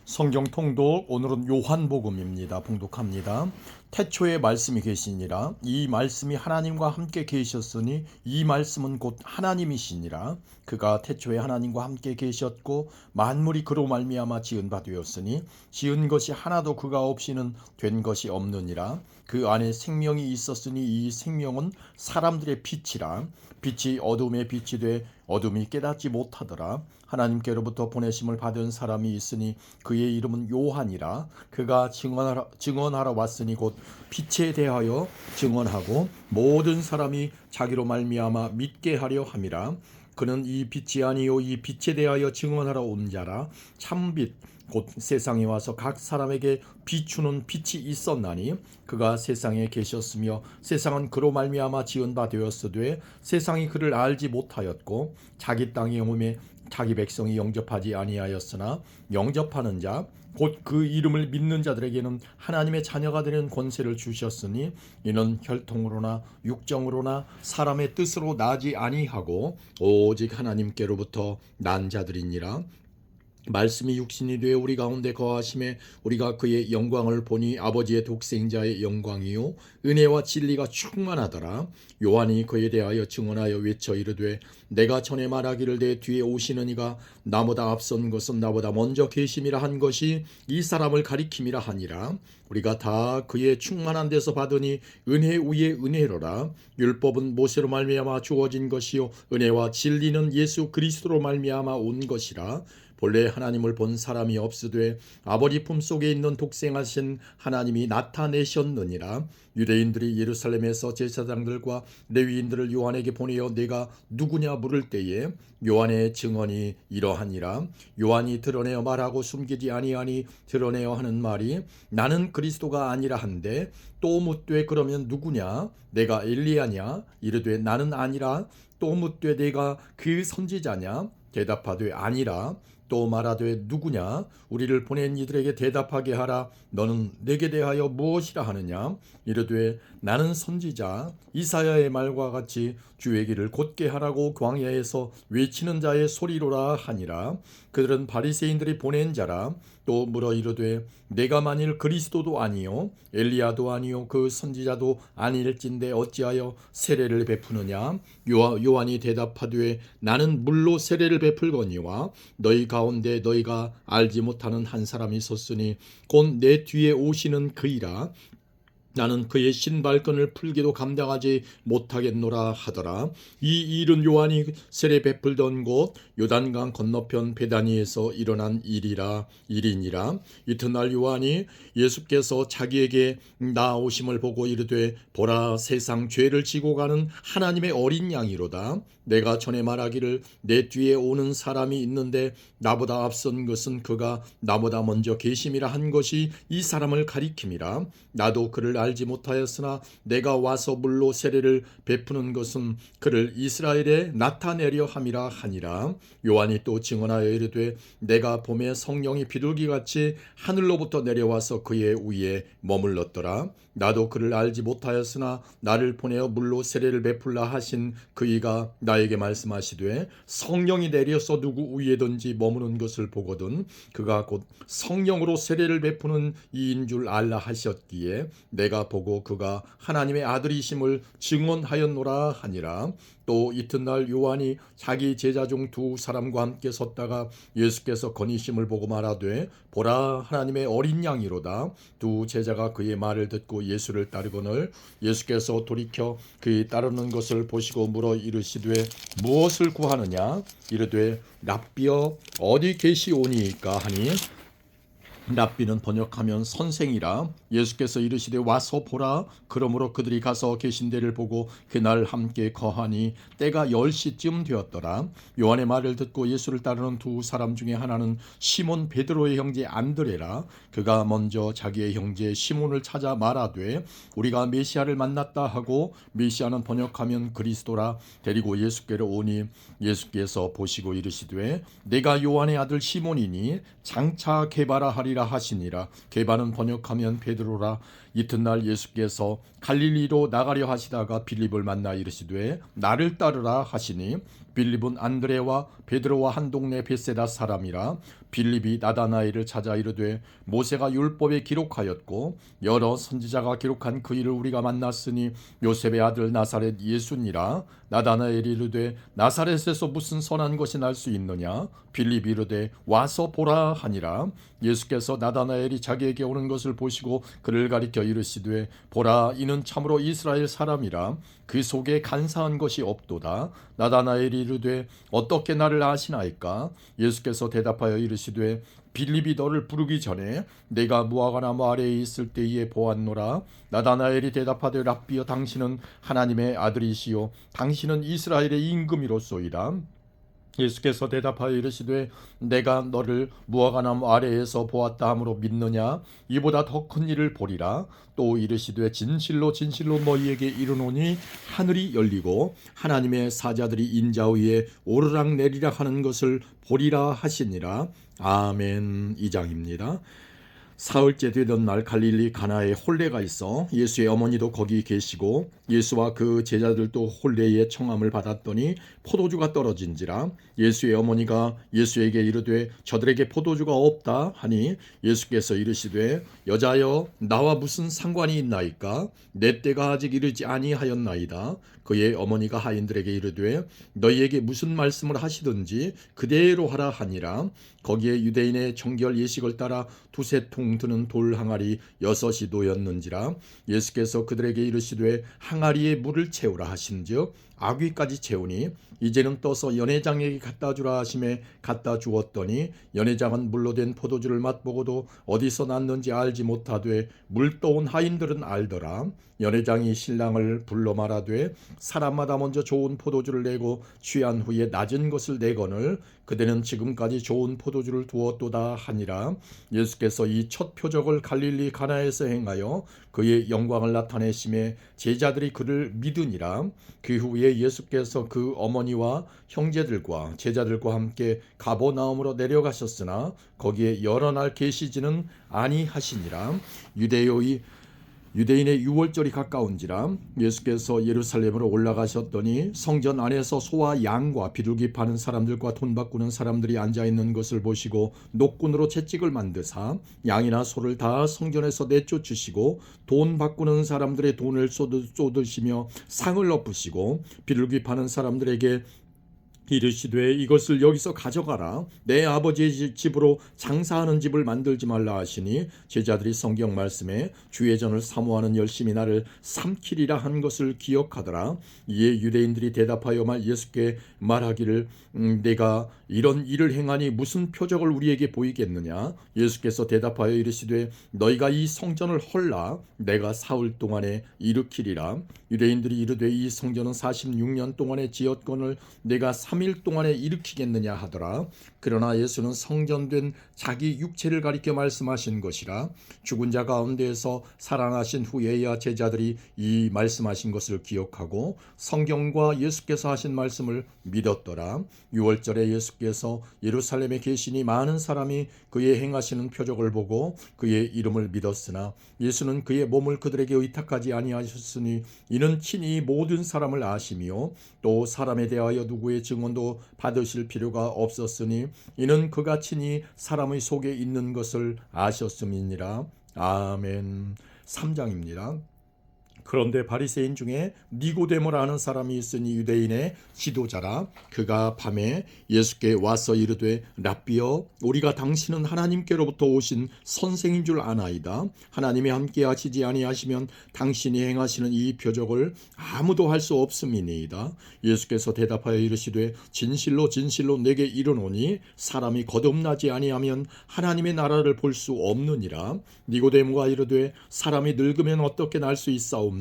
성경 통독 오늘은 요한복음입니다. 봉독합니다. 태초에 말씀이 계시니라. 이 말씀이 하나님과 함께 계셨으니 이 말씀은 곧 하나님이시니라. 그가 태초에 하나님과 함께 계셨고 만물이 그로 말미암아 지은 바 되었으니 지은 것이 하나도 그가 없이는 된 것이 없느니라. 그 안에 생명이 있었으니 이 생명은 사람들의 빛이라. 빛이 어둠에 빛이 돼 어둠이 깨닫지 못하더라. 하나님께로부터 보내심을 받은 사람이 있으니 그의 이름은 요한이라. 그가 증언하러 왔으니 곧 빛에 대하여 증언하고 모든 사람이 자기로 말미암아 믿게 하려 함이라. 그는 이 빛이 아니요 이 빛에 대하여 증언하러 온 자라. 참빛 곧 세상에 와서 각 사람에게 비추는 빛이 있었나니 그가 세상에 계셨으며 세상은 그로 말미암아 지은 바 되었으되 세상이 그를 알지 못하였고 자기 땅에 오매 자기 백성이 영접하지 아니하였으나 영접하는 자 곧 그 이름을 믿는 자들에게는 하나님의 자녀가 되는 권세를 주셨으니 이는 혈통으로나 육정으로나 사람의 뜻으로 나지 아니하고 오직 하나님께로부터 난 자들이니라. 말씀이 육신이 되어 우리 가운데 거하심에 우리가 그의 영광을 보니 아버지의 독생자의 영광이요 은혜와 진리가 충만하더라. 요한이 그에 대하여 증언하여 외쳐 이르되 내가 전에 말하기를 내 뒤에 오시는 이가 나보다 앞선 것은 나보다 먼저 계심이라 한 것이 이 사람을 가리킴이라 하니라. 우리가 다 그의 충만한 데서 받으니 은혜 위에 은혜로라. 율법은 모세로 말미암아 주어진 것이요 은혜와 진리는 예수 그리스도로 말미암아 온 것이라. 본래 하나님을 본 사람이 없으되 아버지 품속에 있는 독생하신 하나님이 나타내셨느니라. 유대인들이 예루살렘에서 제사장들과 레위인들을 요한에게 보내어 내가 누구냐 물을 때에 요한의 증언이 이러하니라. 요한이 드러내어 말하고 숨기지 아니하니 드러내어 하는 말이 나는 그리스도가 아니라 한데 또 묻되 그러면 누구냐 내가 엘리야냐 이르되 나는 아니라. 또 묻되 내가 그 선지자냐 대답하되 아니라. 또 말하되 누구냐 우리를 보낸 이들에게 대답하게 하라. 너는 내게 대하여 무엇이라 하느냐 이르되 나는 선지자 이사야의 말과 같이 주의 길을 곧게 하라고 광야에서 외치는 자의 소리로라 하니라. 그들은 바리새인들이 보낸 자라. 또 물어 이르되 내가 만일 그리스도도 아니요 엘리야도 아니요 그 선지자도 아닐진데 어찌하여 세례를 베푸느냐. 요한이 대답하되 나는 물로 세례를 베풀거니와 너희 가운데 너희가 알지 못하는 한 사람이 섰으니 곧 내 뒤에 오시는 그이라. 나는 그의 신발끈을 풀기도 감당하지 못하겠노라 하더라. 이 일은 요한이 세례 베풀던 곳 요단강 건너편 베다니에서 일어난 일이니라. 이튿날 요한이 예수께서 자기에게 나오심을 보고 이르되 보라 세상 죄를 지고 가는 하나님의 어린 양이로다. 내가 전에 말하기를 내 뒤에 오는 사람이 있는데 나보다 앞선 것은 그가 나보다 먼저 계심이라 한 것이 이 사람을 가리킴이라. 나도 그를 알지 못하였으나 내가 와서 물로 세례를 베푸는 것은 그를 이스라엘에 나타내려 함이라 하니라. 요한이 또 증언하여 이르되 내가 봄에 성령이 비둘기같이 하늘로부터 내려와서 그의 위에 머물렀더라. 나도 그를 알지 못하였으나 나를 보내어 물로 세례를 베풀라 하신 그이가 나에게 말씀하시되 성령이 내려서 누구 위에든지 머무는 것을 보거든 그가 곧 성령으로 세례를 베푸는 이인 줄 알라 하셨기에 내가 보고 그가 하나님의 아들이심을 증언하였노라 하니라. 또 이튿날 요한이 자기 제자 중 두 사람과 함께 섰다가 예수께서 거니심을 보고 말하되 보라 하나님의 어린 양이로다. 두 제자가 그의 말을 듣고 예수를 따르거늘 예수께서 돌이켜 그의 따르는 것을 보시고 물어 이르시되 무엇을 구하느냐 이르되 랍비여 어디 계시오니이까 하니 랍비는 번역하면 선생이라. 예수께서 이르시되 와서 보라. 그러므로 그들이 가서 계신 데를 보고 그날 함께 거하니 때가 10시쯤 되었더라. 요한의 말을 듣고 예수를 따르는 두 사람 중에 하나는 시몬 베드로의 형제 안드레라. 그가 먼저 자기의 형제 시몬을 찾아 말하되 우리가 메시아를 만났다 하고 메시아는 번역하면 그리스도라. 데리고 예수께로 오니 예수께서 보시고 이르시되 내가 요한의 아들 시몬이니 장차 게바라 하리라 하시니라. 게바는 번역하면 베드로라. 이튿날 예수께서 갈릴리로 나가려 하시다가 빌립을 만나 이르시되 나를 따르라 하시니 빌립은 안드레와 베드로와 한 동네 베세다 사람이라. 빌립이 나다나엘을 찾아 이르되 모세가 율법에 기록하였고 여러 선지자가 기록한 그 일을 우리가 만났으니 요셉의 아들 나사렛 예수니라. 나다나엘이 이르되 나사렛에서 무슨 선한 것이 날 수 있느냐. 빌립이 이르되 와서 보라 하니라. 예수께서 나다나엘이 자기에게 오는 것을 보시고 그를 가리켜 이르시되 보라, 이는 참으로 이스라엘 사람이라. 그 속에 간사한 것이 없도다. 나다나엘이 이르되 어떻게 나를 아시나이까. 예수께서 대답하여 이르시되 빌립이 너를 부르기 전에 내가 무화과나무 아래에 있을 때에 보았노라. 나다나엘이 대답하되 랍비여, 당신은 하나님의 아들이시요 당신은 이스라엘의 임금이로소이다. 예수께서 대답하여 이르시되 내가 너를 무화과나무 아래에서 보았다 함으로 믿느냐. 이보다 더 큰 일을 보리라. 또 이르시되 진실로 진실로 너희에게 이르노니 하늘이 열리고 하나님의 사자들이 인자 위에 오르락 내리락 하는 것을 보리라 하시니라. 아멘. 2장입니다. 사흘째 되던 날 갈릴리 가나에 혼례가 있어 예수의 어머니도 거기 계시고 예수와 그 제자들도 혼례의 청함을 받았더니 포도주가 떨어진지라. 예수의 어머니가 예수에게 이르되 저들에게 포도주가 없다 하니 예수께서 이르시되 여자여, 나와 무슨 상관이 있나이까. 내 때가 아직 이르지 아니하였나이다. 그의 어머니가 하인들에게 이르되 너희에게 무슨 말씀을 하시든지 그대로 하라 하니라. 거기에 유대인의 정결 예식을 따라 두세 통 드는 돌 항아리 6이 놓였는지라. 예수께서 그들에게 이르시되 항아리에 물을 채우라 하신즉 아귀까지 채우니 이제는 떠서 연회장에게 갖다 주라 하심에 갖다 주었더니 연회장은 물로 된 포도주를 맛보고도 어디서 났는지 알지 못하되 물 떠온 하인들은 알더라. 연회장이 신랑을 불러 말하되 사람마다 먼저 좋은 포도주를 내고 취한 후에 낮은 것을 내거늘 그대는 지금까지 좋은 포도주를 두었도다 하니라. 예수께서 이 첫 표적을 갈릴리 가나에서 행하여 그의 영광을 나타내심에 제자들이 그를 믿으니라. 그 후에 예수께서 그 어머니와 형제들과 제자들과 함께 가버나움으로 내려가셨으나 거기에 여러 날 계시지는 아니하시니라. 유대인의 유월절이 가까운지라. 예수께서 예루살렘으로 올라가셨더니 성전 안에서 소와 양과 비둘기 파는 사람들과 돈 바꾸는 사람들이 앉아있는 것을 보시고 노끈으로 채찍을 만드사 양이나 소를 다 성전에서 내쫓으시고 돈 바꾸는 사람들의 돈을 쏟으시며 상을 엎으시고 비둘기 파는 사람들에게 이르시되 이것을 여기서 가져가라. 내 아버지의 집으로 장사하는 집을 만들지 말라 하시니 제자들이 성경 말씀에 주의 전을 사모하는 열심히 나를 삼키리라 한 것을 기억하더라. 이에 유대인들이 대답하여 예수께 말하기를 내가 이런 일을 행하니 무슨 표적을 우리에게 보이겠느냐. 예수께서 대답하여 이르시되 너희가 이 성전을 헐라 내가 사흘 동안에 일으키리라. 유대인들이 이르되 이 성전은 46년 동안에 지었건을 내가 3일 동안에 일으키겠느냐 하더라. 그러나 예수는 성전된 자기 육체를 가리켜 말씀하신 것이라. 죽은 자 가운데에서 살아나신 후에야 제자들이 이 말씀하신 것을 기억하고 성경과 예수께서 하신 말씀을 믿었더라. 유월절에 예수께서 예루살렘에 계시니 많은 사람이 그의 행하시는 표적을 보고 그의 이름을 믿었으나 예수는 그의 몸을 그들에게 의탁하지 아니하셨으니 이는 친히 모든 사람을 아시며 또 사람에 대하여 누구의 증언도 받으실 필요가 없었으니 이는 그가 친히 사람의 속에 있는 것을 아셨음이니라. 아멘. 3장입니다. 그런데 바리새인 중에 니고데모라는 사람이 있으니 유대인의 지도자라. 그가 밤에 예수께 와서 이르되 랍비여, 우리가 당신은 하나님께로부터 오신 선생인 줄 아나이다. 하나님이 함께 하시지 아니하시면 당신이 행하시는 이 표적을 아무도 할 수 없음이니이다. 예수께서 대답하여 이르시되 진실로 진실로 내게 이르노니 사람이 거듭나지 아니하면 하나님의 나라를 볼 수 없느니라. 니고데모가 이르되 사람이 늙으면 어떻게 날 수 있사옵나이까?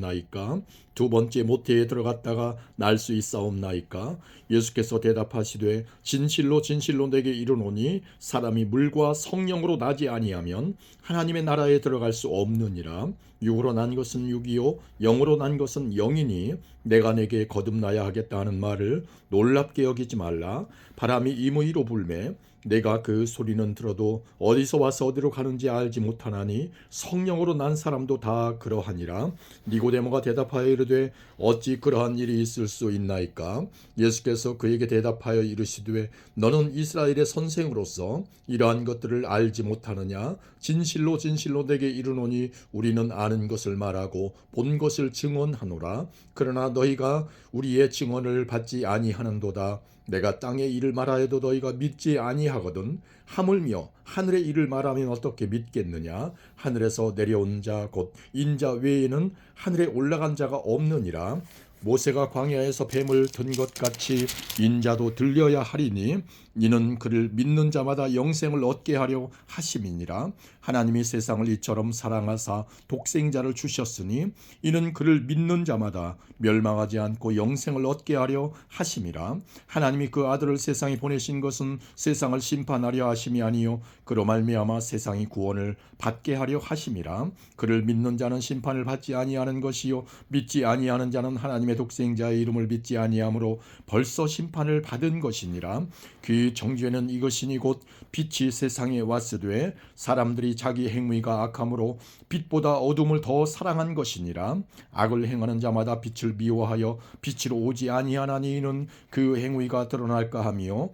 두 번째 모태에 들어갔다가 날 수 있사옵나이까? 예수께서 대답하시되 진실로 진실로 내게 이르노니 사람이 물과 성령으로 나지 아니하면 하나님의 나라에 들어갈 수 없느니라. 육으로 난 것은 육이요 영으로 난 것은 영이니 내가 내게 거듭나야 하겠다 하는 말을 놀랍게 여기지 말라. 바람이 임의로 불매 내가 그 소리는 들어도 어디서 와서 어디로 가는지 알지 못하나니 성령으로 난 사람도 다 그러하니라. 니고데모가 대답하여 이르되 어찌 그러한 일이 있을 수 있나이까. 예수께서 그에게 대답하여 이르시되 너는 이스라엘의 선생으로서 이러한 것들을 알지 못하느냐. 진실로 진실로 내게 이르노니 우리는 아는 것을 말하고 본 것을 증언하노라. 그러나 너희가 우리의 증언을 받지 아니하는도다. 내가 땅의 일을 말하여도 너희가 믿지 아니하거든. 하물며 하늘의 일을 말하면 어떻게 믿겠느냐. 하늘에서 내려온 자 곧 인자 외에는 하늘에 올라간 자가 없느니라. 모세가 광야에서 뱀을 든 것 같이 인자도 들려야 하리니 이는 그를 믿는 자마다 영생을 얻게 하려 하심이니라. 하나님이 세상을 이처럼 사랑하사 독생자를 주셨으니 이는 그를 믿는 자마다 멸망하지 않고 영생을 얻게 하려 하심이라. 하나님이 그 아들을 세상에 보내신 것은 세상을 심판하려 하심이 아니요 그로 말미암아 세상이 구원을 받게 하려 하심이라. 그를 믿는 자는 심판을 받지 아니하는 것이요 믿지 아니하는 자는 하나님의 독생자의 이름을 믿지 아니하므로 벌써 심판을 받은 것이니라. 그 정죄는 이것이니 곧 빛이 세상에 왔으되 사람들이 자기 행위가 악함으로 빛보다 어둠을 더 사랑한 것이니라. 악을 행하는 자마다 빛을 미워하여 빛으로 오지 아니하나니 이는 그 행위가 드러날까 하며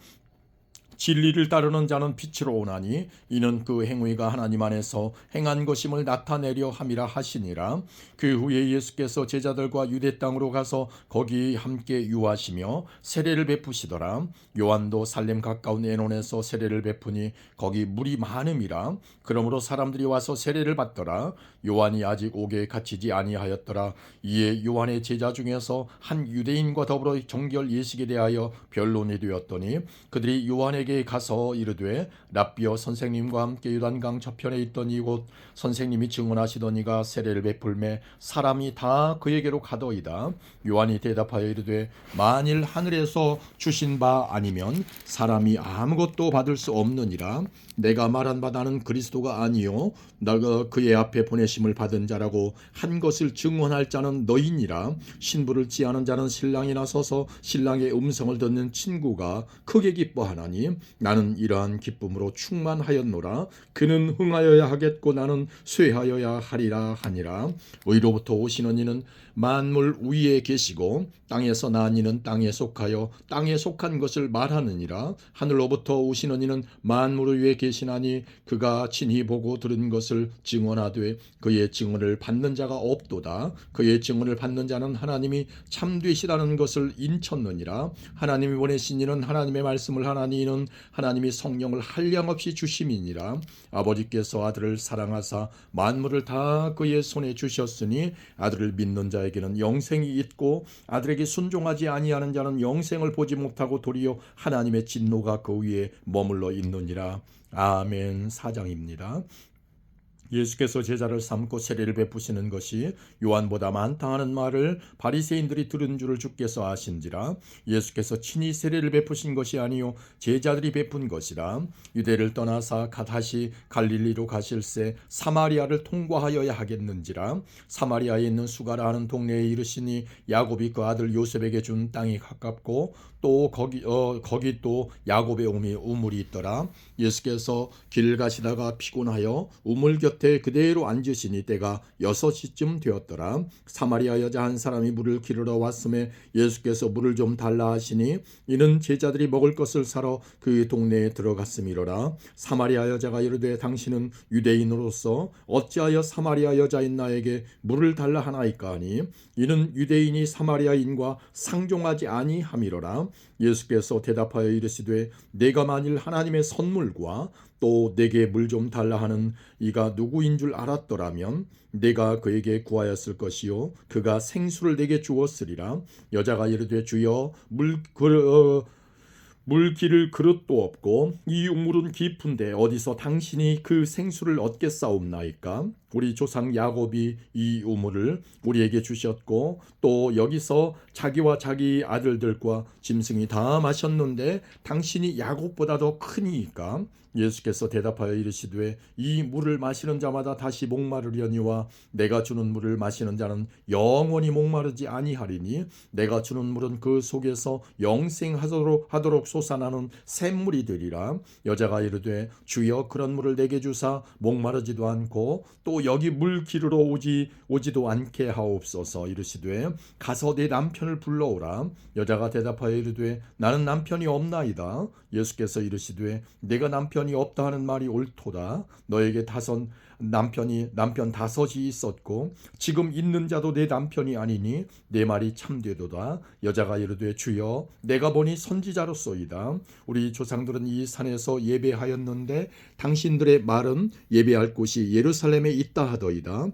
진리를 따르는 자는 빛으로 오나니 이는 그 행위가 하나님 안에서 행한 것임을 나타내려 함이라 하시니라. 그 후에 예수께서 제자들과 유대 땅으로 가서 거기 함께 유하시며 세례를 베푸시더라. 요한도 살렘 가까운 에논에서 세례를 베푸니 거기 물이 많음이라. 그러므로 사람들이 와서 세례를 받더라. 요한이 아직 옥에 갇히지 아니하였더라. 이에 요한의 제자 중에서 한 유대인과 더불어 정결 예식에 대하여 변론이 되었더니 그들이 요한에게 가서 이르되 랍비여 선생님과 함께 요단강 저편에 있던 이곳 선생님이 증언하시더니가 세례를 베풀매 사람이 다 그에게로 가더이다. 요한이 대답하여 이르되 만일 하늘에서 주신 바 아니면 사람이 아무것도 받을 수 없느니라. 내가 말한 바 나는 그리스도가 아니요 내가 그의 앞에 보내심을 받은 자라고 한 것을 증언할 자는 너희니라. 신부를 취하는 자는 신랑이 나서서 신랑의 음성을 듣는 친구가 크게 기뻐하나니 나는 이러한 기쁨으로 충만하였노라. 그는 흥하여야 하겠고 나는 쇠하여야 하리라 하니라. 의로부터 오시는 이는 만물 위에 계시고 땅에서 난 이는 땅에 속하여 땅에 속한 것을 말하느니라. 하늘로부터 오시는 이는 만물 위에 계시나니 그가 친히 보고 들은 것을 증언하되 그의 증언을 받는 자가 없도다. 그의 증언을 받는 자는 하나님이 참되시다는 것을 인쳤느니라. 하나님이 보내신 이는 하나님의 말씀을 하나니 이는 하나님이 성령을 한량없이 주심이니라. 아버지께서 아들을 사랑하사 만물을 다 그의 손에 주셨으니 아들을 믿는 자에게는 영생이 있고 아들에게 순종하지 아니하는 자는 영생을 보지 못하고 도리어 하나님의 진노가 그 위에 머물러 있느니라. 아멘. 4장입니다. 예수께서 제자를 삼고 세례를 베푸시는 것이 요한보다 많다 하는 말을 바리새인들이 들은 줄을 주께서 아신지라. 예수께서 친히 세례를 베푸신 것이 아니요 제자들이 베푼 것이라. 유대를 떠나사 다시 갈릴리로 가실새 사마리아를 통과하여야 하겠는지라. 사마리아에 있는 수가라 하는 동네에 이르시니 야곱이 그 아들 요셉에게 준 땅이 가깝고 또 거기 또 야곱의 우물이 있더라. 예수께서 길 가시다가 피곤하여 우물 곁에 그대로 앉으시니 때가 6시쯤 되었더라. 사마리아 여자 한 사람이 물을 기르러 왔음에 예수께서 물을 좀 달라 하시니 이는 제자들이 먹을 것을 사러 그 동네에 들어갔음이로라. 사마리아 여자가 이르되 당신은 유대인으로서 어찌하여 사마리아 여자인 나에게 물을 달라 하나이까 하니 이는 유대인이 사마리아인과 상종하지 아니함이로라. 예수께서 대답하여 이르시되 내가 만일 하나님의 선물과 또 내게 물 좀 달라 하는 이가 누구인 줄 알았더라면 내가 그에게 구하였을 것이요 그가 생수를 내게 주었으리라. 여자가 이르되 주여 물 기를 그릇도 없고 이 우물은 깊은데 어디서 당신이 그 생수를 얻겠사옵나이까. 우리 조상 야곱이 이 우물을 우리에게 주셨고 또 여기서 자기와 자기 아들들과 짐승이 다 마셨는데 당신이 야곱보다 더 크니까 예수께서 대답하여 이르시되 이 물을 마시는 자마다 다시 목마르려니와 내가 주는 물을 마시는 자는 영원히 목마르지 아니하리니 내가 주는 물은 그 속에서 영생하도록 솟아나는 샘물이 되리라. 여자가 이르되 주여 그런 물을 내게 주사 목마르지도 않고 또 여기 물 기르러 오지도 않게 하옵소서. 이르시되 가서 내 남편을 불러오라. 여자가 대답하여 이르되 나는 남편이 없나이다. 예수께서 이르시되 내가 남편이 없다 하는 말이 옳도다. 너에게 남편 다섯이 있었고 지금 있는 자도 내 남편이 아니니 내 말이 참되도다. 여자가 이르되 주여 내가 보니 선지자로소이다. 우리 조상들은 이 산에서 예배하였는데 당신들의 말은 예배할 곳이 예루살렘에 있다 하더이다.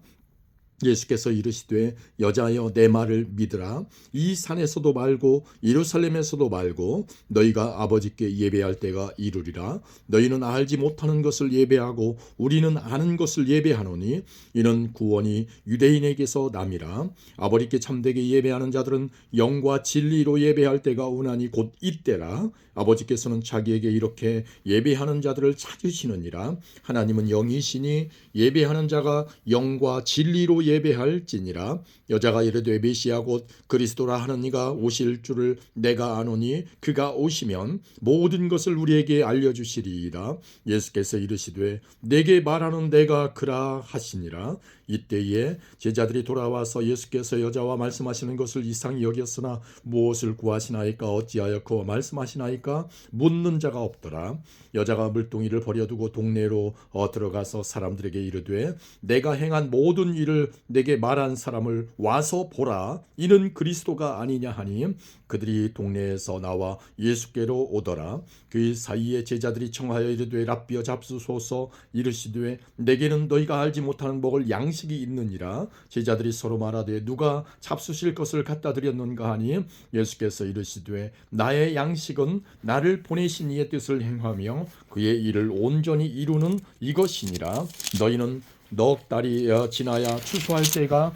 예수께서 이르시되 여자여 내 말을 믿으라. 이 산에서도 말고 예루살렘에서도 말고 너희가 아버지께 예배할 때가 이르리라. 너희는 알지 못하는 것을 예배하고 우리는 아는 것을 예배하노니 이는 구원이 유대인에게서 남이라. 아버지께 참되게 예배하는 자들은 영과 진리로 예배할 때가 오나니 곧 이때라. 아버지께서는 자기에게 이렇게 예배하는 자들을 찾으시느니라. 하나님은 영이시니 예배하는 자가 영과 진리로 예배할지니라. 여자가 이르되 메시아 곧 그리스도라 하는 이가 오실 줄을 내가 아노니 그가 오시면 모든 것을 우리에게 알려주시리이다. 예수께서 이르시되 내게 말하는 내가 그라 하시니라. 이때에 제자들이 돌아와서 예수께서 여자와 말씀하시는 것을 이상히 여겼으나 무엇을 구하시나이까 어찌하여 그와 말씀하시나이까 묻는 자가 없더라. 여자가 물동이를 버려두고 동네로 들어가서 사람들에게 이르되 내가 행한 모든 일을 내게 말한 사람을 와서 보라. 이는 그리스도가 아니냐 하니 그들이 동네에서 나와 예수께로 오더라. 그 사이에 제자들이 청하여 이르되 랍비여 잡수소서. 이르시되 내게는 너희가 알지 못하는 먹을 양식이 있느니라. 제자들이 서로 말하되 누가 잡수실 것을 갖다 드렸는가 하니 예수께서 이르시되 나의 양식은 나를 보내신 이의 뜻을 행하며 그의 일을 온전히 이루는 이것이니라. 너희는 넉 달이 지나야 추수할 때가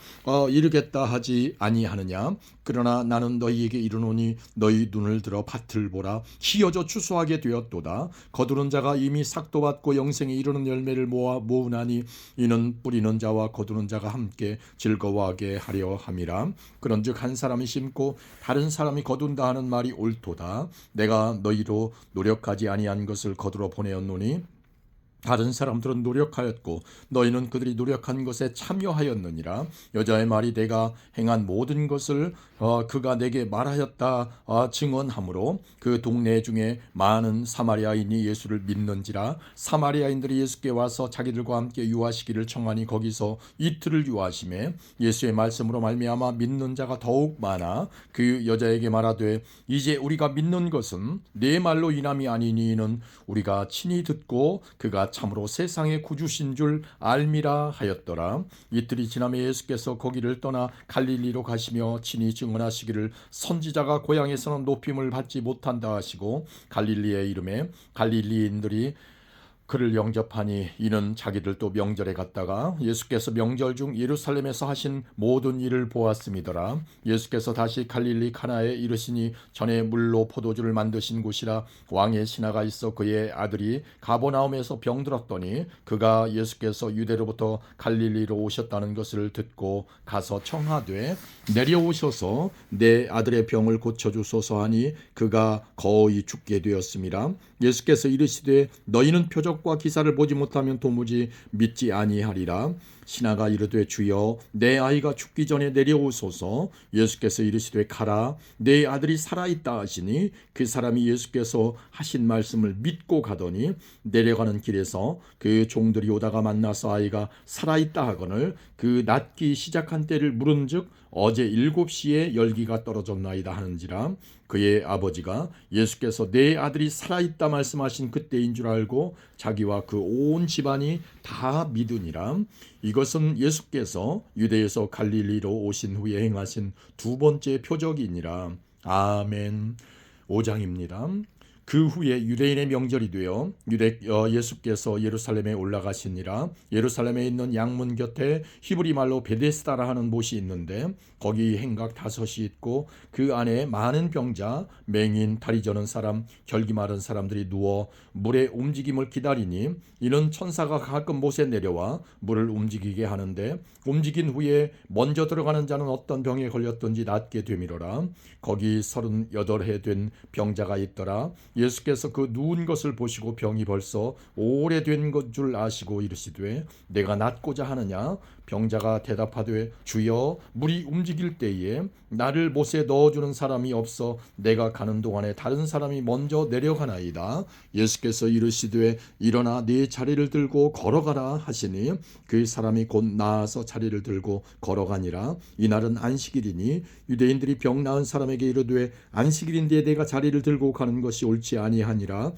이르겠다 하지 아니하느냐. 그러나 나는 너희에게 이르노니 너희 눈을 들어 밭을 보라. 희어져 추수하게 되었도다. 거두는 자가 이미 삭도 받고 영생에 이르는 열매를 모으나니 이는 뿌리는 자와 거두는 자가 함께 즐거워하게 하려 함이라. 그런즉 한 사람이 심고 다른 사람이 거둔다 하는 말이 옳도다. 내가 너희로 노력하지 아니한 것을 거두러 보내었노니 다른 사람들은 노력하였고 너희는 그들이 노력한 것에 참여하였느니라. 여자의 말이 내가 행한 모든 것을 그가 내게 말하였다 증언하므로 그 동네 중에 많은 사마리아인이 예수를 믿는지라. 사마리아인들이 예수께 와서 자기들과 함께 유하시기를 청하니 거기서 이틀을 유하심에 예수의 말씀으로 말미암아 믿는 자가 더욱 많아 그 여자에게 말하되 이제 우리가 믿는 것은 네 말로 인함이 아니니 이는 우리가 친히 듣고 그가 참으로 세상의 구주신 줄 알미라 하였더라. 이틀이 지나며 예수께서 거기를 떠나 갈릴리로 가시며 친히 증언하시기를 선지자가 고향에서는 높임을 받지 못한다 하시고 갈릴리에 이름에 갈릴리인들이 그를 영접하니 이는 자기들도 명절에 갔다가 예수께서 명절 중 예루살렘에서 하신 모든 일을 보았음이더라. 예수께서 다시 갈릴리 카나에 이르시니 전에 물로 포도주를 만드신 곳이라. 왕의 신하가 있어 그의 아들이 가버나움에서 병들었더니 그가 예수께서 유대로부터 갈릴리로 오셨다는 것을 듣고 가서 청하되 내려오셔서 내 아들의 병을 고쳐주소서 하니 그가 거의 죽게 되었음이라. 예수께서 이르시되 너희는 표적과 기사를 보지 못하면 도무지 믿지 아니하리라. 신하가 이르되 주여 내 아이가 죽기 전에 내려오소서. 예수께서 이르시되 가라 내 아들이 살아있다 하시니 그 사람이 예수께서 하신 말씀을 믿고 가더니 내려가는 길에서 그 종들이 오다가 만나서 아이가 살아있다 하거늘 그 낫기 시작한 때를 물은즉 어제 7시에 열기가 떨어졌나이다 하는지라. 그의 아버지가 예수께서 내 아들이 살아있다 말씀하신 그때인 줄 알고 자기와 그 온 집안이 다 믿으니라. 이것은 예수께서 유대에서 갈릴리로 오신 후에 행하신 두 번째 표적이니라. 아멘. 5장입니다. 그 후에 유대인의 명절이 되어 예수께서 예루살렘에 올라가시니라. 예루살렘에 있는 양문 곁에 히브리 말로 베데스다라 하는 못이 있는데 거기 행각 5이 있고 그 안에 많은 병자, 맹인, 다리 저는 사람, 결기 마른 사람들이 누워 물의 움직임을 기다리니 이는 천사가 가끔 못에 내려와 물을 움직이게 하는데 움직인 후에 먼저 들어가는 자는 어떤 병에 걸렸든지 낫게 되미로라. 거기 38해 된 병자가 있더라. 예수께서 그 누운 것을 보시고 병이 벌써 오래된 것 줄 아시고 이르시되 내가 낫고자 하느냐. 병자가 대답하되 주여 물이 움직일 때에 나를 못에 넣어주는 사람이 없어 내가 가는 동안에 다른 사람이 먼저 내려가나이다. 예수께서 이르시되 일어나 네 자리를 들고 걸어가라 하시니 그 사람이 곧 나아서 자리를 들고 걸어가니라. 이날은 안식일이니 유대인들이 병 나은 사람에게 이르되 안식일인데 내가 자리를 들고 가는 것이 옳지 아니하니라.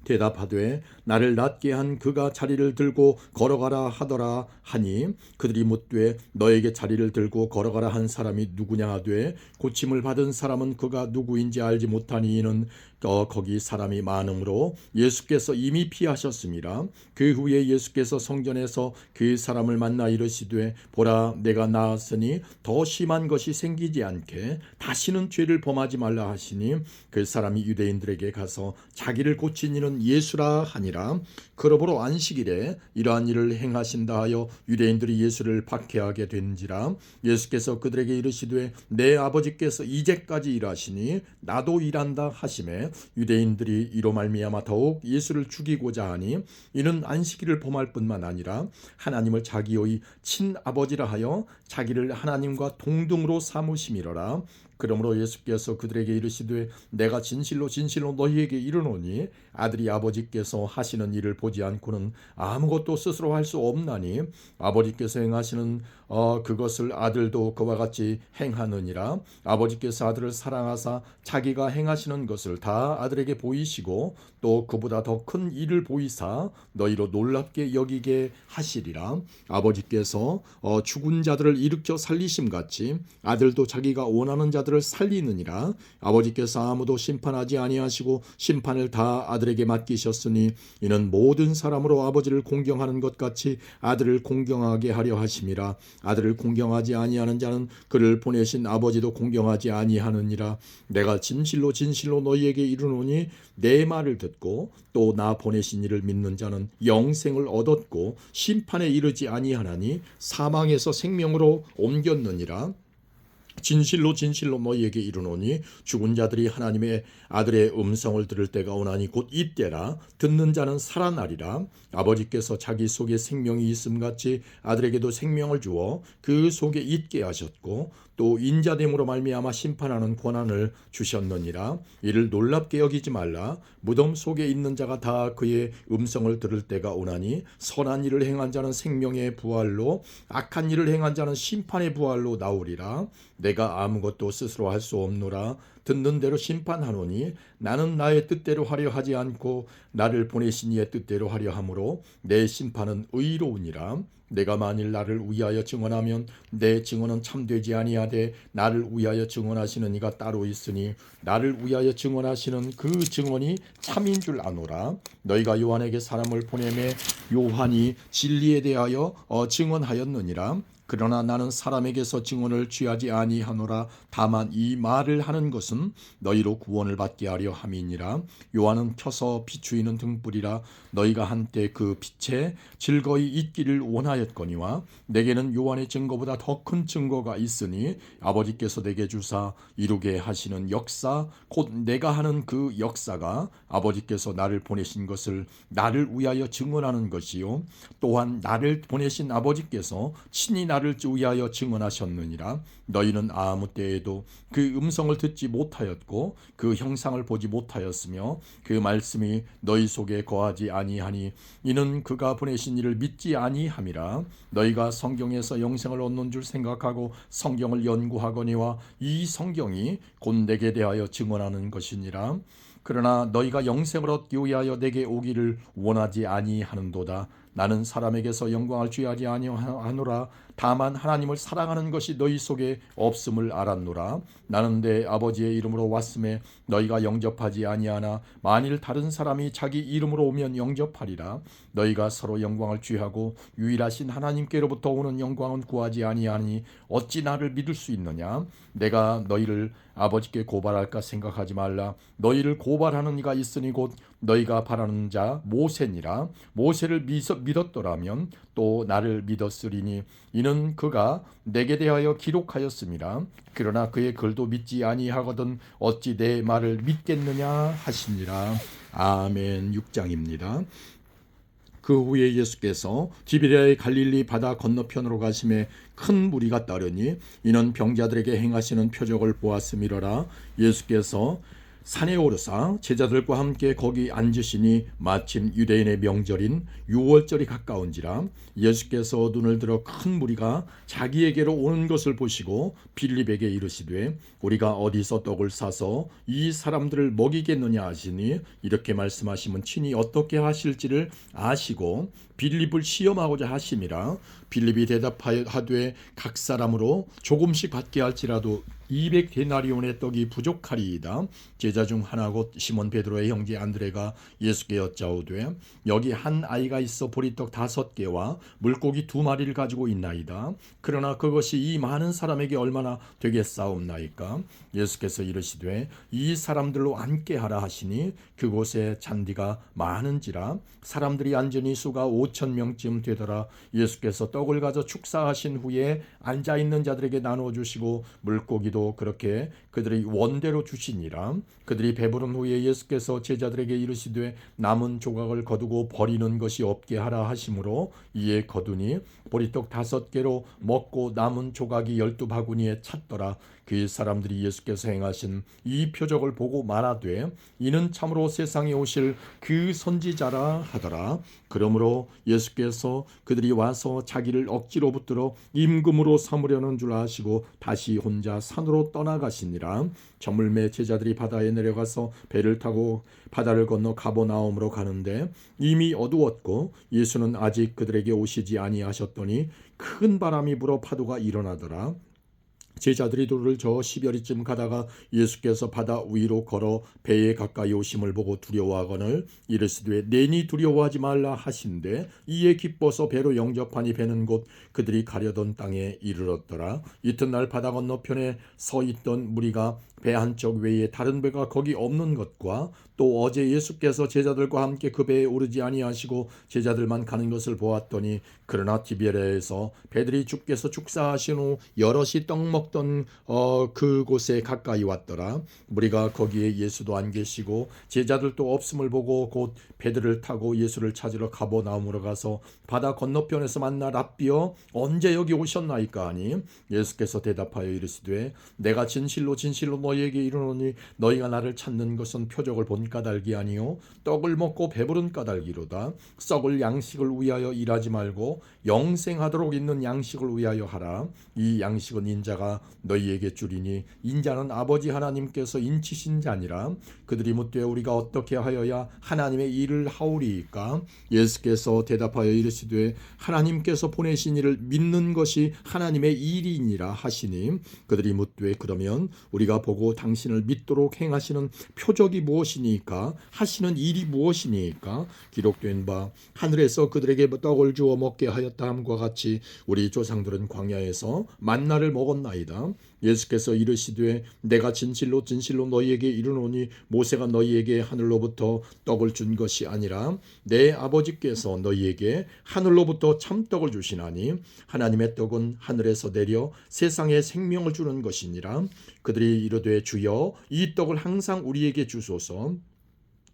대답하되 나를 낫게 한 그가 자리를 들고 걸어가라 하더라 하니 그들이 묻되 너에게 자리를 들고 걸어가라 한 사람이 누구냐 하되 고침을 받은 사람은 그가 누구인지 알지 못하니 이는 거기 사람이 많음으로 예수께서 이미 피하셨습니다. 그 후에 예수께서 성전에서 그 사람을 만나 이르시되 보라 내가 나았으니 더 심한 것이 생기지 않게 다시는 죄를 범하지 말라 하시니 그 사람이 유대인들에게 가서 자기를 고친 이는 예수라 하니라. 그러므로 안식일에 이러한 일을 행하신다 하여 유대인들이 예수를 박해하게 된지라. 예수께서 그들에게 이르시되 내 아버지께서 이제까지 일하시니 나도 일한다 하시매 유대인들이 이로 말미암아 더욱 예수를 죽이고자 하니 이는 안식일을 범할 뿐만 아니라 하나님을 자기의 친아버지라 하여 자기를 하나님과 동등으로 삼으심이로라. 그러므로 예수께서 그들에게 이르시되 내가 진실로 진실로 너희에게 이르노니 아들이 아버지께서 하시는 일을 보지 않고는 아무것도 스스로 할 수 없나니 아버지께서 행하시는 그것을 아들도 그와 같이 행하느니라. 아버지께서 아들을 사랑하사 자기가 행하시는 것을 다 아들에게 보이시고 또 그보다 더 큰 일을 보이사 너희로 놀랍게 여기게 하시리라. 아버지께서 죽은 자들을 일으켜 살리심같이 아들도 자기가 원하는 자들을 살리느니라. 아버지께서 아무도 심판하지 아니하시고 심판을 다 아들에게 맡기셨으니 이는 모든 사람으로 아버지를 공경하는 것 같이 아들을 공경하게 하려 하심이라. 아들을 공경하지 아니하는 자는 그를 보내신 아버지도 공경하지 아니하느니라. 내가 진실로 진실로 너희에게 이르노니 내 말을 듣고 또 나 보내신 이를 믿는 자는 영생을 얻었고 심판에 이르지 아니하나니 사망에서 생명으로 옮겼느니라. 진실로 진실로 너희에게 이르노니 죽은 자들이 하나님의 아들의 음성을 들을 때가 오나니 곧 이때라. 듣는 자는 살아나리라. 아버지께서 자기 속에 생명이 있음같이 아들에게도 생명을 주어 그 속에 있게 하셨고 또 인자됨으로 말미암아 심판하는 권한을 주셨느니라. 이를 놀랍게 여기지 말라. 무덤 속에 있는 자가 다 그의 음성을 들을 때가 오나니 선한 일을 행한 자는 생명의 부활로 악한 일을 행한 자는 심판의 부활로 나오리라. 내가 아무것도 스스로 할 수 없노라. 듣는 대로 심판하노니 나는 나의 뜻대로 하려 하지 않고 나를 보내신 이의 뜻대로 하려 함으로 내 심판은 의로우니라. 내가 만일 나를 위하여 증언하면 내 증언은 참되지 아니하되 나를 위하여 증언하시는 이가 따로 있으니 나를 위하여 증언하시는 그 증언이 참인 줄 아노라. 너희가 요한에게 사람을 보내매 요한이 진리에 대하여 증언하였느니라. 그러나 나는 사람에게서 증언을 취하지 아니하노라. 다만 이 말을 하는 것은 너희로 구원을 받게 하려 함이니라. 요한은 켜서 비추이는 등불이라. 너희가 한때 그 빛에 즐거이 있기를 원하였거니와 내게는 요한의 증거보다 더 큰 증거가 있으니 아버지께서 내게 주사 이루게 하시는 역사 곧 내가 하는 그 역사가 아버지께서 나를 보내신 것을 나를 위하여 증언하는 것이요 또한 나를 보내신 아버지께서 친히 나를 위하여 증언하셨느니라. 너희는 아무 때에도 그 음성을 듣지 못하였고 그 형상을 보지 못하였으며 그 말씀이 너희 속에 거하지 아니하니 이는 그가 보내신 이를 믿지 아니함이라. 너희가 성경에서 영생을 얻는 줄 생각하고 성경을 연구하거니와 이 성경이 곧 내게 대하여 증언하는 것이니라. 그러나 너희가 영생을 얻기 위하여 내게 오기를 원하지 아니하는도다. 나는 사람에게서 영광을 취하지 아니하노라. 다만 하나님을 사랑하는 것이 너희 속에 없음을 알았노라. 나는 내 아버지의 이름으로 왔음에 너희가 영접하지 아니하나 만일 다른 사람이 자기 이름으로 오면 영접하리라. 너희가 서로 영광을 취하고 유일하신 하나님께로부터 오는 영광은 구하지 아니하니 어찌 나를 믿을 수 있느냐. 내가 너희를 아버지께 고발할까 생각하지 말라. 너희를 고발하는 이가 있으니 곧 너희가 바라는 자 모세니라. 모세를 믿었더라면 또 나를 믿었으리니 이는 그가 내게 대하여 기록하였음이라. 그러나 그의 글도 믿지 아니하거든 어찌 내 말을 믿겠느냐 하시니라. 아멘. 6장입니다. 그 후에 예수께서 디베랴의 갈릴리 바다 건너편으로 가심에 큰 무리가 따르니 이는 병자들에게 행하시는 표적을 보았음이로라. 예수께서 산에 오르사 제자들과 함께 거기 앉으시니 마침 유대인의 명절인 유월절이 가까운지라. 예수께서 눈을 들어 큰 무리가 자기에게로 오는 것을 보시고 빌립에게 이르시되 우리가 어디서 떡을 사서 이 사람들을 먹이겠느냐 하시니 이렇게 말씀하시면 친히 어떻게 하실지를 아시고 빌립을 시험하고자 하심이라. 빌립이 대답하여 하되 각 사람으로 조금씩 받게 할지라도 200데나리온의 떡이 부족하리이다. 제자 중 하나 곧 시몬 베드로의 형제 안드레가 예수께 여짜오되 여기 한 아이가 있어 보리떡 5개와 물고기 2마리를 가지고 있나이다. 그러나 그것이 이 많은 사람에게 얼마나 되겠사옵나이까. 예수께서 이르시되 이 사람들로 앉게 하라 하시니 그곳에 잔디가 많은지라 사람들이 앉으니 수가 5,000명쯤 되더라. 예수께서 떡을 가져 축사하신 후에 앉아있는 자들에게 나눠주시고 물고기도 그렇게 그들이 원대로 주시니라. 그들이 배부른 후에 예수께서 제자들에게 이르시되 남은 조각을 거두고 버리는 것이 없게 하라 하심으로 이에 거두니 보리떡 5개로 먹고 남은 조각이 12바구니에 찼더라. 그 사람들이 예수께서 행하신 이 표적을 보고 말하되 이는 참으로 세상에 오실 그 선지자라 하더라. 그러므로 예수께서 그들이 와서 자기를 억지로 붙들어 임금으로 삼으려는 줄 아시고 다시 혼자 산으로 떠나가시니라. 저물매 제자들이 바다에 내려가서 배를 타고 바다를 건너 가버나움으로 가는데 이미 어두웠고 예수는 아직 그들에게 오시지 아니하셨더니 큰 바람이 불어 파도가 일어나더라. 제자들이 도를 저어 10여리쯤 가다가 예수께서 바다 위로 걸어 배에 가까이 오심을 보고 두려워하거늘 이르시되 내니 두려워하지 말라 하신대 이에 기뻐서 배로 영접하니 배는 곧 그들이 가려던 땅에 이르렀더라. 이튿날 바다 건너편에 서 있던 무리가 배 한쪽 외에 다른 배가 거기 없는 것과 또 어제 예수께서 제자들과 함께 그 배에 오르지 아니하시고 제자들만 가는 것을 보았더니 그러나 디베랴에서 배들이 주께서 축사하신 후 여럿이 떡 먹던 그곳에 가까이 왔더라. 무리가 거기에 예수도 안 계시고 제자들도 없음을 보고 곧 배들을 타고 예수를 찾으러 가버나움으로 가서 바다 건너편에서 만나 랍비여 언제 여기 오셨나이까 하니 예수께서 대답하여 이르시되 내가 진실로 진실로 너희에게 이르노니 너희가 나를 찾는 것은 표적을 본 까닭이 아니요 떡을 먹고 배부른 까닭이로다. 썩을 양식을 위하여 일하지 말고 영생하도록 있는 양식을 위하여 하라. 이 양식은 인자가 너희에게 주리니 인자는 아버지 하나님께서 인치신 자니라. 그들이 묻되 우리가 어떻게 하여야 하나님의 일을 하오리이까. 예수께서 대답하여 이르시되 하나님께서 보내신 이를 믿는 것이 하나님의 일이니라 하시니 그들이 묻되 그러면 우리가 보고 당신을 믿도록 행하시는 표적이 무엇이니까 하시는 일이 무엇이니까. 기록된 바 하늘에서 그들에게 떡을 주어 먹게 하였다 함과 같이 우리 조상들은 광야에서 만나를 먹었나이다. 예수께서 이르시되 내가 진실로 진실로 너희에게 이르노니 모세가 너희에게 하늘로부터 떡을 준 것이 아니라 내 아버지께서 너희에게 하늘로부터 참떡을 주시나니 하나님의 떡은 하늘에서 내려 세상에 생명을 주는 것이니라. 그들이 이르되 주여 이 떡을 항상 우리에게 주소서.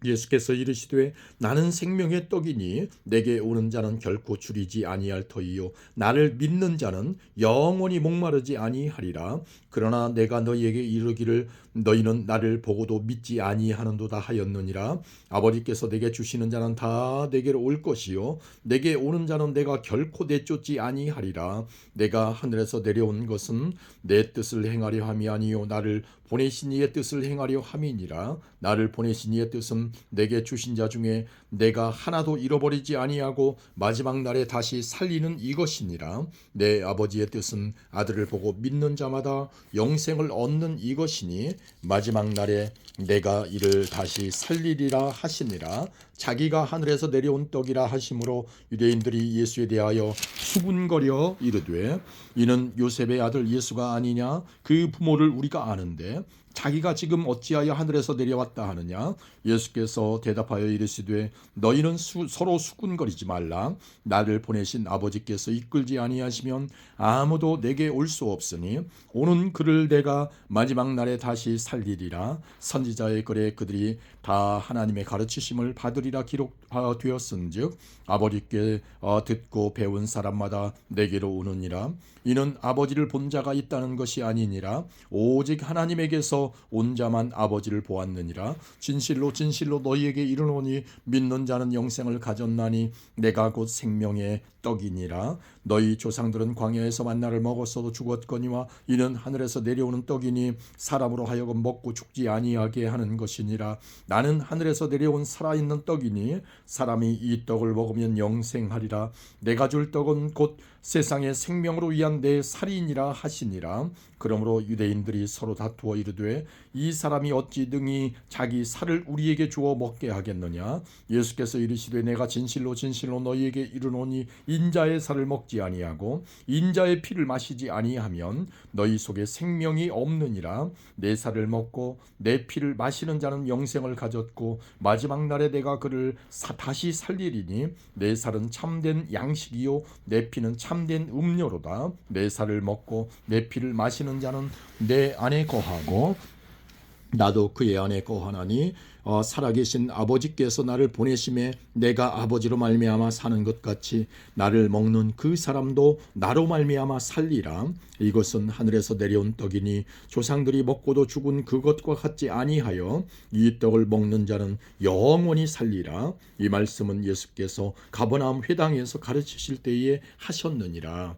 예수께서 이르시되 나는 생명의 떡이니 내게 오는 자는 결코 줄이지 아니할 터이요 나를 믿는 자는 영원히 목마르지 아니하리라. 그러나 내가 너희에게 이르기를 너희는 나를 보고도 믿지 아니하는도다 하였느니라. 아버지께서 내게 주시는 자는 다 내게로 올 것이요 내게 오는 자는 내가 결코 내쫓지 아니하리라. 내가 하늘에서 내려온 것은 내 뜻을 행하려 함이 아니요 나를 보내신 이의 뜻을 행하려 함이니라. 나를 보내신 이의 뜻은 내게 주신 자 중에 내가 하나도 잃어버리지 아니하고 마지막 날에 다시 살리는 이것이니라. 내 아버지의 뜻은 아들을 보고 믿는 자마다 영생을 얻는 이것이니 마지막 날에 내가 이를 다시 살리리라 하시니라. 자기가 하늘에서 내려온 떡이라 하심으로 유대인들이 예수에 대하여 수군거려 이르되 이는 요셉의 아들 예수가 아니냐? 그 부모를 우리가 아는데 자기가 지금 어찌하여 하늘에서 내려왔다 하느냐? 예수께서 대답하여 이르시되 너희는 서로 수군거리지 말라. 나를 보내신 아버지께서 이끌지 아니하시면 아무도 내게 올 수 없으니 오는 그를 내가 마지막 날에 다시 살리리라. 선지자의 글에 그들이 다 하나님의 가르치심을 받으리라 기록되었은즉 아버지께 듣고 배운 사람마다 내게로 오느니라. 이는 아버지를 본 자가 있다는 것이 아니니라. 오직 하나님에게서 온 자만 아버지를 보았느니라. 진실로 진실로 너희에게 이르노니 믿는 자는 영생을 가졌나니 내가 곧 생명의 떡이니라. 너희 조상들은 광야에서 만나를 먹었어도 죽었거니와 이는 하늘에서 내려오는 떡이니 사람으로 하여금 먹고 죽지 아니하게 하는 것이니라. 나는 하늘에서 내려온 살아있는 떡이니 사람이 이 떡을 먹으면 영생하리라. 내가 줄 떡은 곧 세상의 생명으로 위한 내 살이니라 하시니라. 그러므로 유대인들이 서로 다투어 이르되 이 사람이 어찌 능히 자기 살을 우리에게 주어 먹게 하겠느냐? 예수께서 이르시되 내가 진실로 진실로 너희에게 이르노니 인자의 살을 먹지 아니하고 인자의 피를 마시지 아니하면 너희 속에 생명이 없느니라. 내 살을 먹고 내 피를 마시는 자는 영생을 가졌고 마지막 날에 내가 그를 다시 살리리니 내 살은 참된 양식이요 내 피는 참된 음료로다. 내 살을 먹고 내 피를 마시는 자는 내 안에 거하고 나도 그의 안에 거하나니 살아계신 아버지께서 나를 보내심에 내가 아버지로 말미암아 사는 것 같이 나를 먹는 그 사람도 나로 말미암아 살리라. 이것은 하늘에서 내려온 떡이니 조상들이 먹고도 죽은 그것과 같지 아니하여 이 떡을 먹는 자는 영원히 살리라. 이 말씀은 예수께서 가버나움 회당에서 가르치실 때에 하셨느니라.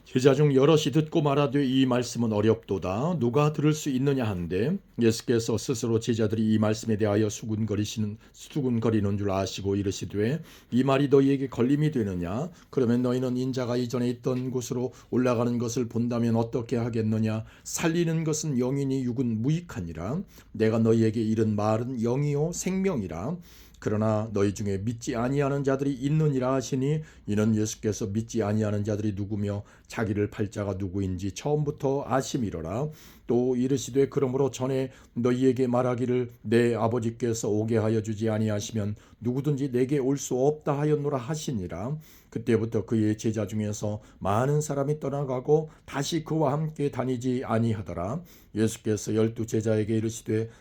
제자 중 여럿이 듣고 말하되 이 말씀은 어렵도다. 누가 들을 수 있느냐 한데 예수께서 스스로 제자들이 이 말씀에 대하여 수군거리는 줄 아시고 이르시되 이 말이 너희에게 걸림이 되느냐? 그러면 너희는 인자가 이전에 있던 곳으로 올라가는 것을 본다면 어떻게 하겠느냐? 살리는 것은 영이니 육은 무익하니라. 내가 너희에게 이른 말은 영이요 생명이라. 그러나 너희 중에 믿지 아니하는 자들이 있느니라 하시니 이는 예수께서 믿지 아니하는 자들이 누구며 자기를 팔 자가 누구인지 처음부터 아심이로라. 또 이르시되 그러므로 전에 너희에게 말하기를 내 아버지께서 오게 하여 주지 아니하시면 누구든지 내게 올 수 없다 하였노라 하시니라. 그때부터 그의 제자 중에서 많은 사람이 떠나가고 다시 그와 함께 다니지 아니하더라. 예수께서 12 제자에게 이르시되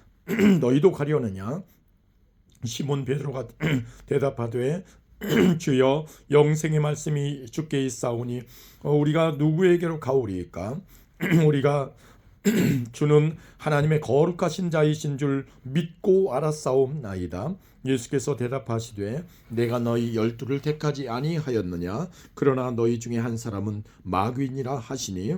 너희도 가려느냐? 시몬 베드로가 대답하되 주여 영생의 말씀이 주께 있사오니 우리가 누구에게로 가오리이까? 우리가 주는 하나님의 거룩하신 자이신 줄 믿고 알았사옵나이다. 예수께서 대답하시되 내가 너희 12를 택하지 아니하였느냐? 그러나 너희 중에 한 사람은 마귀니라 하시니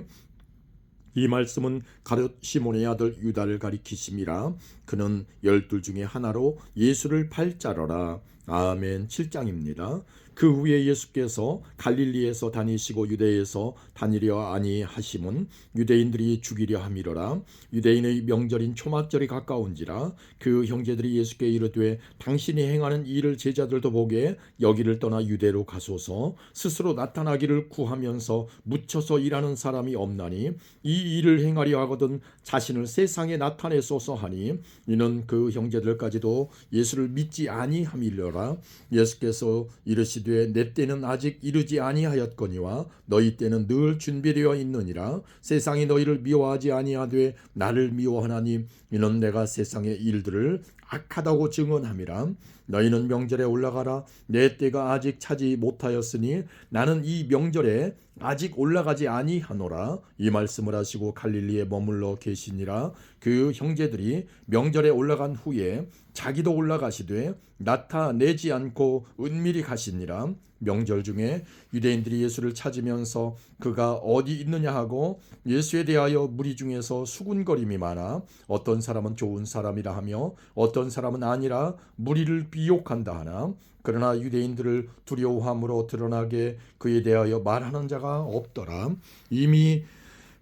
이 말씀은 가룟 시몬의 아들 유다를 가리키심이라. 그는 12 중에 하나로 예수를 팔 자로라. 아멘. 7장입니다. 그 후에 예수께서 갈릴리에서 다니시고 유대에서 다니려 아니하심은 유대인들이 죽이려 함이로라. 유대인의 명절인 초막절이 가까운지라. 그 형제들이 예수께 이르되 당신이 행하는 일을 제자들도 보게 여기를 떠나 유대로 가소서. 스스로 나타나기를 구하면서 묻혀서 일하는 사람이 없나니 이 일을 행하려 하거든 자신을 세상에 나타내소서 하니 이는 그 형제들까지도 예수를 믿지 아니함이려라. 예수께서 이르시되 내 때는 아직 이르지 아니하였거니와 너희 때는 늘 준비되어 있느니라. 세상이 너희를 미워하지 아니하되 나를 미워하나니 이는 내가 세상의 일들을 악하다고 증언함이라. 너희는 명절에 올라가라. 내 때가 아직 차지 못하였으니 나는 이 명절에 아직 올라가지 아니하노라. 이 말씀을 하시고 갈릴리에 머물러 계시니라. 그 형제들이 명절에 올라간 후에 자기도 올라가시되 나타내지 않고 은밀히 가시니라. 명절 중에 유대인들이 예수를 찾으면서 그가 어디 있느냐 하고 예수에 대하여 무리 중에서 수군거림이 많아 어떤 사람은 좋은 사람이라 하며 어떤 어떤 사람은 아니라 무리를 비욕한다 하나 그러나 유대인들을 두려워함으로 드러나게 그에 대하여 말하는 자가 없더라. 이미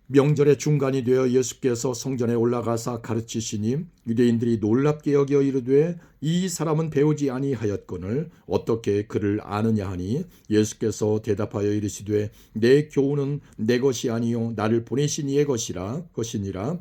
명절의 중간이 되어 예수께서 성전에 올라가사 가르치시니 유대인들이 놀랍게 여겨 이르되 이 사람은 배우지 아니하였거늘 어떻게 그를 아느냐 하니 예수께서 대답하여 이르시되 내 교훈은 내 것이 아니요 나를 보내신 이의 것이니라.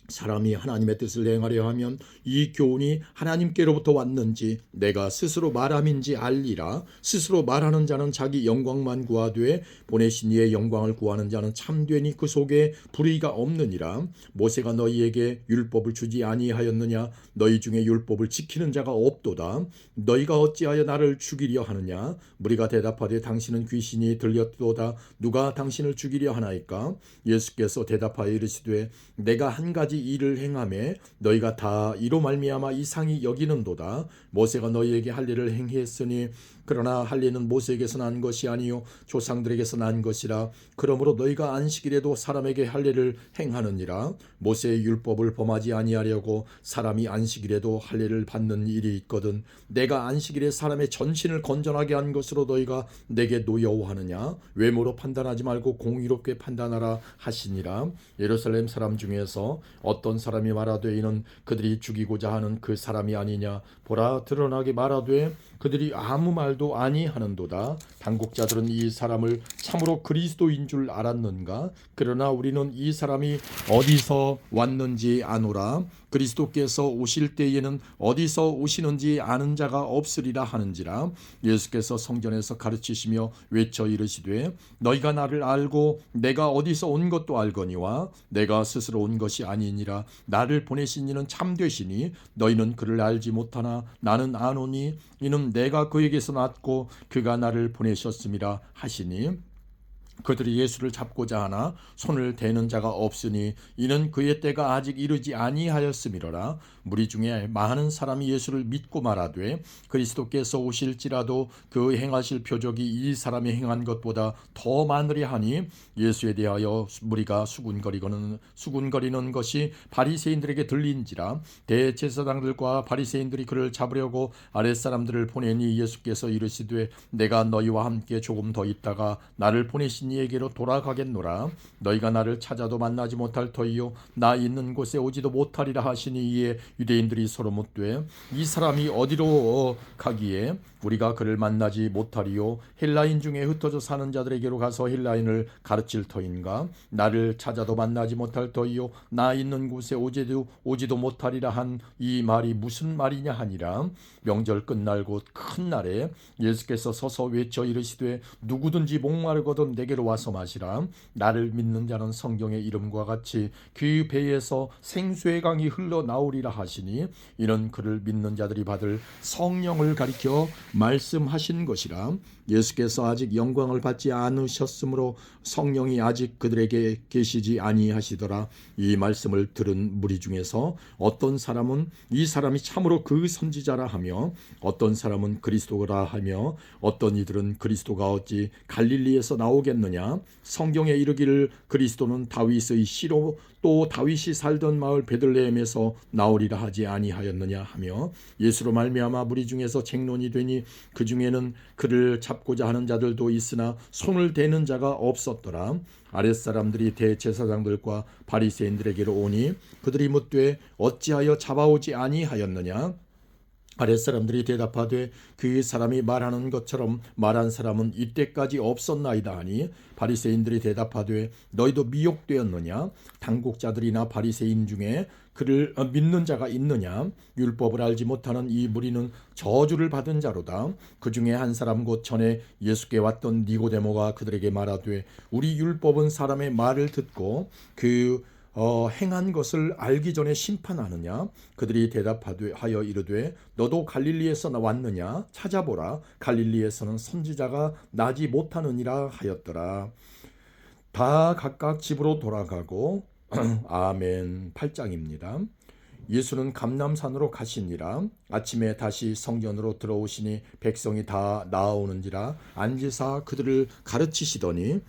사람이 하나님의 뜻을 행하려 하면 이 교훈이 하나님께로부터 왔는지 내가 스스로 말함인지 알리라. 스스로 말하는 자는 자기 영광만 구하되 보내신 이의 영광을 구하는 자는 참되니 그 속에 불의가 없느니라. 모세가 너희에게 율법을 주지 아니하였느냐? 너희 중에 율법을 지키는 자가 없도다. 너희가 어찌하여 나를 죽이려 하느냐? 무리가 대답하되 당신은 귀신이 들렸도다. 누가 당신을 죽이려 하나이까? 예수께서 대답하여 이르시되 내가 한 가지 일을 행하매 너희가 다 이로 말미암아 이상히 여기는도다. 모세가 너희에게 할 일을 행했으니 그러나 할 일은 모세에게서 난 것이 아니요 조상들에게서 난 것이라. 그러므로 너희가 안식일에도 사람에게 할 일을 행하느니라. 모세의 율법을 범하지 아니하려고 사람이 안식일에도 할 일을 받는 일이 있거든. 내가 안식일에 사람의 전신을 건전하게 한 것으로 너희가 내게 노여워하느냐? 외모로 판단하지 말고 공의롭게 판단하라 하시니라. 예루살렘 사람 중에서 어떤 사람이 말하되 이는 그들이 죽이고자 하는 그 사람이 아니냐? 보라 드러나게 말하되 그들이 아무 말도 아니하는도다. 당국자들은 이 사람을 참으로 그리스도인 줄 알았는가? 그러나 우리는 이 사람이 어디서 왔는지 아노라. 그리스도께서 오실 때에는 어디서 오시는지 아는 자가 없으리라 하는지라. 예수께서 성전에서 가르치시며 외쳐 이르시되 너희가 나를 알고 내가 어디서 온 것도 알거니와 내가 스스로 온 것이 아니니라. 나를 보내신 이는 참되시니 너희는 그를 알지 못하나 나는 아노니 이는 내가 그에게서 났고 그가 나를 보내셨음이라 하시니 그들이 예수를 잡고자 하나 손을 대는 자가 없으니 이는 그의 때가 아직 이르지 아니하였음이로라. 무리 중에 많은 사람이 예수를 믿고 말하되 그리스도께서 오실지라도 그 행하실 표적이 이 사람이 행한 것보다 더 많으리 하니 예수에 대하여 무리가 수군거리는 것이 바리새인들에게 들린지라. 대제사장들과 바리새인들이 그를 잡으려고 아랫사람들을 보내니 예수께서 이르시되 내가 너희와 함께 조금 더 있다가 나를 보내신 이에게로 돌아가겠노라. 너희가 나를 찾아도 만나지 못할 터이요 나 있는 곳에 오지도 못하리라 하시니 이에 유대인들이 서로 묻되 이 사람이 어디로 가기에 우리가 그를 만나지 못하리요 헬라인 중에 흩어져 사는 자들에게로 가서 헬라인을 가르칠 터인가? 나를 찾아도 만나지 못할 터이요 나 있는 곳에 오지도 못하리라 한 이 말이 무슨 말이냐 하니라. 명절 끝날 곧 큰 날에 예수께서 서서 외쳐 이르시되 누구든지 목마르거든 내게로 와서 마시라. 나를 믿는 자는 성경의 이름과 같이 그 배에서 생수의 강이 흘러나오리라 하시니 이는 그를 믿는 자들이 받을 성령을 가리켜 말씀하신 것이라. 예수께서 아직 영광을 받지 않으셨으므로 성령이 아직 그들에게 계시지 아니하시더라. 이 말씀을 들은 무리 중에서 어떤 사람은 이 사람이 참으로 그 선지자라 하며 어떤 사람은 그리스도라 하며 어떤 이들은 그리스도가 어찌 갈릴리에서 나오겠느냐? 성경에 이르기를 그리스도는 다윗의 씨로 또 다윗이 살던 마을 베들레헴에서 나오리라 하지 아니하였느냐 하며 예수로 말미암아 무리 중에서 쟁론이 되니 그 중에는 그를 잡고자 하는 자들도 있으나 손을 대는 자가 없었더라. 아랫사람들이 대제사장들과 바리새인들에게로 오니 그들이 묻되 어찌하여 잡아오지 아니하였느냐? 아랫사람들이 대답하되 그 사람이 말하는 것처럼 말한 사람은 이때까지 없었나이다 하니 바리새인들이 대답하되 너희도 미혹되었느냐? 당국자들이나 바리새인 중에 그를 믿는 자가 있느냐? 율법을 알지 못하는 이 무리는 저주를 받은 자로다. 그 중에 한 사람 곧 전에 예수께 왔던 니고데모가 그들에게 말하되 우리 율법은 사람의 말을 듣고 그 행한 것을 알기 전에 심판하느냐? 그들이 대답하여 이르되 너도 갈릴리에서 왔느냐? 찾아보라. 갈릴리에서는 선지자가 나지 못하느니라 하였더라. 다 각각 집으로 돌아가고 아멘. 8장입니다. 예수는 감람산으로 가시니라. 아침에 다시 성전으로 들어오시니 백성이 다 나아오는지라 앉으사 그들을 가르치시더니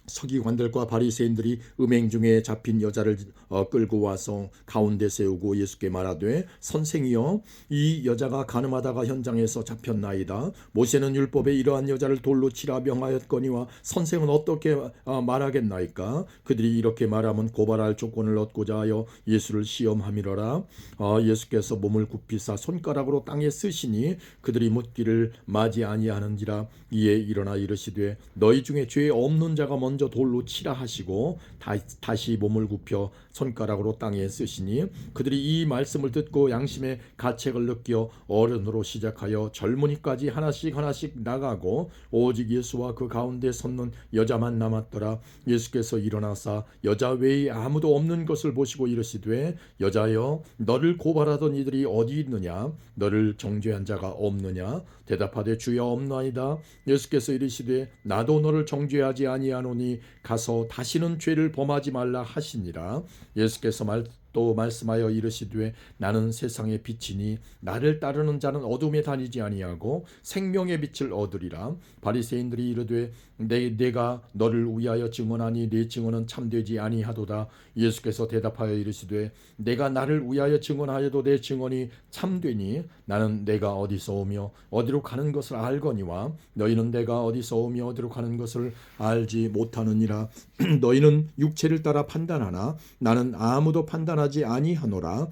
서기관들과 바리새인들이 음행 중에 잡힌 여자를 끌고 와서 가운데 세우고 예수께 말하되 선생이여 이 여자가 간음하다가 현장에서 잡혔나이다. 모세는 율법에 이러한 여자를 돌로 치라 명하였거니와 선생은 어떻게 말하겠나이까. 그들이 이렇게 말하면 고발할 조건을 얻고자 하여 예수를 시험함이로라. 예수께서 몸을 굽히사 손가락으로 땅에 쓰시니 그들이 묻기를 마지 아니하는지라. 이에 일어나 이르시되 너희 중에 죄 없는 자가 먼저 돌로 치라 하시고 다시 몸을 굽혀 손가락으로 땅에 쓰시니 그들이 이 말씀을 듣고 양심의 가책을 느껴 어른으로 시작하여 젊은이까지 하나씩 나가고 오직 예수와 그 가운데 섰는 여자만 남았더라. 예수께서 일어나사 여자 외에 아무도 없는 것을 보시고 이르시되 여자여 너를 고발하던 이들이 어디 있느냐. 너를 정죄한 자가 없느냐. 대답하되 주여 없나이다. 예수께서 이르시되 나도 너를 정죄하지 아니하노니 가서 다시는 죄를 범하지 말라 하시니라. 예수께서 또 말씀하여 이르시되 나는 세상의 빛이니 나를 따르는 자는 어둠에 다니지 아니하고 생명의 빛을 얻으리라. 바리새인들이 이르되 내가 너를 위하여 증언하니 네 증언은 참되지 아니하도다. 예수께서 대답하여 이르시되 내가 나를 위하여 증언하여도 내 증언이 참되니 나는 내가 어디서 오며 어디로 가는 것을 알거니와 너희는 내가 어디서 오며 어디로 가는 것을 알지 못하느니라. 너희는 육체를 따라 판단하나 나는 아무도 판단하지 아니하노라.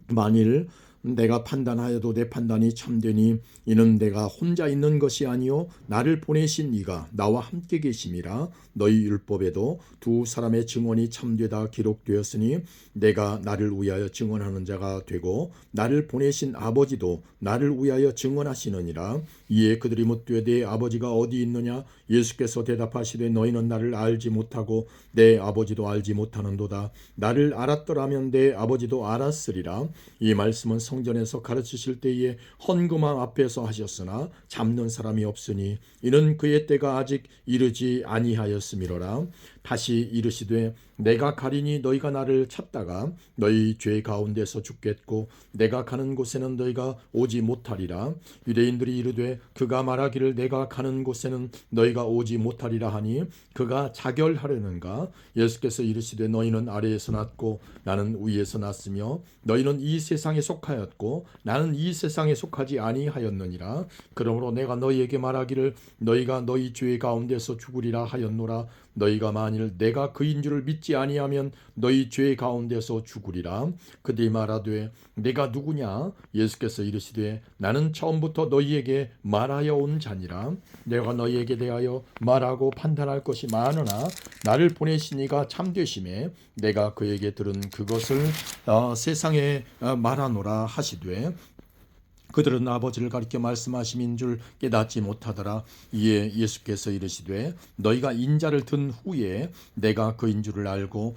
만일 내가 판단하여도 내 판단이 참되니 이는 내가 혼자 있는 것이 아니요 나를 보내신 이가 나와 함께 계심이라. 너희 율법에도 두 사람의 증언이 참되다 기록되었으니 내가 나를 위하여 증언하는 자가 되고 나를 보내신 아버지도 나를 위하여 증언하시느니라. 이에 그들이 묻되 내 아버지가 어디 있느냐. 예수께서 대답하시되 너희는 나를 알지 못하고 내 아버지도 알지 못하는도다. 나를 알았더라면 내 아버지도 알았으리라. 이 말씀은 성전에서 가르치실 때에 헌금함 앞에서 하셨으나 잡는 사람이 없으니 이는 그의 때가 아직 이르지 아니하였음이로라. 다시 이르시되 내가 가리니 너희가 나를 찾다가 너희 죄 가운데서 죽겠고 내가 가는 곳에는 너희가 오지 못하리라. 유대인들이 이르되 그가 말하기를 내가 가는 곳에는 너희가 오지 못하리라 하니 그가 자결하려는가. 예수께서 이르시되 너희는 아래에서 났고 나는 위에서 났으며 너희는 이 세상에 속하였고 나는 이 세상에 속하지 아니하였느니라. 그러므로 내가 너희에게 말하기를 너희가 너희 죄 가운데서 죽으리라 하였노라. 너희가 만일 내가 그인 줄을 믿지 아니하면 너희 죄 가운데서 죽으리라. 그들이 말하되 내가 누구냐. 예수께서 이르시되 나는 처음부터 너희에게 말하여 온 자니라. 내가 너희에게 대하여 말하고 판단할 것이 많으나 나를 보내신 이가 참되심에 내가 그에게 들은 그것을 세상에 말하노라 하시되 그들은 아버지를 가리켜 말씀하심인 줄 깨닫지 못하더라. 이에 예수께서 이르시되 너희가 인자를 든 후에 내가 그인 줄을 알고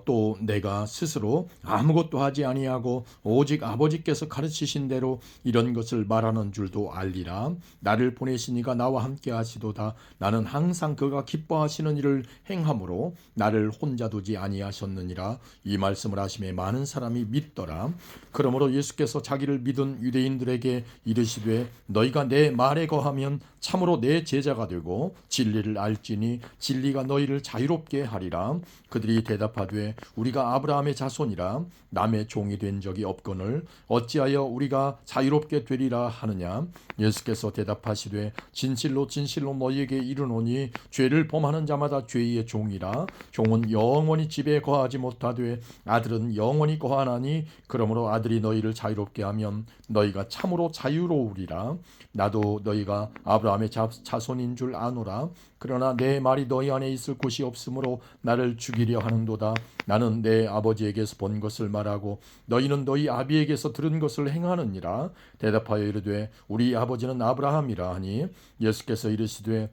또 내가 스스로 아무것도 하지 아니하고 오직 아버지께서 가르치신 대로 이런 것을 말하는 줄도 알리라. 나를 보내신 이가 나와 함께 하시도다. 나는 항상 그가 기뻐하시는 일을 행함으로 나를 혼자 두지 아니하셨느니라. 이 말씀을 하심에 많은 사람이 믿더라. 그러므로 예수께서 자기를 믿은 유대인들에게 이르시되 너희가 내 말에 거하면 참으로 내 제자가 되고 진리를 알지니 진리가 너희를 자유롭게 하리라. 그들이 대답하되 우리가 아브라함의 자손이라 남의 종이 된 적이 없거늘 어찌하여 우리가 자유롭게 되리라 하느냐. 예수께서 대답하시되 진실로 너희에게 이르노니 죄를 범하는 자마다 죄의 종이라. 종은 영원히 집에 거하지 못하되 아들은 영원히 거하나니 그러므로 아들이 너희를 자유롭게 하면 너희가 참으로 자유로우리라. 나도 너희가 아브라함의 자손인 줄 아노라. 그러나 내 말이 너희 안에 있을 곳이 없으므로 나를 죽이려 하는도다. 나는 내 아버지에게서 본 것을 말하고 너희는 너희 아비에게서 들은 것을 행하느니라. 대답하여 이르되 우리 아버지는 아브라함이라 하니 예수께서 이르시되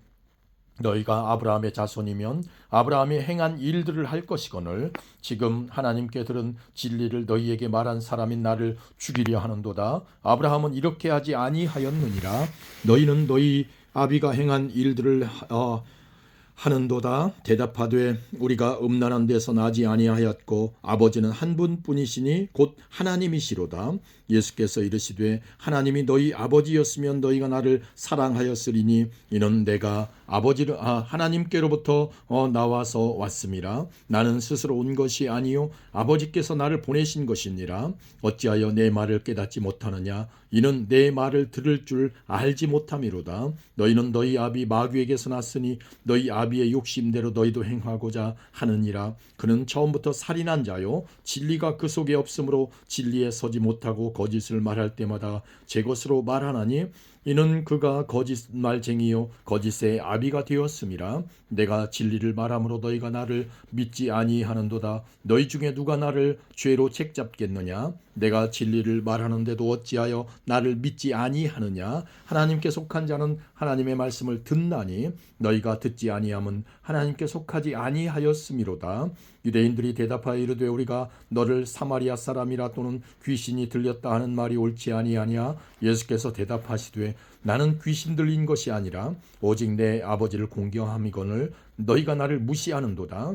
너희가 아브라함의 자손이면 아브라함이 행한 일들을 할 것이거늘 지금 하나님께 들은 진리를 너희에게 말한 사람인 나를 죽이려 하는도다. 아브라함은 이렇게 하지 아니하였느니라. 너희는 너희 아비가 행한 일들을 하는도다. 대답하되 우리가 음란한 데서 나지 아니하였고 아버지는 한 분뿐이시니 곧 하나님이시로다. 예수께서 이르시되 하나님이 너희 아버지였으면 너희가 나를 사랑하였으리니 이는 내가 하나님께로부터 나와서 왔음이라. 나는 스스로 온 것이 아니요 아버지께서 나를 보내신 것이니라. 어찌하여 내 말을 깨닫지 못하느냐. 이는 내 말을 들을 줄 알지 못함이로다. 너희는 너희 아비 마귀에게서 났으니 너희 아비의 욕심대로 너희도 행하고자 하느니라. 그는 처음부터 살인한 자요 진리가 그 속에 없으므로 진리에 서지 못하고 거짓을 말할 때마다 제 것으로 말하나니 이는 그가 거짓말쟁이요 거짓의 아비가 되었음이라. 내가 진리를 말함으로 너희가 나를 믿지 아니하는도다. 너희 중에 누가 나를 죄로 책잡겠느냐. 내가 진리를 말하는데도 어찌하여 나를 믿지 아니하느냐. 하나님께 속한 자는 하나님의 말씀을 듣나니 너희가 듣지 아니함은 하나님께 속하지 아니하였음이로다. 유대인들이 대답하여 이르되 우리가 너를 사마리아 사람이라 또는 귀신이 들렸다 하는 말이 옳지 아니하냐. 예수께서 대답하시되 나는 귀신 들린 것이 아니라 오직 내 아버지를 공경함이거늘 너희가 나를 무시하는도다.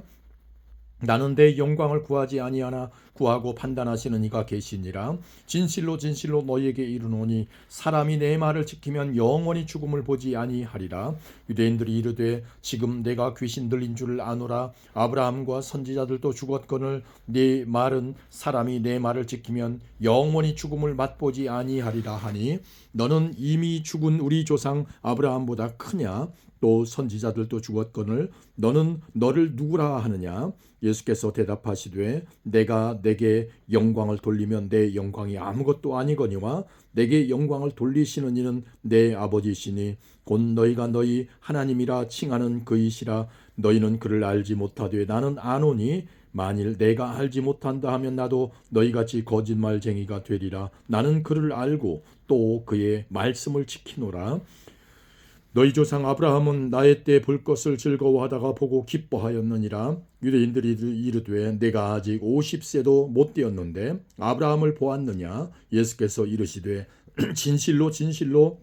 나는 내 영광을 구하지 아니하나 구하고 판단하시는 이가 계시니라. 진실로 진실로 너희에게 이르노니 사람이 내 말을 지키면 영원히 죽음을 보지 아니하리라. 유대인들이 이르되 지금 내가 귀신 들린 줄을 아노라. 아브라함과 선지자들도 죽었거늘 네 말은 사람이 내 말을 지키면 영원히 죽음을 맛보지 아니하리라 하니 너는 이미 죽은 우리 조상 아브라함보다 크냐. 또 선지자들도 죽었거늘 너는 너를 누구라 하느냐. 예수께서 대답하시되 내가 내게 영광을 돌리면 내 영광이 아무것도 아니거니와 내게 영광을 돌리시는 이는 내 아버지시니 곧 너희가 너희 하나님이라 칭하는 그이시라. 너희는 그를 알지 못하되 나는 아노니 만일 내가 알지 못한다 하면 나도 너희같이 거짓말쟁이가 되리라. 나는 그를 알고 또 그의 말씀을 지키노라. 너희 조상 아브라함은 나의 때 볼 것을 즐거워하다가 보고 기뻐하였느니라. 유대인들이 이르되 내가 아직 50세도 못 되었는데 아브라함을 보았느냐. 예수께서 이르시되 진실로 진실로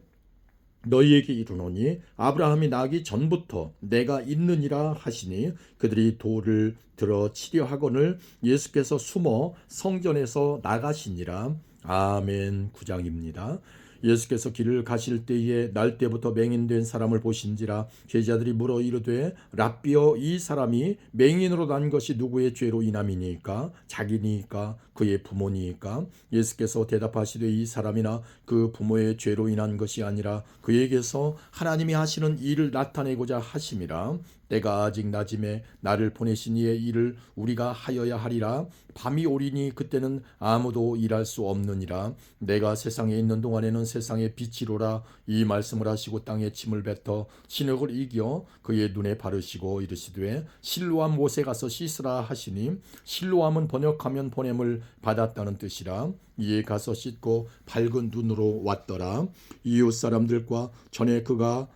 너희에게 이르노니 아브라함이 나기 전부터 내가 있느니라 하시니 그들이 돌을 들어 치려 하거늘 예수께서 숨어 성전에서 나가시니라. 아멘. 9장입니다. 예수께서 길을 가실 때에 날 때부터 맹인된 사람을 보신지라. 제자들이 물어 이르되 랍비여 이 사람이 맹인으로 난 것이 누구의 죄로 인함이니까 자기니까 그의 부모니까. 예수께서 대답하시되 이 사람이나 그 부모의 죄로 인한 것이 아니라 그에게서 하나님이 하시는 일을 나타내고자 하심이라. 때가 아직 낮음에 나를 보내신 이의 일을 우리가 하여야 하리라. 밤이 오리니 그때는 아무도 일할 수 없느니라. 내가 세상에 있는 동안에는 세상의 빛이로라. 이 말씀을 하시고 땅에 침을 뱉어 진흙을 이겨 그의 눈에 바르시고 이르시되 실로암 못에 가서 씻으라 하시니 실로암은 번역하면 보냄을 받았다는 뜻이라. 이에 가서 씻고 밝은 눈으로 왔더라. 이웃 사람들과 전에 그가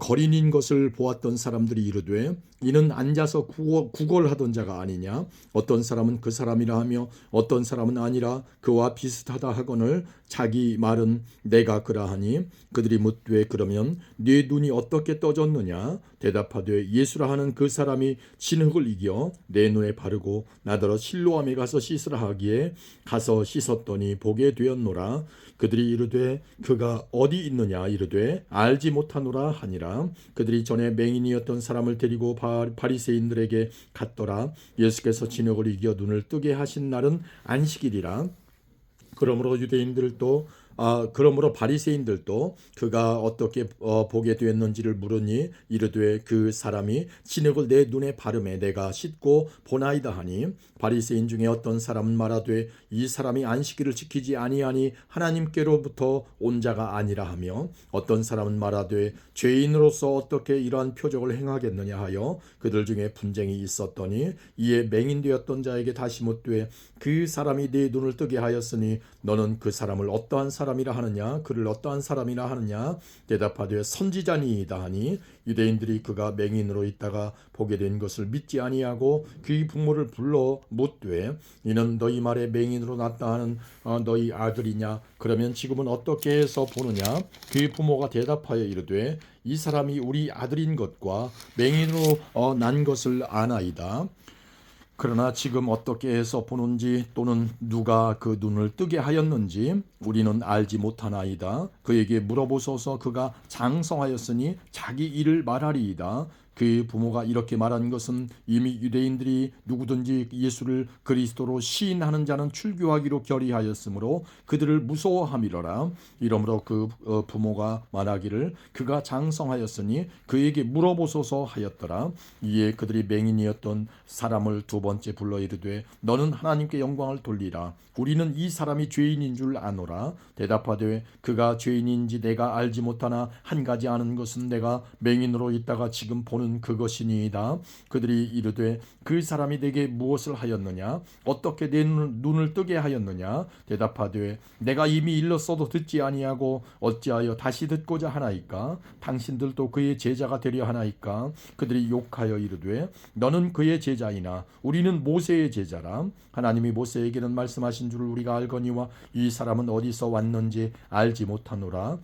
거린인 것을 보았던 사람들이 이르되 이는 앉아서 구걸하던 자가 아니냐. 어떤 사람은 그 사람이라 하며 어떤 사람은 아니라 그와 비슷하다 하거늘 자기 말은 내가 그라하니 그들이 묻되 그러면 네 눈이 어떻게 떠졌느냐. 대답하되 예수라 하는 그 사람이 진흙을 이겨 내 눈에 바르고 나더러 실로암에 가서 씻으라 하기에 가서 씻었더니 보게 되었노라. 그들이 이르되 그가 어디 있느냐. 이르되 알지 못하노라 하니라. 그들이 전에 맹인이었던 사람을 데리고 바리새인들에게 갔더라. 예수께서 진흙을 이겨 눈을 뜨게 하신 날은 안식일이라. 그러므로 바리새인들도 그가 어떻게 보게 되었는지를 물으니 이르되 그 사람이 진흙을 내 눈에 바르매 내가 씻고 보나이다 하니. 바리새인 중에 어떤 사람은 말하되 이 사람이 안식일을 지키지 아니하니 하나님께로부터 온 자가 아니라 하며 어떤 사람은 말하되 죄인으로서 어떻게 이러한 표적을 행하겠느냐 하여 그들 중에 분쟁이 있었더니 이에 맹인되었던 자에게 다시 묻되 그 사람이 네 눈을 뜨게 하였으니 너는 그 사람을 어떠한 사람이라 하느냐. 그를 어떠한 사람이라 하느냐. 대답하되 선지자니이다 하니 유대인들이 그가 맹인으로 있다가 보게 된 것을 믿지 아니하고 그의 부모를 불러 묻되 이는 너희 말에 맹인으로 났다 하는 너희 아들이냐. 그러면 지금은 어떻게 해서 보느냐. 그의 부모가 대답하여 이르되 이 사람이 우리 아들인 것과 맹인으로 난 것을 아나이다. 그러나 지금 어떻게 해서 보는지 또는 누가 그 눈을 뜨게 하였는지 우리는 알지 못하나이다. 그에게 물어보소서. 그가 장성하였으니 자기 일을 말하리이다. 그의 부모가 이렇게 말한 것은 이미 유대인들이 누구든지 예수를 그리스도로 시인하는 자는 출교하기로 결의하였으므로 그들을 무서워함이로라. 이러므로 그 부모가 말하기를 그가 장성하였으니 그에게 물어보소서 하였더라. 이에 그들이 맹인이었던 사람을 두 번째 불러 이르되 너는 하나님께 영광을 돌리라. 우리는 이 사람이 죄인인 줄 아노라. 대답하되 그가 죄인인지 내가 알지 못하나 한 가지 아는 것은 내가 맹인으로 있다가 지금 보는 그것이니이다. 그들이 이르되 그 사람이 내게 무엇을 하였느냐? 어떻게 내 눈을 뜨게 하였느냐? 대답하되 내가 이미 일렀어도 듣지 아니하고 어찌하여 다시 듣고자 하나이까? 당신들도 그의 제자가 되려 하나이까? 그들이 욕하여 이르되 너는 그의 제자이나 우리는 모세의 제자라. 하나님이 모세에게는 말씀하신 줄을 우리가 알거니와 이 사람은 어디서 왔는지 알지 못하노라.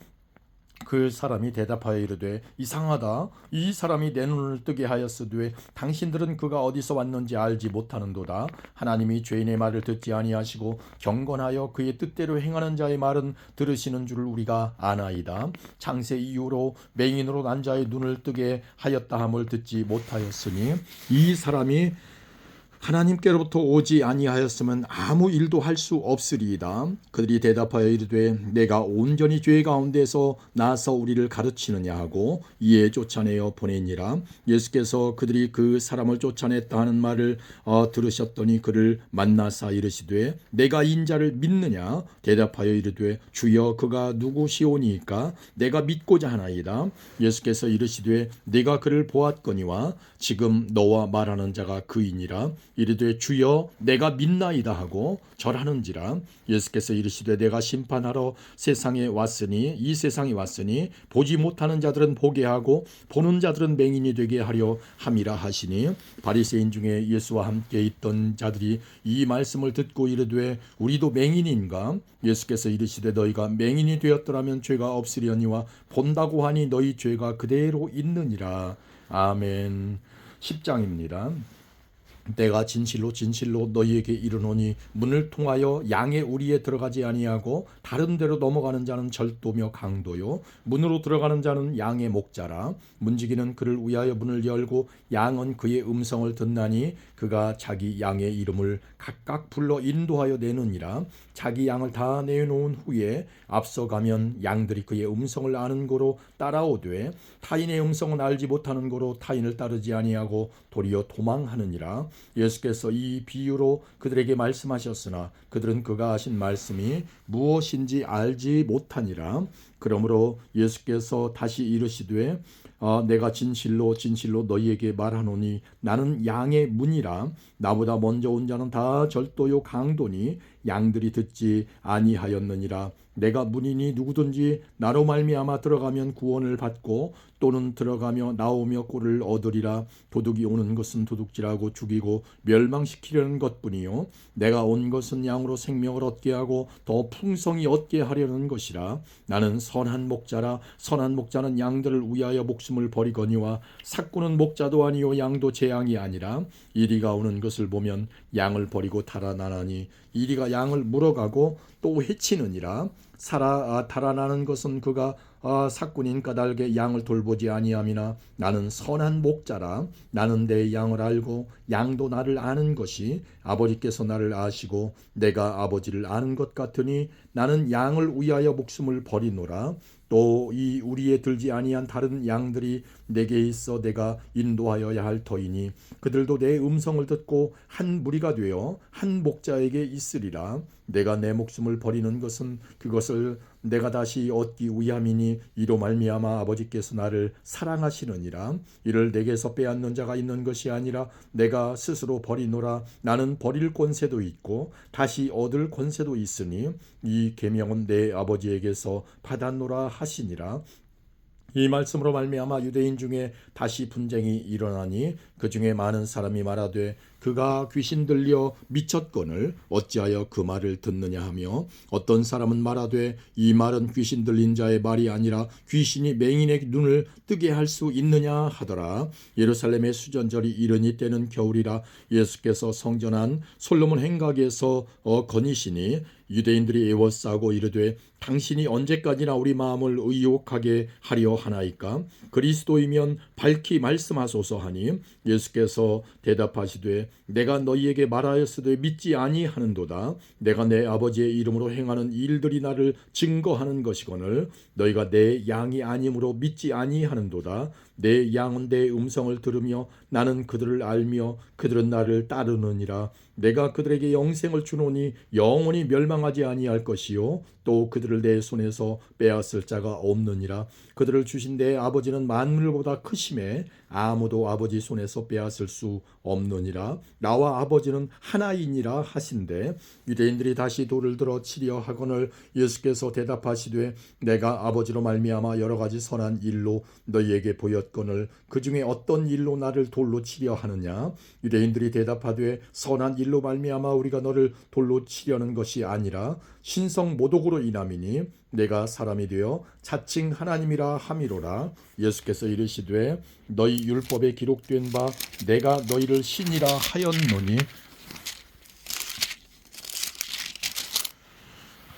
그 사람이 대답하여 이르되 이상하다. 이 사람이 내 눈을 뜨게 하였으되 당신들은 그가 어디서 왔는지 알지 못하는도다. 하나님이 죄인의 말을 듣지 아니하시고 경건하여 그의 뜻대로 행하는 자의 말은 들으시는 줄을 우리가 아나이다. 창세 이후로 맹인으로 난 자의 눈을 뜨게 하였다 함을 듣지 못하였으니 이 사람이 하나님께로부터 오지 아니하였으면 아무 일도 할 수 없으리이다. 그들이 대답하여 이르되 내가 온전히 죄 가운데서 나서 우리를 가르치느냐 하고 이에 쫓아내어 보내니라. 예수께서 그들이 그 사람을 쫓아냈다 하는 말을 들으셨더니 그를 만나사 이르시되 내가 인자를 믿느냐? 대답하여 이르되 주여 그가 누구시오니이까? 내가 믿고자 하나이다. 예수께서 이르시되 내가 그를 보았거니와 지금 너와 말하는 자가 그이니라. 이르되 주여 내가 믿나이다 하고 절하는지라. 예수께서 이르시되 내가 심판하러 세상에 왔으니 이 세상에 왔으니 보지 못하는 자들은 보게 하고 보는 자들은 맹인이 되게 하려 함이라 하시니 바리새인 중에 예수와 함께 있던 자들이 이 말씀을 듣고 이르되 우리도 맹인인가? 예수께서 이르시되 너희가 맹인이 되었더라면 죄가 없으려니와 본다고 하니 너희 죄가 그대로 있느니라. 아멘. 10장입니다. 내가 진실로 진실로 너희에게 이르노니 문을 통하여 양의 우리에 들어가지 아니하고 다른 데로 넘어가는 자는 절도며 강도요 문으로 들어가는 자는 양의 목자라. 문지기는 그를 위하여 문을 열고 양은 그의 음성을 듣나니 그가 자기 양의 이름을 각각 불러 인도하여 내느니라. 자기 양을 다 내놓은 후에 앞서가면 양들이 그의 음성을 아는 고로 따라오되 타인의 음성은 알지 못하는 고로 타인을 따르지 아니하고 도리어 도망하느니라. 예수께서 이 비유로 그들에게 말씀하셨으나 그들은 그가 하신 말씀이 무엇인지 알지 못하니라. 그러므로 예수께서 다시 이르시되 내가 진실로 진실로 너희에게 말하노니 나는 양의 문이라. 나보다 먼저 온 자는 다 절도요 강도니 양들이 듣지 아니하였느니라. 내가 문이니 누구든지 나로 말미암아 들어가면 구원을 받고 또는 들어가며 나오며 꼴을 얻으리라. 도둑이 오는 것은 도둑질하고 죽이고 멸망시키려는 것뿐이요 내가 온 것은 양으로 생명을 얻게 하고 더 풍성히 얻게 하려는 것이라. 나는 선한 목자라. 선한 목자는 양들을 위하여 목숨을 버리거니와 삭구는 목자도 아니요 양도 제 양이 아니라. 이리가 오는 것을 보면 양을 버리고 달아나나니 이리가 양을 물어가고 또 해치느니라. 달아나는 것은 그가 삭군인 까닭에 양을 돌보지 아니함이나 나는 선한 목자라. 나는 내 양을 알고 양도 나를 아는 것이 아버지께서 나를 아시고 내가 아버지를 아는 것 같으니 나는 양을 위하여 목숨을 버리노라. 또 이 우리에 들지 아니한 다른 양들이 내게 있어 내가 인도하여야 할 터이니 그들도 내 음성을 듣고 한 무리가 되어 한 목자에게 있으리라. 내가 내 목숨을 버리는 것은 그것을 내가 다시 얻기 위함이니 이로 말미암아 아버지께서 나를 사랑하시느니라. 이를 내게서 빼앗는 자가 있는 것이 아니라 내가 스스로 버리노라. 나는 버릴 권세도 있고 다시 얻을 권세도 있으니 이 계명은 내 아버지에게서 받았노라 하시니라. 이 말씀으로 말미암아 유대인 중에 다시 분쟁이 일어나니 그 중에 많은 사람이 말하되 그가 귀신 들려 미쳤거늘 어찌하여 그 말을 듣느냐 하며 어떤 사람은 말하되 이 말은 귀신 들린 자의 말이 아니라 귀신이 맹인의 눈을 뜨게 할 수 있느냐 하더라. 예루살렘의 수전절이 이르니 때는 겨울이라 예수께서 성전 안 솔로몬 행각에서 거니시니 유대인들이 애워싸고 이르되 당신이 언제까지나 우리 마음을 의욕하게 하려 하나이까? 그리스도이면 밝히 말씀하소서 하니 예수께서 대답하시되 내가 너희에게 말하였으되 믿지 아니하는도다. 내가 내 아버지의 이름으로 행하는 일들이 나를 증거하는 것이거늘 너희가 내 양이 아니므로 믿지 아니하는도다. 내 양은 내 음성을 들으며 나는 그들을 알며 그들은 나를 따르느니라. 내가 그들에게 영생을 주노니 영원히 멸망하지 아니할 것이요 또 그들을 내 손에서 빼앗을 자가 없느니라. 그들을 주신 내 아버지는 만물보다 크심에 아무도 아버지 손에서 빼앗을 수 없느니라. 나와 아버지는 하나이니라 하신대 유대인들이 다시 돌을 들어 치려 하거늘 예수께서 대답하시되 내가 아버지로 말미암아 여러 가지 선한 일로 너희에게 보였거늘 그 중에 어떤 일로 나를 돌로 치려 하느냐? 유대인들이 대답하되 선한 일로 말미암아 우리가 너를 돌로 치려는 것이 아니라 신성 모독으로 인함이니 내가 사람이 되어 자칭 하나님이라 함이로라. 예수께서 이르시되 너희 율법에 기록된 바 내가 너희를 신이라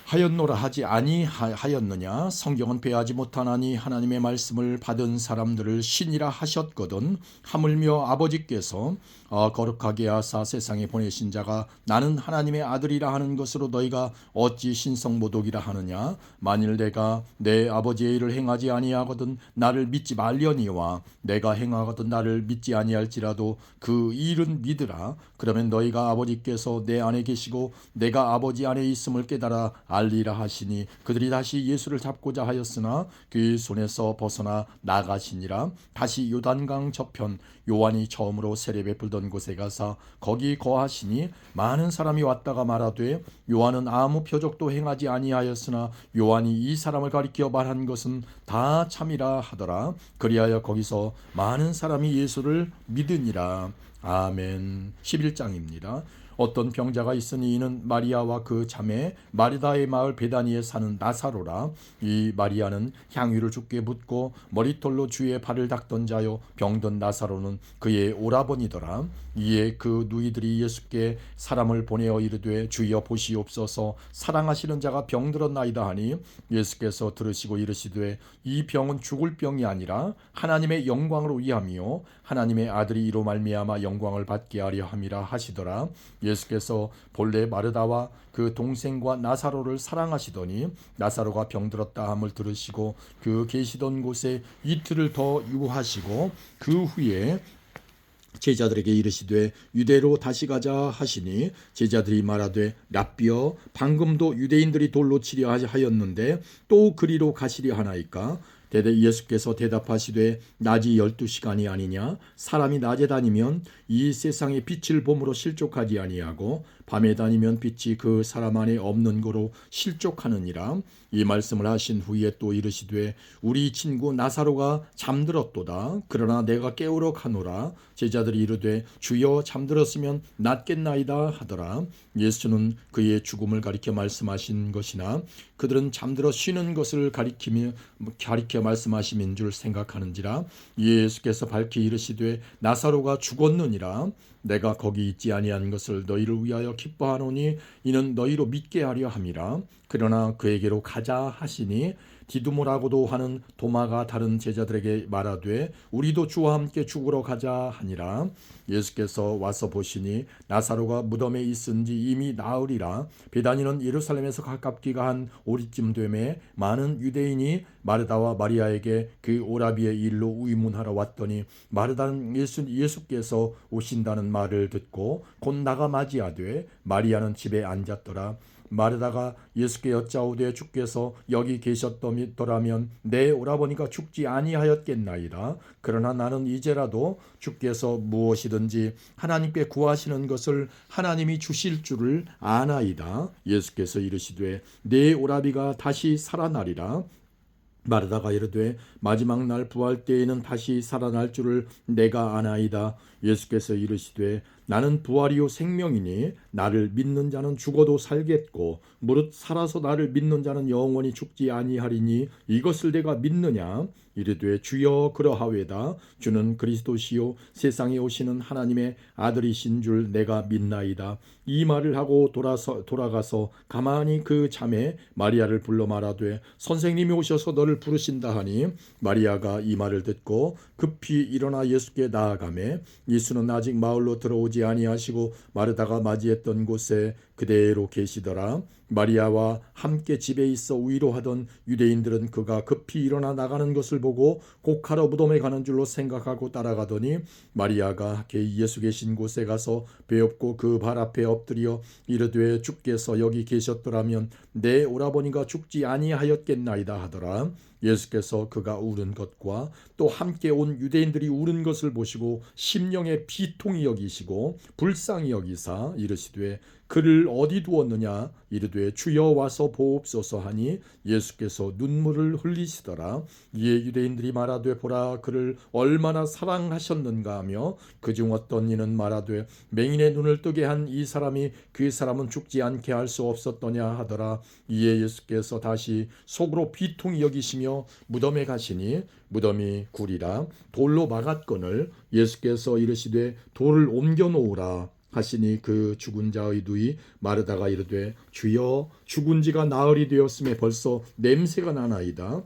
하였노라 하지 아니하였느냐? 성경은 배하지 못하나니 하나님의 말씀을 받은 사람들을 신이라 하셨거든. 하물며 아버지께서 거룩하게 하사 세상에 보내신 자가 나는 하나님의 아들이라 하는 것으로 너희가 어찌 신성모독이라 하느냐? 만일 내가 내 아버지의 일을 행하지 아니하거든 나를 믿지 말려니와 내가 행하거든 나를 믿지 아니할지라도 그 일은 믿으라. 그러면 너희가 아버지께서 내 안에 계시고 내가 아버지 안에 있음을 깨달아 알리라 하시니 그들이 다시 예수를 잡고자 하였으나 그의 손에서 벗어나 나가시니라. 다시 요단강 저편 요한이 처음으로 세례 베풀던 곳에 가서 거기 거하시니 많은 사람이 왔다가 말하되 요한은 아무 표적도 행하지 아니하였으나 요한이 이 사람을 가리켜 말한 것은 다 참이라 하더라. 그리하여 거기서 많은 사람이 예수를 믿으니라. 아멘. 11장입니다. 어떤 병자가 있으니 이는 마리아와 그 자매 마르다의 마을 베다니에 사는 나사로라. 이 마리아는 향유를 주께 붓고 머리털로 주의 발을 닦던 자요 병든 나사로는 그의 오라버니더라. 이에 그 누이들이 예수께 사람을 보내어 이르되 주여 보시옵소서 사랑하시는 자가 병들었나이다 하니 예수께서 들으시고 이르시되 이 병은 죽을 병이 아니라 하나님의 영광을 위함이요 하나님의 아들이 이로 말미암아 영광을 받게 하려 함이라 하시더라. 예수께서 본래 마르다와 그 동생과 나사로를 사랑하시더니 나사로가 병들었다 함을 들으시고 그 계시던 곳에 이틀을 더 유하시고 그 후에 제자들에게 이르시되 유대로 다시 가자 하시니 제자들이 말하되 랍비여 방금도 유대인들이 돌로 치려 하였는데 또 그리로 가시려 하나이까? 예수께서 대답하시되 낮이 12시간이 아니냐? 사람이 낮에 다니면 이 세상의 빛을 봄으로 실족하지 아니하고 밤에 다니면 빛이 그 사람 안에 없는 거로 실족하느니라. 이 말씀을 하신 후에 또 이르시되 우리 친구 나사로가 잠들었도다. 그러나 내가 깨우러 가노라. 제자들이 이르되 주여 잠들었으면 낫겠나이다 하더라. 예수는 그의 죽음을 가리켜 말씀하신 것이나 그들은 잠들어 쉬는 것을 가리켜 말씀하심인 줄 생각하는지라. 예수께서 밝히 이르시되 나사로가 죽었느니라. 내가 거기 있지 아니한 것을 너희를 위하여 기뻐하노니 이는 너희로 믿게 하려 함이라. 그러나 그에게로 가자 하시니 디두모라고도 하는 도마가 다른 제자들에게 말하되 우리도 주와 함께 죽으러 가자 하니라. 예수께서 와서 보시니 나사로가 무덤에 있은지 이미 나으리라. 베다니는 예루살렘에서 가깝기가 한 오리쯤 되매 많은 유대인이 마르다와 마리아에게 그 오라비의 일로 의문하러 왔더니 마르다는 예수께서 오신다는 말을 듣고 곧 나가 맞이하되 마리아는 집에 앉았더라. 마르다가 예수께 여짜오되 주께서 여기 계셨더라면 내 오라버니가 죽지 아니하였겠나이다. 그러나 나는 이제라도 주께서 무엇이든지 하나님께 구하시는 것을 하나님이 주실 줄을 아나이다. 예수께서 이르시되 내 오라비가 다시 살아나리라. 마르다가 이르되 마지막 날 부활 때에는 다시 살아날 줄을 내가 아나이다. 예수께서 이르시되 나는 부활이요 생명이니 나를 믿는 자는 죽어도 살겠고 무릇 살아서 나를 믿는 자는 영원히 죽지 아니하리니 이것을 내가 믿느냐. 이르되 주여 그러하외다. 주는 그리스도시요 세상에 오시는 하나님의 아들이신 줄 내가 믿나이다. 이 말을 하고 돌아가서 가만히 그 자매 마리아를 불러 말하되 선생님이 오셔서 너를 부르신다 하니 마리아가 이 말을 듣고 급히 일어나 예수께 나아가매 예수는 아직 마을로 들어오지 아니하시고 마르다가 맞이했던 곳에 그대로 계시더라. 마리아와 함께 집에 있어 위로하던 유대인들은 그가 급히 일어나 나가는 것을 보고 곡하러 무덤에 가는 줄로 생각하고 따라가더니 마리아가 예수 계신 곳에 가서 배엎고 그 발 앞에 엎드려 이르되 주께서 여기 계셨더라면 내 오라버니가 죽지 아니하였겠나이다 하더라. 예수께서 그가 울은 것과 또 함께 온 유대인들이 울은 것을 보시고 심령에 비통히 여기시고 불쌍히 여기사 이르시되 그를 어디 두었느냐. 이르되 주여 와서 보옵소서 하니 예수께서 눈물을 흘리시더라. 이에 유대인들이 말하되 보라 그를 얼마나 사랑하셨는가 하며 그중 어떤 이는 말하되 맹인의 눈을 뜨게 한 이 사람이 그 사람은 죽지 않게 할 수 없었더냐 하더라. 이에 예수께서 다시 속으로 비통히 여기시며 무덤에 가시니 무덤이 굴이라 돌로 막았거늘 예수께서 이르시되 돌을 옮겨 놓으라 하시니 그 죽은 자의 누이 마르다가 이르되 주여 죽은 지가 나흘이 되었음에 벌써 냄새가 나나이다.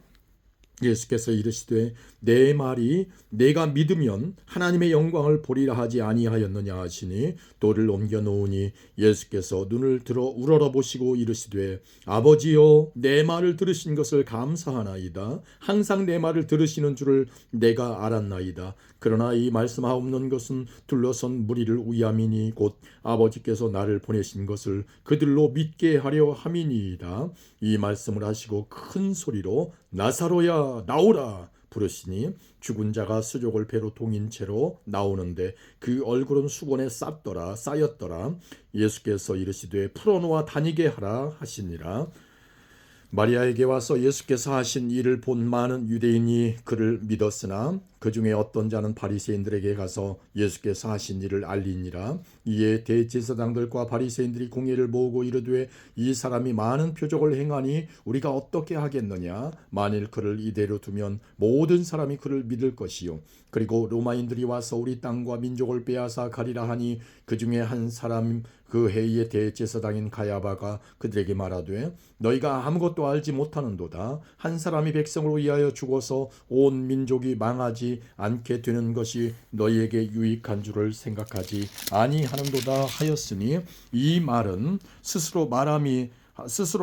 예수께서 이르시되 내 말이 내가 믿으면 하나님의 영광을 보리라 하지 아니하였느냐 하시니 돌을 옮겨 놓으니 예수께서 눈을 들어 우러러 보시고 이르시되 아버지여 내 말을 들으신 것을 감사하나이다. 항상 내 말을 들으시는 줄을 내가 알았나이다. 그러나 이 말씀하옵는 것은 둘러선 무리를 위함이니 곧 아버지께서 나를 보내신 것을 그들로 믿게 하려 함이니이다. 이 말씀을 하시고 큰 소리로 나사로야 나오라 부르시니 죽은 자가 수족을 배로 동인 채로 나오는데 그 얼굴은 수건에 쌓였더라. 예수께서 이르시되 풀어놓아 다니게 하라 하시니라. 마리아에게 와서 예수께서 하신 일을 본 많은 유대인이 그를 믿었으나 그 중에 어떤 자는 바리새인들에게 가서 예수께서 하신 일을 알리니라. 이에 대제사장들과 바리새인들이 공회를 모으고 이르되 이 사람이 많은 표적을 행하니 우리가 어떻게 하겠느냐. 만일 그를 이대로 두면 모든 사람이 그를 믿을 것이요 그리고 로마인들이 와서 우리 땅과 민족을 빼앗아 가리라 하니 그 중에 한 사람 그 해의 대제사장인 가야바가 그들에게 말하되 너희가 아무것도 알지 못하는도다. 한 사람이 백성을 위하여 죽어서 온 민족이 망하지 않게 되는 것이 너희에게 유익한 줄을 생각하지 아니하는도다 하였으니 이 말은 스스로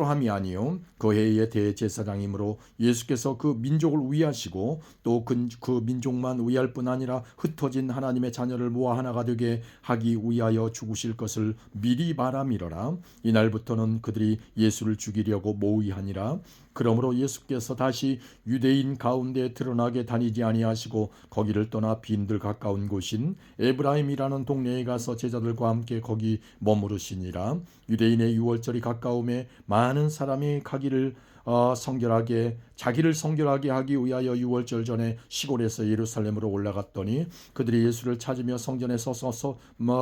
함이 아니요 그 해의 대제사장이므로 예수께서 그 민족을 위하시고 또 그 민족만 위할 뿐 아니라 흩어진 하나님의 자녀를 모아 하나가 되게 하기 위하여 죽으실 것을 미리 말함이러라. 이날부터는 그들이 예수를 죽이려고 모의하니라. 그러므로 예수께서 다시 유대인 가운데 드러나게 다니지 아니하시고 거기를 떠나 빈들 가까운 곳인 에브라임이라는 동네에 가서 제자들과 함께 거기 머무르시니라. 유대인의 유월절이 가까움에 많은 사람이 자기를 성결하게 하기 위하여 유월절 전에 시골에서 예루살렘으로 올라갔더니 그들이 예수를 찾으며 성전에 서서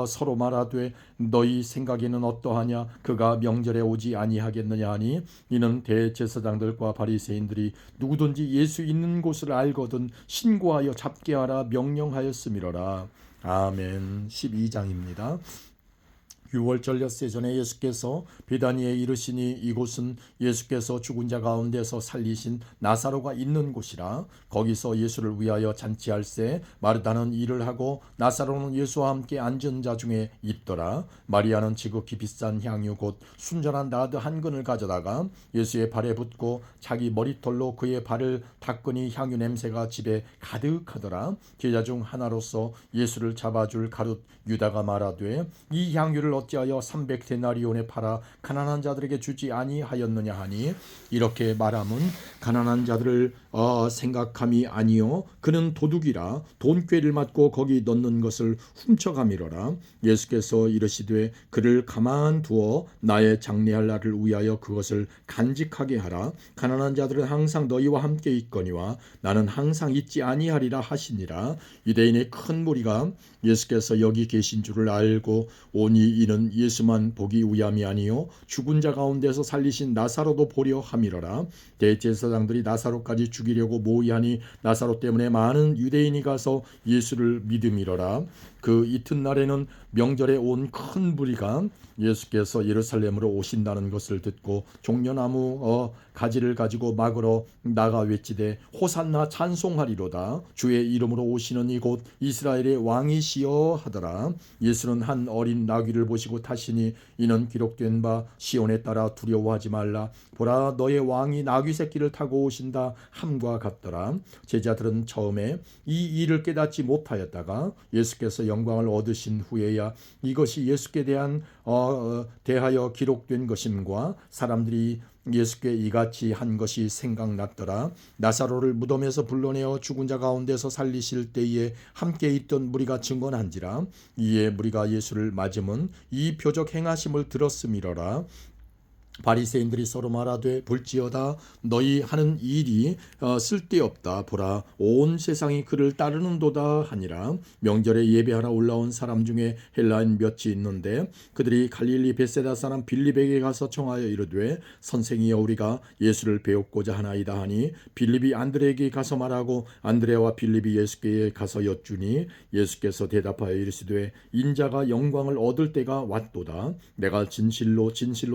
서로 말하되 너희 생각에는 어떠하냐. 그가 명절에 오지 아니하겠느냐 하니 이는 대제사장들과 바리새인들이 누구든지 예수 있는 곳을 알거든 신고하여 잡게 하라 명령하였음이로라. 아멘. 12장입니다. 유월절 엿새 전에 예수께서 베다니에 이르시니 이곳은 예수께서 죽은 자 가운데서 살리신 나사로가 있는 곳이라. 거기서 예수를 위하여 잔치할새 마르다는 일을 하고 나사로는 예수와 함께 앉은 자 중에 있더라. 마리아는 지극히 비싼 향유 곧 순전한 나드 한 근을 가져다가 예수의 발에 붓고 자기 머리털로 그의 발을 닦으니 향유 냄새가 집에 가득하더라. 제자 중 하나로서 예수를 잡아줄 가룟 유다가 말하되 이 향유를 어찌하여 300데나리온에 팔아 가난한 자들에게 주지 아니하였느냐 하니 이렇게 말함은 가난한 자들을 생각함이 아니요 그는 도둑이라 돈꾀를 맞고 거기 넣는 것을 훔쳐가미러라. 예수께서 이르시되 그를 가만두어 나의 장래할 날을 위하여 그것을 간직하게 하라. 가난한 자들은 항상 너희와 함께 있거니와 나는 항상 있지 아니하리라 하시니라. 유대인의 큰 무리가 예수께서 여기 계신 줄을 알고 오니 이는 예수만 보기 위함이 아니요 죽은 자 가운데서 살리신 나사로도 보려 함이러라. 대제사장들이 나사로까지 죽이려고 모의하니 나사로 때문에 많은 유대인이 가서 예수를 믿음이러라. 그 이튿날에는 명절에 온 큰 무리가 예수께서 예루살렘으로 오신다는 것을 듣고 종려나무 가지를 가지고 막으러 나가 외치되 호산나 찬송하리로다. 주의 이름으로 오시는 이곳 이스라엘의 왕이시여 하더라. 예수는 한 어린 나귀를 보시고 타시니 이는 기록된 바 시온에 따라 두려워하지 말라. 보라 너의 왕이 나귀 새끼를 타고 오신다 함과 같더라. 제자들은 처음에 이 일을 깨닫지 못하였다가 예수께서 영광을 얻으신 후에야 이것이 예수께 대하여 기록된 것임과 사람들이 예수께 이같이 한 것이 생각났더라. 나사로를 무덤에서 불러내어 죽은 자 가운데서 살리실 때에 함께 있던 무리가 증언한지라. 이에 무리가 예수를 맞음은 이 표적 행하심을 들었음이러라. 바리새인들이 서로 말하되 볼지어다 너희 하는 일이 쓸데없다. 보라 온 세상이 그를 따르는도다 하니라. 명절에 예배하러 올라온 사람 중에 헬라인 몇이 있는데 그들이 갈릴리 벳세다 사람 빌립에게 가서 청하여 이르되 선생이여 우리가 예수를 배우고자 하나이다 하니 빌립이 안드레에게 가서 말하고 안드레와 빌립이 예수께 가서 여쭈니 예수께서 대답하여 이르시되 인자가 영광을 얻을 때가 왔도다. 내가 진실로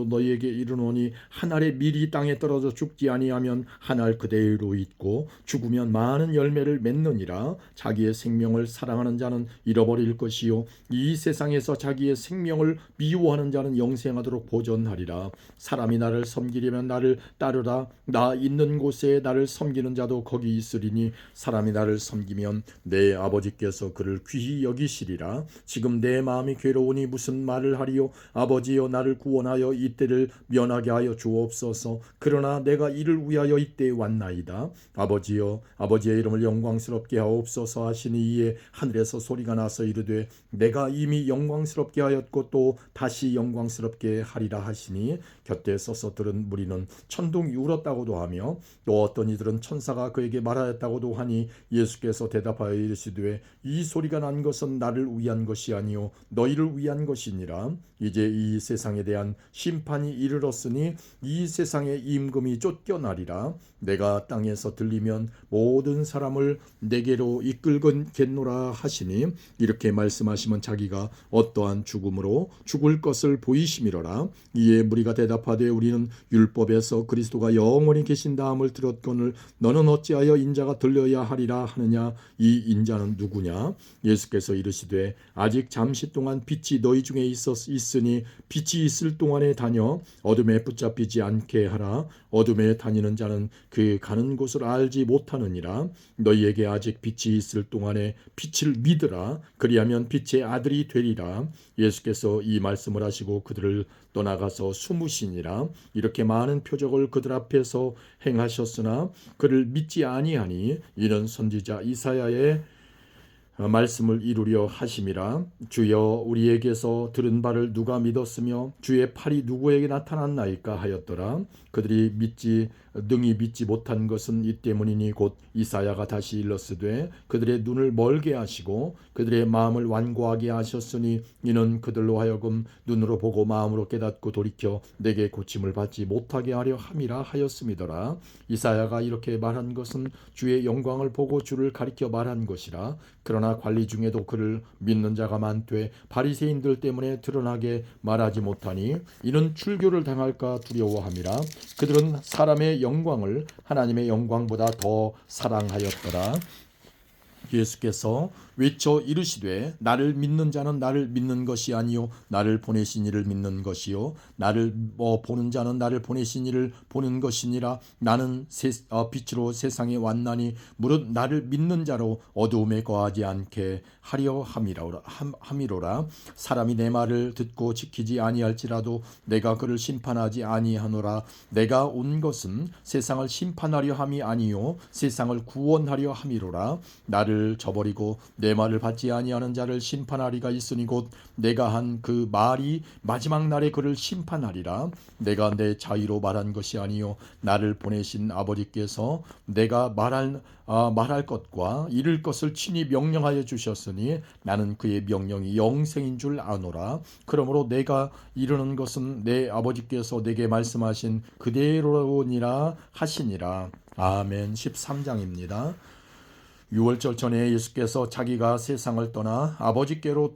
너희에게 이르노니 한 알의 밀이 땅에 떨어져 죽지 아니하면 한 알 그대로 있고 죽으면 많은 열매를 맺느니라. 자기의 생명을 사랑하는 자는 잃어버릴 것이요 이 세상에서 자기의 생명을 미워하는 자는 영생하도록 보존하리라. 사람이 나를 섬기려면 나를 따르라. 나 있는 곳에 나를 섬기는 자도 거기 있으리니 사람이 나를 섬기면 내 아버지께서 그를 귀히 여기시리라. 지금 내 마음이 괴로우니 무슨 말을 하리요. 아버지여 나를 구원하여 이때를 면하게 하여 주옵소서. 그러나 내가 이를 위하여 이때에 왔나이다. 아버지여 아버지의 이름을 영광스럽게 하옵소서 하시니 이에 하늘에서 소리가 나서 이르되 내가 이미 영광스럽게 하였고 또 다시 영광스럽게 하리라 하시니 곁에 서서 들은 무리는 천둥이 울었다고도 하며 또 어떤 이들은 천사가 그에게 말하였다고도 하니 예수께서 대답하여 이르시되 이 소리가 난 것은 나를 위한 것이 아니요 너희를 위한 것이니라. 이제 이 세상에 대한 심판이 이르렀으니 이 세상의 임금이 쫓겨나리라. 내가 땅에서 들리면 모든 사람을 내게로 이끌겠노라 하시니 이렇게 말씀하시면 자기가 어떠한 죽음으로 죽을 것을 보이심이로라. 이에 무리가 대답하되 우리는 율법에서 그리스도가 영원히 계신다함을 들었거늘 너는 어찌하여 인자가 들려야 하리라 하느냐. 이 인자는 누구냐. 예수께서 이르시되 아직 잠시 동안 빛이 너희 중에 있으니 빛이 있을 동안에 다녀 어둠에 붙잡히지 않게 하라. 어둠에 다니는 자는 그 가는 곳을 알지 못하느니라. 너희에게 아직 빛이 있을 동안에 빛을 믿으라. 그리하면 빛의 아들이 되리라. 예수께서 이 말씀을 하시고 그들을 떠나가서 숨으시니라. 이렇게 많은 표적을 그들 앞에서 행하셨으나 그를 믿지 아니하니 이는 선지자 이사야의 말씀을 이루려 하심이라. 주여 우리에게서 들은 바를 누가 믿었으며 주의 팔이 누구에게 나타났나이까 하였더라. 그들이 능히 믿지 못한 것은 이 때문이니 곧 이사야가 다시 일렀으되 그들의 눈을 멀게 하시고 그들의 마음을 완고하게 하셨으니 이는 그들로 하여금 눈으로 보고 마음으로 깨닫고 돌이켜 내게 고침을 받지 못하게 하려 함이라 하였음이더라. 이사야가 이렇게 말한 것은 주의 영광을 보고 주를 가리켜 말한 것이라. 그러나 관리 중에도 그를 믿는 자가 많되 바리새인들 때문에 드러나게 말하지 못하니 이는 출교를 당할까 두려워함이라. 그들은 사람의 영광을 하나님의 영광보다 더 사랑하였더라. 예수께서 외쳐 이르시되 나를 믿는 자는 나를 믿는 것이 아니요 나를 보내신 이를 믿는 것이요 나를 보는 자는 나를 보내신 이를 보는 것이니라. 나는 빛으로 세상에 왔나니 무릇 나를 믿는 자로 어두움에 거하지 않게 하려 함이로라. 사람이 내 말을 듣고 지키지 아니할지라도 내가 그를 심판하지 아니하노라. 내가 온 것은 세상을 심판하려 함이 아니요 세상을 구원하려 함이로라. 나를 저버리고 내 말을 받지 아니하는 자를 심판하리가 있으니 곧 내가 한 그 말이 마지막 날에 그를 심판하리라. 내가 내 자유로 말한 것이 아니요 나를 보내신 아버지께서 내가 말할 것과 이룰 것을 친히 명령하여 주셨으니 나는 그의 명령이 영생인 줄 아노라. 그러므로 내가 이르는 것은 내 아버지께서 내게 말씀하신 그대로니라 하시니라. 아멘. 13장입니다. 6월절 전에 예수께서 자기가 세상을 떠나 아버지께로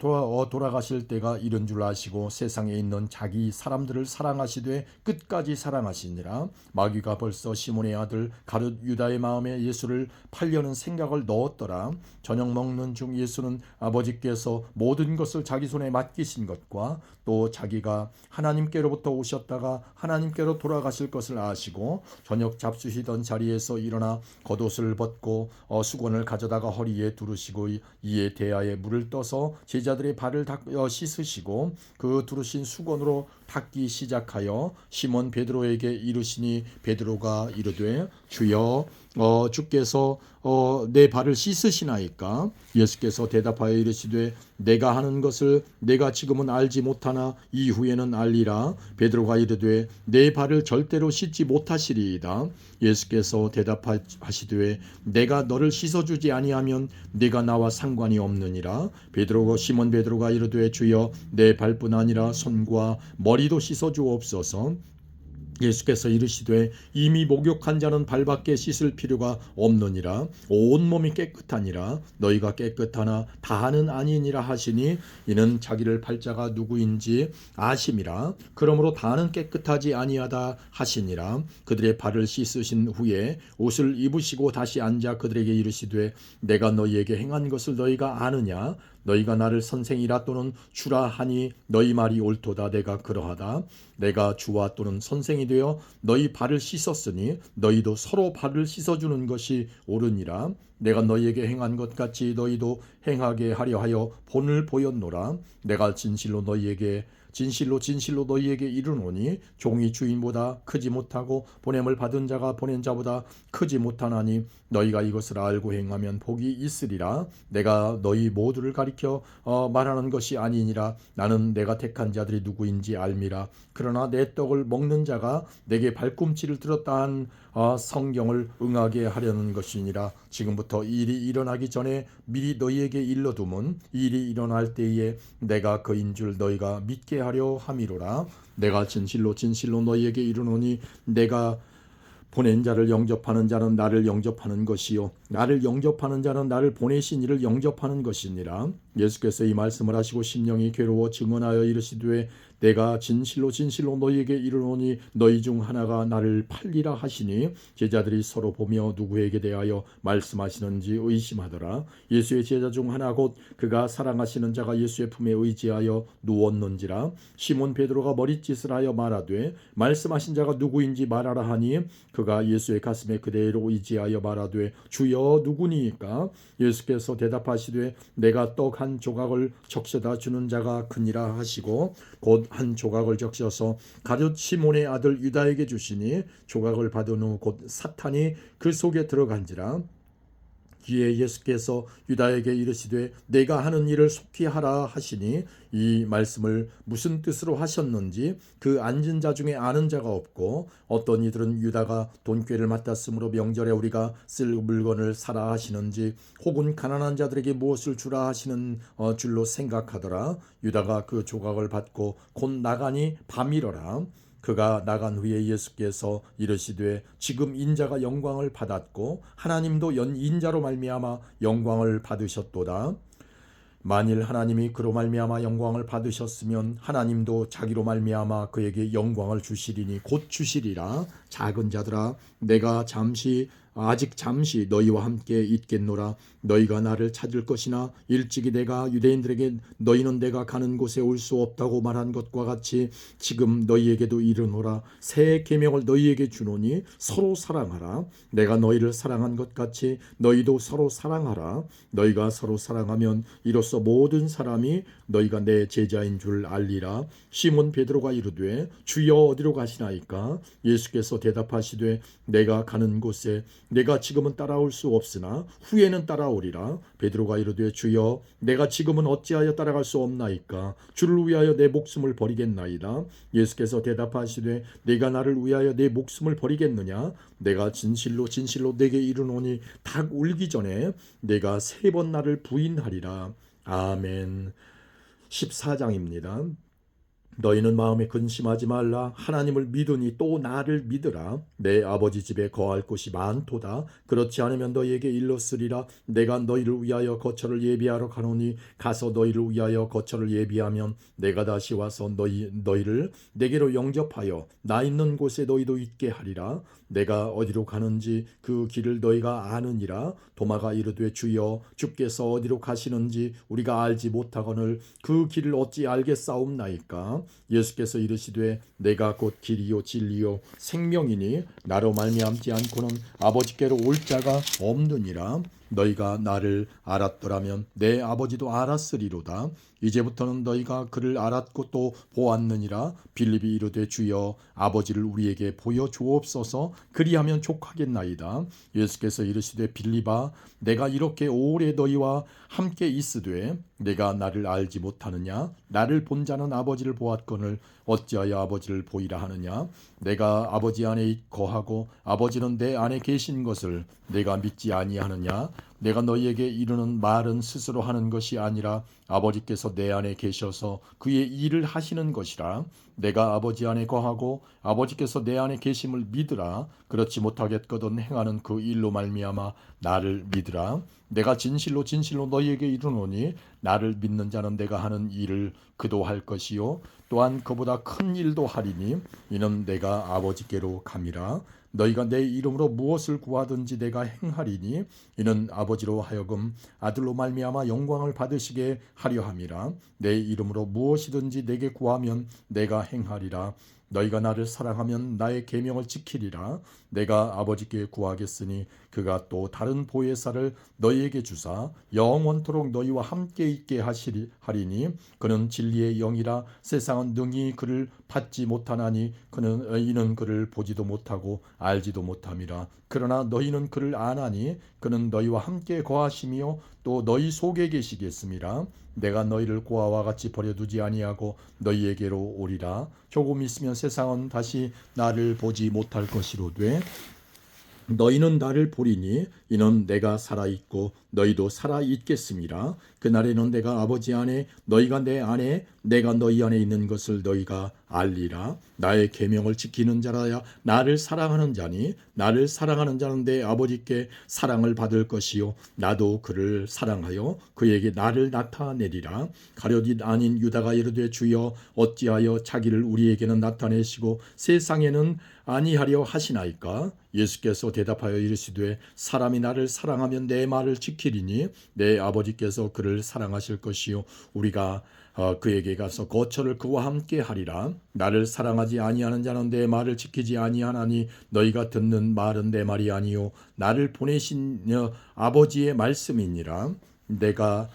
돌아가실 때가 이른 줄 아시고 세상에 있는 자기 사람들을 사랑하시되 끝까지 사랑하시니라. 마귀가 벌써 시몬의 아들 가룟 유다의 마음에 예수를 팔려는 생각을 넣었더라. 저녁 먹는 중 예수는 아버지께서 모든 것을 자기 손에 맡기신 것과 또 자기가 하나님께로부터 오셨다가 하나님께로 돌아가실 것을 아시고 저녁 잡수시던 자리에서 일어나 겉옷을 벗고 수건을 가져다가 허리에 두르시고 이에 대야에 물을 떠서 제자들의 발을 씻으시고 그 두르신 수건으로 닦기 시작하여 시몬 베드로에게 이르시니 베드로가 이르되 주여 주께서 내 발을 씻으시나이까? 예수께서 대답하여 이르시되 내가 하는 것을 내가 지금은 알지 못하나 이후에는 알리라. 베드로가 이르되 내 발을 절대로 씻지 못하시리이다. 예수께서 대답하시되 내가 너를 씻어주지 아니하면 네가 나와 상관이 없느니라. 시몬 베드로가 이르되 주여 내 발뿐 아니라 손과 머리도 씻어주옵소서. 예수께서 이르시되 이미 목욕한 자는 발밖에 씻을 필요가 없느니라. 온몸이 깨끗하니라. 너희가 깨끗하나 다는 아니니라 하시니 이는 자기를 팔 자가 누구인지 아심이라. 그러므로 다는 깨끗하지 아니하다 하시니라. 그들의 발을 씻으신 후에 옷을 입으시고 다시 앉아 그들에게 이르시되 내가 너희에게 행한 것을 너희가 아느냐? 너희가 나를 선생이라 또는 주라 하니 너희 말이 옳도다. 내가 그러하다. 내가 주와 또는 선생이 되어 너희 발을 씻었으니 너희도 서로 발을 씻어주는 것이 옳으니라. 내가 너희에게 행한 것 같이 너희도 행하게 하려 하여 본을 보였노라. 내가 진실로 너희에게 이르노니 종이 주인보다 크지 못하고 보냄을 받은 자가 보낸 자보다 크지 못하나니 너희가 이것을 알고 행하면 복이 있으리라. 내가 너희 모두를 가리켜 말하는 것이 아니니라. 나는 내가 택한 자들이 누구인지 알미라. 그러나 내 떡을 먹는 자가 내게 발꿈치를 들었다 한 성경을 응하게 하려는 것이니라. 지금부터 이 일이 일어나기 전에 미리 너희에게 일러두면 이 일이 일어날 때에 내가 그인 줄 너희가 믿게 하려 함이로라. 내가 진실로 너희에게 이르노니 내가 보낸 자를 영접하는 자는 나를 영접하는 것이요 나를 영접하는 자는 나를 보내신 이를 영접하는 것이니라. 예수께서 이 말씀을 하시고 심령이 괴로워 증언하여 이르시되 내가 진실로 너희에게 이르노니 너희 중 하나가 나를 팔리라 하시니 제자들이 서로 보며 누구에게 대하여 말씀하시는지 의심하더라. 예수의 제자 중 하나 곧 그가 사랑하시는 자가 예수의 품에 의지하여 누웠는지라. 시몬 베드로가 머릿짓을 하여 말하되 말씀하신 자가 누구인지 말하라 하니 그가 예수의 가슴에 그대로 의지하여 말하되 주여 누구니이까? 예수께서 대답하시되 내가 떡 한 조각을 적셔다 주는 자가 크니라 하시고 곧 한 조각을 적셔서 가룟 시몬의 아들 유다에게 주시니 조각을 받은 후 곧 사탄이 그 속에 들어간지라. 뒤에 예수께서 유다에게 이르시되 내가 하는 일을 속히 하라 하시니 이 말씀을 무슨 뜻으로 하셨는지 그 앉은 자 중에 아는 자가 없고 어떤 이들은 유다가 돈꾀를 맡았으므로 명절에 우리가 쓸 물건을 사라 하시는지 혹은 가난한 자들에게 무엇을 주라 하시는 줄로 생각하더라. 유다가 그 조각을 받고 곧 나가니 밤이러라. 그가 나간 후에 예수께서 이르시되 지금 인자가 영광을 받았고 하나님도 인자로 말미암아 영광을 받으셨도다. 만일 하나님이 그로 말미암아 영광을 받으셨으면 하나님도 자기로 말미암아 그에게 영광을 주시리니 곧 주시리라. 작은 자들아 내가 잠시 아직 잠시 너희와 함께 있겠노라. 너희가 나를 찾을 것이나 일찍이 내가 유대인들에게 너희는 내가 가는 곳에 올 수 없다고 말한 것과 같이 지금 너희에게도 이르노라. 새 계명을 너희에게 주노니 서로 사랑하라. 내가 너희를 사랑한 것 같이 너희도 서로 사랑하라. 너희가 서로 사랑하면 이로써 모든 사람이 너희가 내 제자인 줄 알리라. 시몬 베드로가 이르되 주여 어디로 가시나이까? 예수께서 대답하시되 내가 가는 곳에 내가 지금은 따라올 수 없으나 후에는 따라오리라. 베드로가 이르되 주여 내가 지금은 어찌하여 따라갈 수 없나이까? 주를 위하여 내 목숨을 버리겠나이다. 예수께서 대답하시되 내가 나를 위하여 내 목숨을 버리겠느냐? 내가 진실로 진실로 내게 이르노니 닭 울기 전에 내가 3번 나를 부인하리라. 아멘. 14장입니다. 너희는 마음에 근심하지 말라. 하나님을 믿으니 또 나를 믿으라. 내 아버지 집에 거할 곳이 많도다. 그렇지 않으면 너희에게 일렀으리라. 내가 너희를 위하여 거처를 예비하러 가노니 가서 너희를 위하여 거처를 예비하면 내가 다시 와서 너희를 내게로 영접하여 나 있는 곳에 너희도 있게 하리라. 내가 어디로 가는지 그 길을 너희가 아느니라. 도마가 이르되 주여 주께서 어디로 가시는지 우리가 알지 못하거늘 그 길을 어찌 알겠사옵나이까? 예수께서 이르시되 내가 곧 길이요 진리요 생명이니 나로 말미암지 않고는 아버지께로 올 자가 없느니라. 너희가 나를 알았더라면 내 아버지도 알았으리로다. 이제부터는 너희가 그를 알았고 또 보았느니라. 빌립이 이르되 주여 아버지를 우리에게 보여주옵소서. 그리하면 족하겠나이다. 예수께서 이르시되 빌립아 내가 이렇게 오래 너희와 함께 있으되 내가 나를 알지 못하느냐? 나를 본 자는 아버지를 보았거늘 어찌하여 아버지를 보이라 하느냐? 내가 아버지 안에 거하고 아버지는 내 안에 계신 것을 내가 믿지 아니하느냐? 내가 너희에게 이르는 말은 스스로 하는 것이 아니라 아버지께서 내 안에 계셔서 그의 일을 하시는 것이라. 내가 아버지 안에 거하고 아버지께서 내 안에 계심을 믿으라. 그렇지 못하겠거든 행하는 그 일로 말미암아 나를 믿으라. 내가 진실로 진실로 너희에게 이르노니 나를 믿는 자는 내가 하는 일을 그도 할 것이요 또한 그보다 큰 일도 하리니 이는 내가 아버지께로 감이라. 너희가 내 이름으로 무엇을 구하든지 내가 행하리니 이는 아버지로 하여금 아들로 말미암아 영광을 받으시게 하려 함이라. 내 이름으로 무엇이든지 내게 구하면 내가 행하리라. 너희가 나를 사랑하면 나의 계명을 지키리라. 내가 아버지께 구하겠으니 그가 또 다른 보혜사를 너희에게 주사 영원토록 너희와 함께 있게 하리니 그는 진리의 영이라. 세상은 능히 그를 받지 못하나니 이는 그를 보지도 못하고 알지도 못함이라. 그러나 너희는 그를 아나니 그는 너희와 함께 거하시며 또 너희 속에 계시겠음이라. 내가 너희를 고아와 같이 버려두지 아니하고 너희에게로 오리라. 조금 있으면 세상은 다시 나를 보지 못할 것이로되 너희는 나를 보리니 이는 내가 살아있고 너희도 살아있겠음이라. 그날에는 내가 아버지 안에 너희가 내 안에 내가 너희 안에 있는 것을 너희가 알리라. 나의 계명을 지키는 자라야 나를 사랑하는 자니 나를 사랑하는 자는 내 아버지께 사랑을 받을 것이요 나도 그를 사랑하여 그에게 나를 나타내리라. 가룟 아닌 유다가 이르되 주여 어찌하여 자기를 우리에게는 나타내시고 세상에는 아니하려 하시나이까? 예수께서 대답하여 이르시되 사람이 나를 사랑하면 내 말을 지키리니 내 아버지께서 그를 사랑하실 것이요 우리가 그에게 가서 거처를 그와 함께 하리라. 나를 사랑하지 아니하는 자는 내 말을 지키지 아니하나니 너희가 듣는 말은 내 말이 아니요 나를 보내신 아버지의 말씀이니라. 내가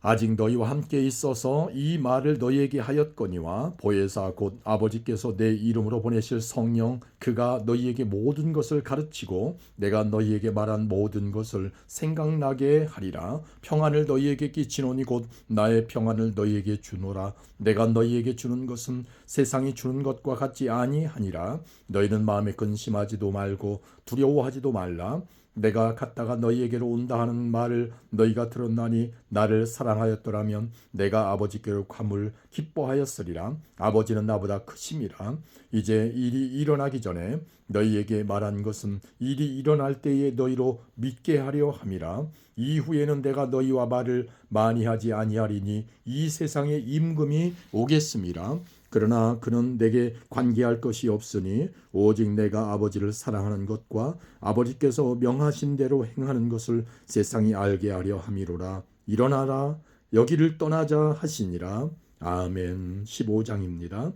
아직 너희와 함께 있어서 이 말을 너희에게 하였거니와 보혜사 곧 아버지께서 내 이름으로 보내실 성령 그가 너희에게 모든 것을 가르치고 내가 너희에게 말한 모든 것을 생각나게 하리라. 평안을 너희에게 끼치노니 곧 나의 평안을 너희에게 주노라. 내가 너희에게 주는 것은 세상이 주는 것과 같지 아니하니라. 너희는 마음에 근심하지도 말고 두려워하지도 말라. 내가 갔다가 너희에게로 온다 하는 말을 너희가 들었나니 나를 사랑하였더라면 내가 아버지께로 감을 기뻐하였으리라. 아버지는 나보다 크심이라. 이제 일이 일어나기 전에 너희에게 말한 것은 일이 일어날 때에 너희로 믿게 하려 함이라. 이후에는 내가 너희와 말을 많이 하지 아니하리니 이 세상에 임금이 오겠음이라. 그러나 그는 내게 관계할 것이 없으니 오직 내가 아버지를 사랑하는 것과 아버지께서 명하신 대로 행하는 것을 세상이 알게 하려 함이로라. 일어나라 여기를 떠나자 하시니라. 아멘. 15장입니다.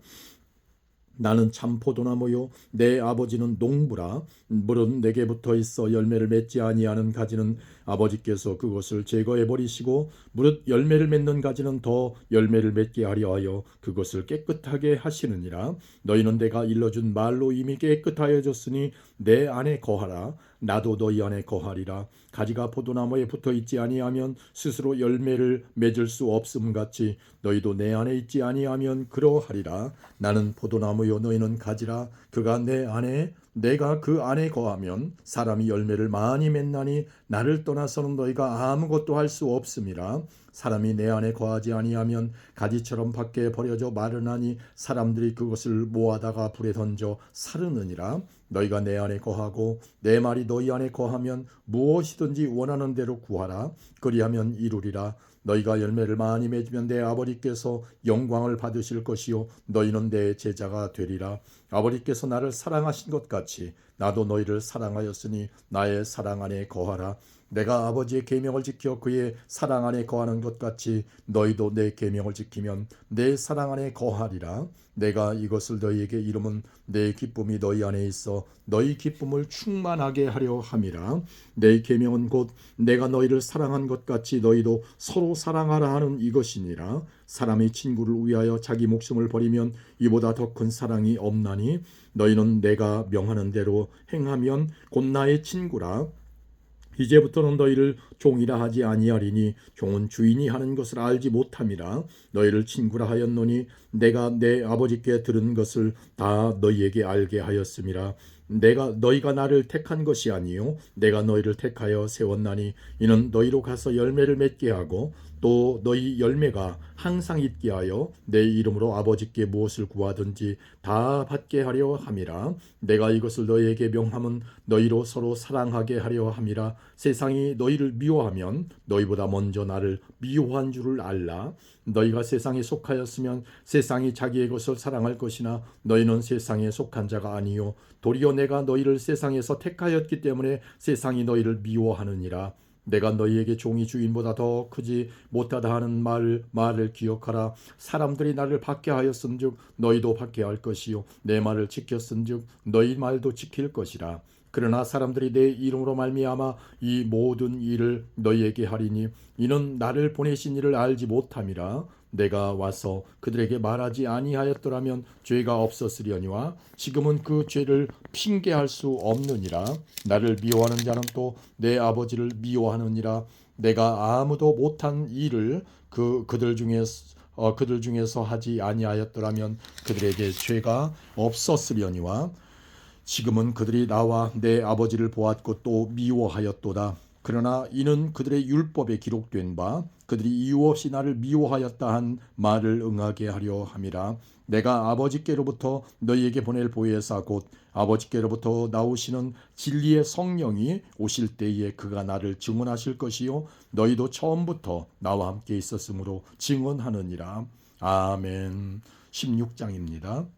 나는 참 포도나무요 내 아버지는 농부라. 물은 내게 붙어 있어 열매를 맺지 아니하는 가지는 아버지께서 그것을 제거해 버리시고 무릇 열매를 맺는 가지는 더 열매를 맺게 하려 하여 그것을 깨끗하게 하시느니라. 너희는 내가 일러준 말로 이미 깨끗하여졌으니 내 안에 거하라. 나도 너희 안에 거하리라. 가지가 포도나무에 붙어 있지 아니하면 스스로 열매를 맺을 수 없음 같이 너희도 내 안에 있지 아니하면 그러하리라. 나는 포도나무요 너희는 가지라. 그가 내 안에 내가 그 안에 거하면 사람이 열매를 많이 맺나니 나를 떠나서는 너희가 아무것도 할 수 없음이라. 사람이 내 안에 거하지 아니하면 가지처럼 밖에 버려져 마르나니 사람들이 그것을 모아다가 불에 던져 사르느니라. 너희가 내 안에 거하고 내 말이 너희 안에 거하면 무엇이든지 원하는 대로 구하라. 그리하면 이루리라. 너희가 열매를 많이 맺으면 내 아버지께서 영광을 받으실 것이요 너희는 내 제자가 되리라. 아버지께서 나를 사랑하신 것 같이 나도 너희를 사랑하였으니 나의 사랑 안에 거하라. 내가 아버지의 계명을 지켜 그의 사랑 안에 거하는 것 같이 너희도 내 계명을 지키면 내 사랑 안에 거하리라. 내가 이것을 너희에게 이름은 내 기쁨이 너희 안에 있어 너희 기쁨을 충만하게 하려 함이라. 내 계명은 곧 내가 너희를 사랑한 것 같이 너희도 서로 사랑하라 하는 이것이니라. 사람이 친구를 위하여 자기 목숨을 버리면 이보다 더 큰 사랑이 없나니 너희는 내가 명하는 대로 행하면 곧 나의 친구라. 이제부터는 너희를 종이라 하지 아니하리니 종은 주인이 하는 것을 알지 못함이라. 너희를 친구라 하였노니 내가 내 아버지께 들은 것을 다 너희에게 알게 하였음이라. 너희가 나를 택한 것이 아니요 내가 너희를 택하여 세웠나니 이는 너희로 가서 열매를 맺게 하고 또 너희 열매가 항상 있게 하여 내 이름으로 아버지께 무엇을 구하든지 다 받게 하려 함이라. 내가 이것을 너희에게 명함은 너희로 서로 사랑하게 하려 함이라. 세상이 너희를 미워하면 너희보다 먼저 나를 미워한 줄을 알라. 너희가 세상에 속하였으면 세상이 자기의 것을 사랑할 것이나 너희는 세상에 속한 자가 아니요 도리어 내가 너희를 세상에서 택하였기 때문에 세상이 너희를 미워하느니라. 내가 너희에게 종이 주인보다 더 크지 못하다 하는 말을 기억하라. 사람들이 나를 받게 하였은즉 너희도 받게 할 것이요 내 말을 지켰은즉 너희 말도 지킬 것이라. 그러나 사람들이 내 이름으로 말미암아 이 모든 일을 너희에게 하리니 이는 나를 보내신 이를 알지 못함이라. 내가 와서 그들에게 말하지 아니하였더라면 죄가 없었으려니와 지금은 그 죄를 핑계할 수 없느니라. 나를 미워하는 자는 또 내 아버지를 미워하느니라. 내가 아무도 못한 일을 그들 중에서 하지 아니하였더라면 그들에게 죄가 없었으려니와 지금은 그들이 나와 내 아버지를 보았고 또 미워하였도다. 그러나 이는 그들의 율법에 기록된 바 그들이 이유 없이 나를 미워하였다 한 말을 응하게 하려 함이라. 내가 아버지께로부터 너희에게 보낼 보혜사 곧 아버지께로부터 나오시는 진리의 성령이 오실 때에 그가 나를 증언하실 것이요 너희도 처음부터 나와 함께 있었으므로 증언하느니라. 아멘. 16장입니다.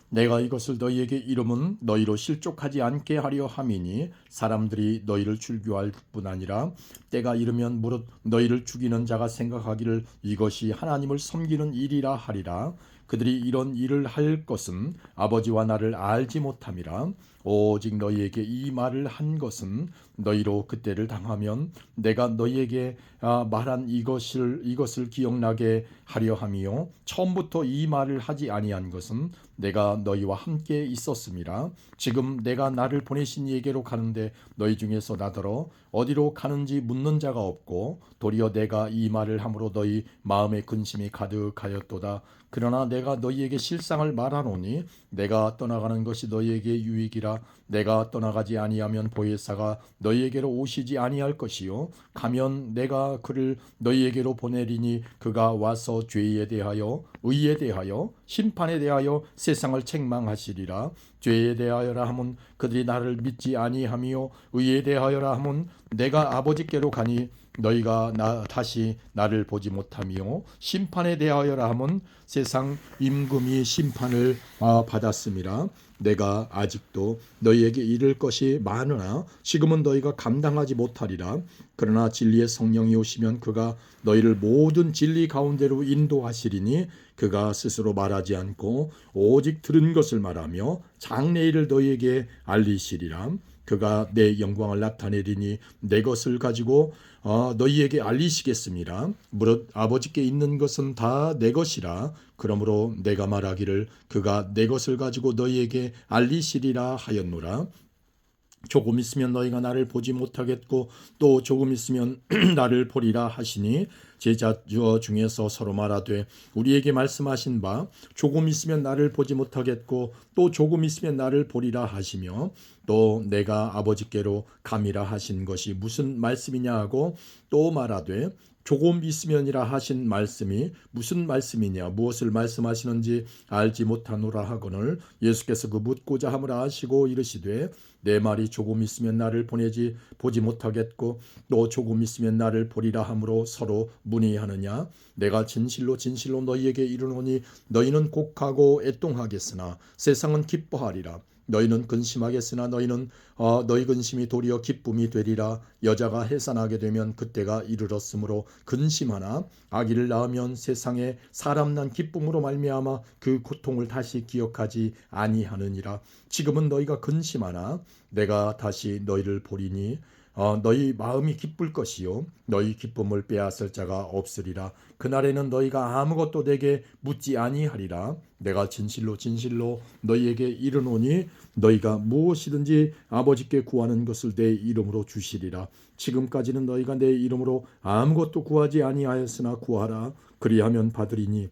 내가 이것을 너희에게 이름은 너희로 실족하지 않게 하려 함이니 사람들이 너희를 출교할 뿐 아니라 때가 이르면 무릇 너희를 죽이는 자가 생각하기를 이것이 하나님을 섬기는 일이라 하리라. 그들이 이런 일을 할 것은 아버지와 나를 알지 못함이라. 오직 너희에게 이 말을 한 것은 너희로 그때를 당하면 내가 너희에게 말한 이것을 기억나게 하려 함이요 처음부터 이 말을 하지 아니한 것은 내가 너희와 함께 있었음이라. 지금 내가 나를 보내신 이에게로 가는데 너희 중에서 나더러 어디로 가는지 묻는 자가 없고 도리어 내가 이 말을 함으로 너희 마음에 근심이 가득하였도다. 그러나 내가 너희에게 실상을 말하노니 내가 떠나가는 것이 너희에게 유익이라. 내가 떠나가지 아니하면 보혜사가 너희에게로 오시지 아니할 것이요 가면 내가 그를 너희에게로 보내리니 그가 와서 죄에 대하여 의에 대하여 심판에 대하여 세상을 책망하시리라. 죄에 대하여라 함은 그들이 나를 믿지 아니하며 의에 대하여라 함은 내가 아버지께로 가니 너희가 다시 나를 보지 못하며 심판에 대하여라 함은 세상 임금이 심판을 받았음이라. 내가 아직도 너희에게 이를 것이 많으나 지금은 너희가 감당하지 못하리라. 그러나 진리의 성령이 오시면 그가 너희를 모든 진리 가운데로 인도하시리니 그가 스스로 말하지 않고 오직 들은 것을 말하며 장래일을 너희에게 알리시리라. 그가 내 영광을 나타내리니 내 것을 가지고 너희에게 알리시겠습니다. 무릇 아버지께 있는 것은 다 내 것이라. 그러므로 내가 말하기를 그가 내 것을 가지고 너희에게 알리시리라 하였노라. 조금 있으면 너희가 나를 보지 못하겠고 또 조금 있으면 나를 보리라 하시니 제자 중에서 서로 말하되 우리에게 말씀하신 바 조금 있으면 나를 보지 못하겠고 또 조금 있으면 나를 보리라 하시며 또 내가 아버지께로 감이라 하신 것이 무슨 말씀이냐 하고 또 말하되 조금 있으면이라 하신 말씀이 무슨 말씀이냐 무엇을 말씀하시는지 알지 못하노라 하거늘 예수께서 그 묻고자 함을 아시고 이르시되 내 말이 조금 있으면 나를 보지 못하겠고 또 조금 있으면 나를 보리라 함으로 서로 문의하느냐. 내가 진실로 진실로 너희에게 이르노니 너희는 곡하고 애통하겠으나 세상은 기뻐하리라. 너희는 근심하겠으나 너희 근심이 도리어 기쁨이 되리라. 여자가 해산하게 되면 그때가 이르렀으므로 근심하나 아기를 낳으면 세상에 사람 난 기쁨으로 말미암아 그 고통을 다시 기억하지 아니하느니라. 지금은 너희가 근심하나 내가 다시 너희를 보리니 너희 마음이 기쁠 것이요 너희 기쁨을 빼앗을 자가 없으리라. 그날에는 너희가 아무것도 내게 묻지 아니하리라. 내가 진실로 진실로 너희에게 이르노니 너희가 무엇이든지 아버지께 구하는 것을 내 이름으로 주시리라. 지금까지는 너희가 내 이름으로 아무것도 구하지 아니하였으나 구하라. 그리하면 받으리니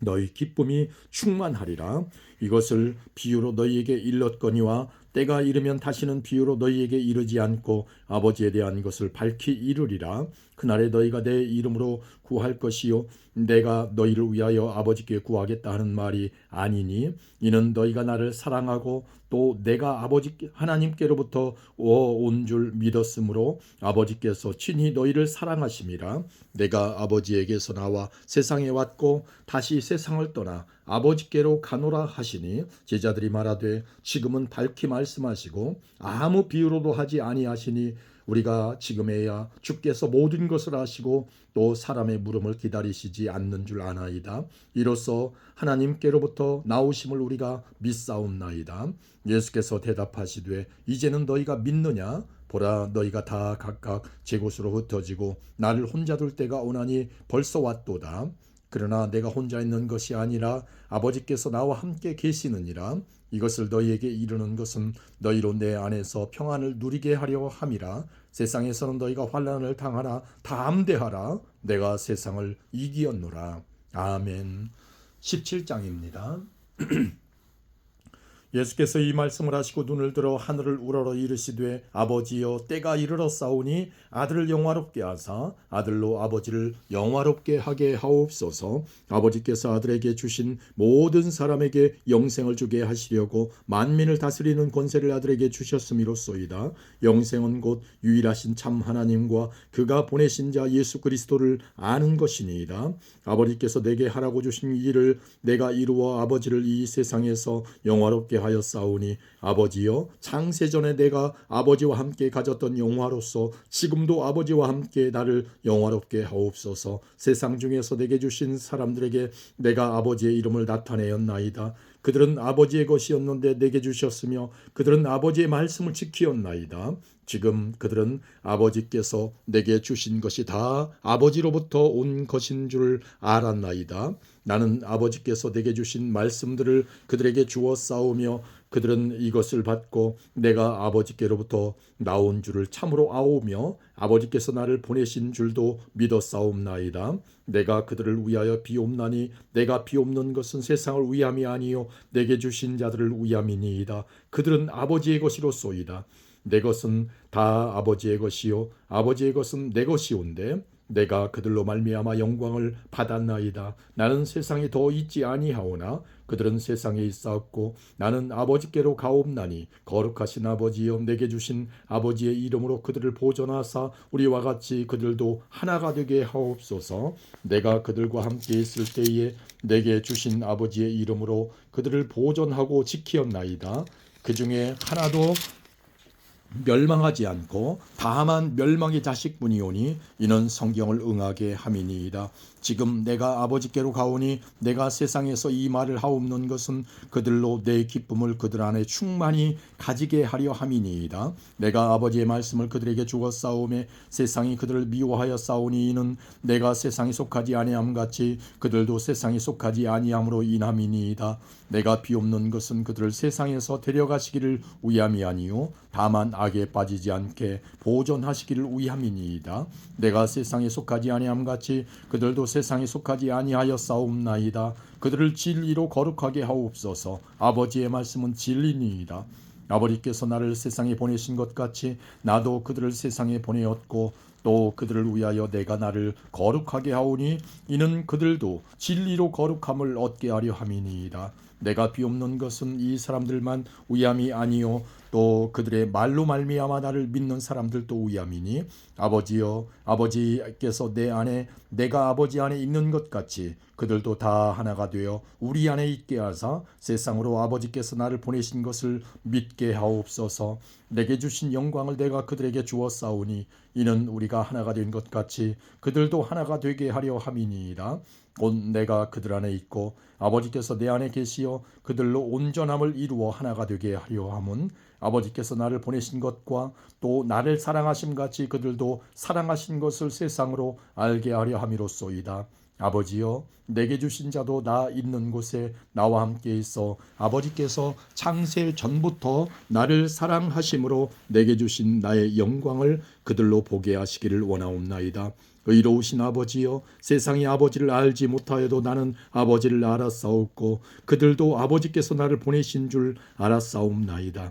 너희 기쁨이 충만하리라. 이것을 비유로 너희에게 일렀거니와 때가 이르면 다시는 비유로 너희에게 이르지 않고 아버지에 대한 것을 밝히 이르리라. 그날에 너희가 내 이름으로 구할 것이요 내가 너희를 위하여 아버지께 구하겠다 하는 말이 아니니 이는 너희가 나를 사랑하고 또 내가 아버지 하나님께로부터 온 줄 믿었으므로 아버지께서 친히 너희를 사랑하심이라. 내가 아버지에게서 나와 세상에 왔고 다시 세상을 떠나 아버지께로 가노라 하시니 제자들이 말하되 지금은 밝히 말씀하시고 아무 비유로도 하지 아니하시니 우리가 지금에야 주께서 모든 것을 아시고 또 사람의 물음을 기다리시지 않는 줄 아나이다. 이로써 하나님께로부터 나오심을 우리가 믿사옵나이다. 예수께서 대답하시되 이제는 너희가 믿느냐? 보라 너희가 다 각각 제 곳으로 흩어지고 나를 혼자 둘 때가 오나니 벌써 왔도다. 그러나 내가 혼자 있는 것이 아니라 아버지께서 나와 함께 계시느니라. 이것을 너희에게 이르는 것은 너희로 내 안에서 평안을 누리게 하려 함이라. 세상에서는 너희가 환난을 당하나 담대하라. 내가 세상을 이기었노라. 아멘. 17장입니다. 예수께서 이 말씀을 하시고 눈을 들어 하늘을 우러러 이르시되 아버지여 때가 이르렀사오니 아들을 영화롭게 하사 아들로 아버지를 영화롭게 하게 하옵소서. 아버지께서 아들에게 주신 모든 사람에게 영생을 주게 하시려고 만민을 다스리는 권세를 아들에게 주셨음이로소이다. 영생은 곧 유일하신 참 하나님과 그가 보내신 자 예수 그리스도를 아는 것이니이다. 아버지께서 내게 하라고 주신 일을 내가 이루어 아버지를 이 세상에서 영화롭게 하였사오니 아버지여 창세전에 내가 아버지와 함께 가졌던 영화로서 지금도 아버지와 함께 나를 영화롭게 하옵소서. 세상 중에서 내게 주신 사람들에게 내가 아버지의 이름을 나타내었나이다. 그들은 아버지의 것이었는데 내게 주셨으며 그들은 아버지의 말씀을 지키었나이다. 지금 그들은 아버지께서 내게 주신 것이 다 아버지로부터 온 것인 줄 알았나이다. 나는 아버지께서 내게 주신 말씀들을 그들에게 주었사오며 그들은 이것을 받고 내가 아버지께로부터 나온 줄을 참으로 아오며 아버지께서 나를 보내신 줄도 믿었사옵나이다. 내가 그들을 위하여 비옵나니 내가 비옵는 것은 세상을 위함이 아니요 내게 주신 자들을 위함이니이다. 그들은 아버지의 것이로소이다. 내 것은 다 아버지의 것이요 아버지의 것은 내 것이온데 내가 그들로 말미암아 영광을 받았나이다. 나는 세상에 더 있지 아니하오나 그들은 세상에 있사옵고 나는 아버지께로 가옵나니 거룩하신 아버지여 내게 주신 아버지의 이름으로 그들을 보존하사 우리와 같이 그들도 하나가 되게 하옵소서. 내가 그들과 함께 있을 때에 내게 주신 아버지의 이름으로 그들을 보존하고 지키었나이다. 그 중에 하나도 멸망하지 않고 다만 멸망의 자식뿐이오니 이는 성경을 응하게 함이니이다. 지금 내가 아버지께로 가오니 내가 세상에서 이 말을 하옵는 것은 그들로 내 기쁨을 그들 안에 충만히 가지게 하려 함이니이다. 내가 아버지의 말씀을 그들에게 주었사오매 세상이 그들을 미워하여 싸우니 이는 내가 세상에 속하지 아니함 같이 그들도 세상에 속하지 아니함으로 인함이니이다. 내가 비옵는 것은 그들을 세상에서 데려가시기를 위함이 아니요 다만 악에 빠지지 않게 보존하시기를 위함이니이다. 내가 세상에 속하지 아니함 같이 그들도 세상에 속하지 아니하여 싸움나이다. 그들을 진리로 거룩하게 하옵소서. 아버지의 말씀은 진리니이다. 아버지께서 나를 세상에 보내신 것 같이 나도 그들을 세상에 보내었고 또 그들을 위하여 내가 나를 거룩하게 하오니 이는 그들도 진리로 거룩함을 얻게 하려 함이니이다. 내가 비옵는 것은 이 사람들만 위함이 아니요 또 그들의 말로 말미암아 나를 믿는 사람들도 위함이니 아버지여 아버지께서 내 안에 내가 아버지 안에 있는 것 같이 그들도 다 하나가 되어 우리 안에 있게 하사 세상으로 아버지께서 나를 보내신 것을 믿게 하옵소서. 내게 주신 영광을 내가 그들에게 주었사오니 이는 우리가 하나가 된 것 같이 그들도 하나가 되게 하려 함이니이다. 곧 내가 그들 안에 있고 아버지께서 내 안에 계시어 그들로 온전함을 이루어 하나가 되게 하려 함은 아버지께서 나를 보내신 것과 또 나를 사랑하심 같이 그들도 사랑하신 것을 세상으로 알게 하려 함이로소이다. 아버지여 내게 주신 자도 나 있는 곳에 나와 함께 있어 아버지께서 창세 전부터 나를 사랑하심으로 내게 주신 나의 영광을 그들로 보게 하시기를 원하옵나이다. 의로우신 아버지여 세상이 아버지를 알지 못하여도 나는 아버지를 알았사옵고 그들도 아버지께서 나를 보내신 줄 알았사옵나이다.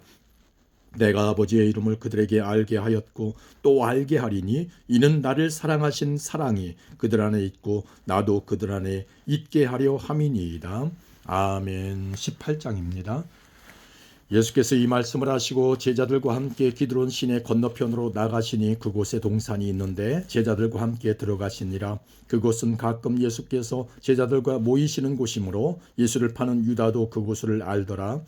내가 아버지의 이름을 그들에게 알게 하였고 또 알게 하리니 이는 나를 사랑하신 사랑이 그들 안에 있고 나도 그들 안에 있게 하려 함이니이다. 아멘. 18장입니다. 예수께서 이 말씀을 하시고 제자들과 함께 기드론 시내 건너편으로 나가시니 그곳에 동산이 있는데 제자들과 함께 들어가시니라. 그곳은 가끔 예수께서 제자들과 모이시는 곳이므로 예수를 파는 유다도 그곳을 알더라.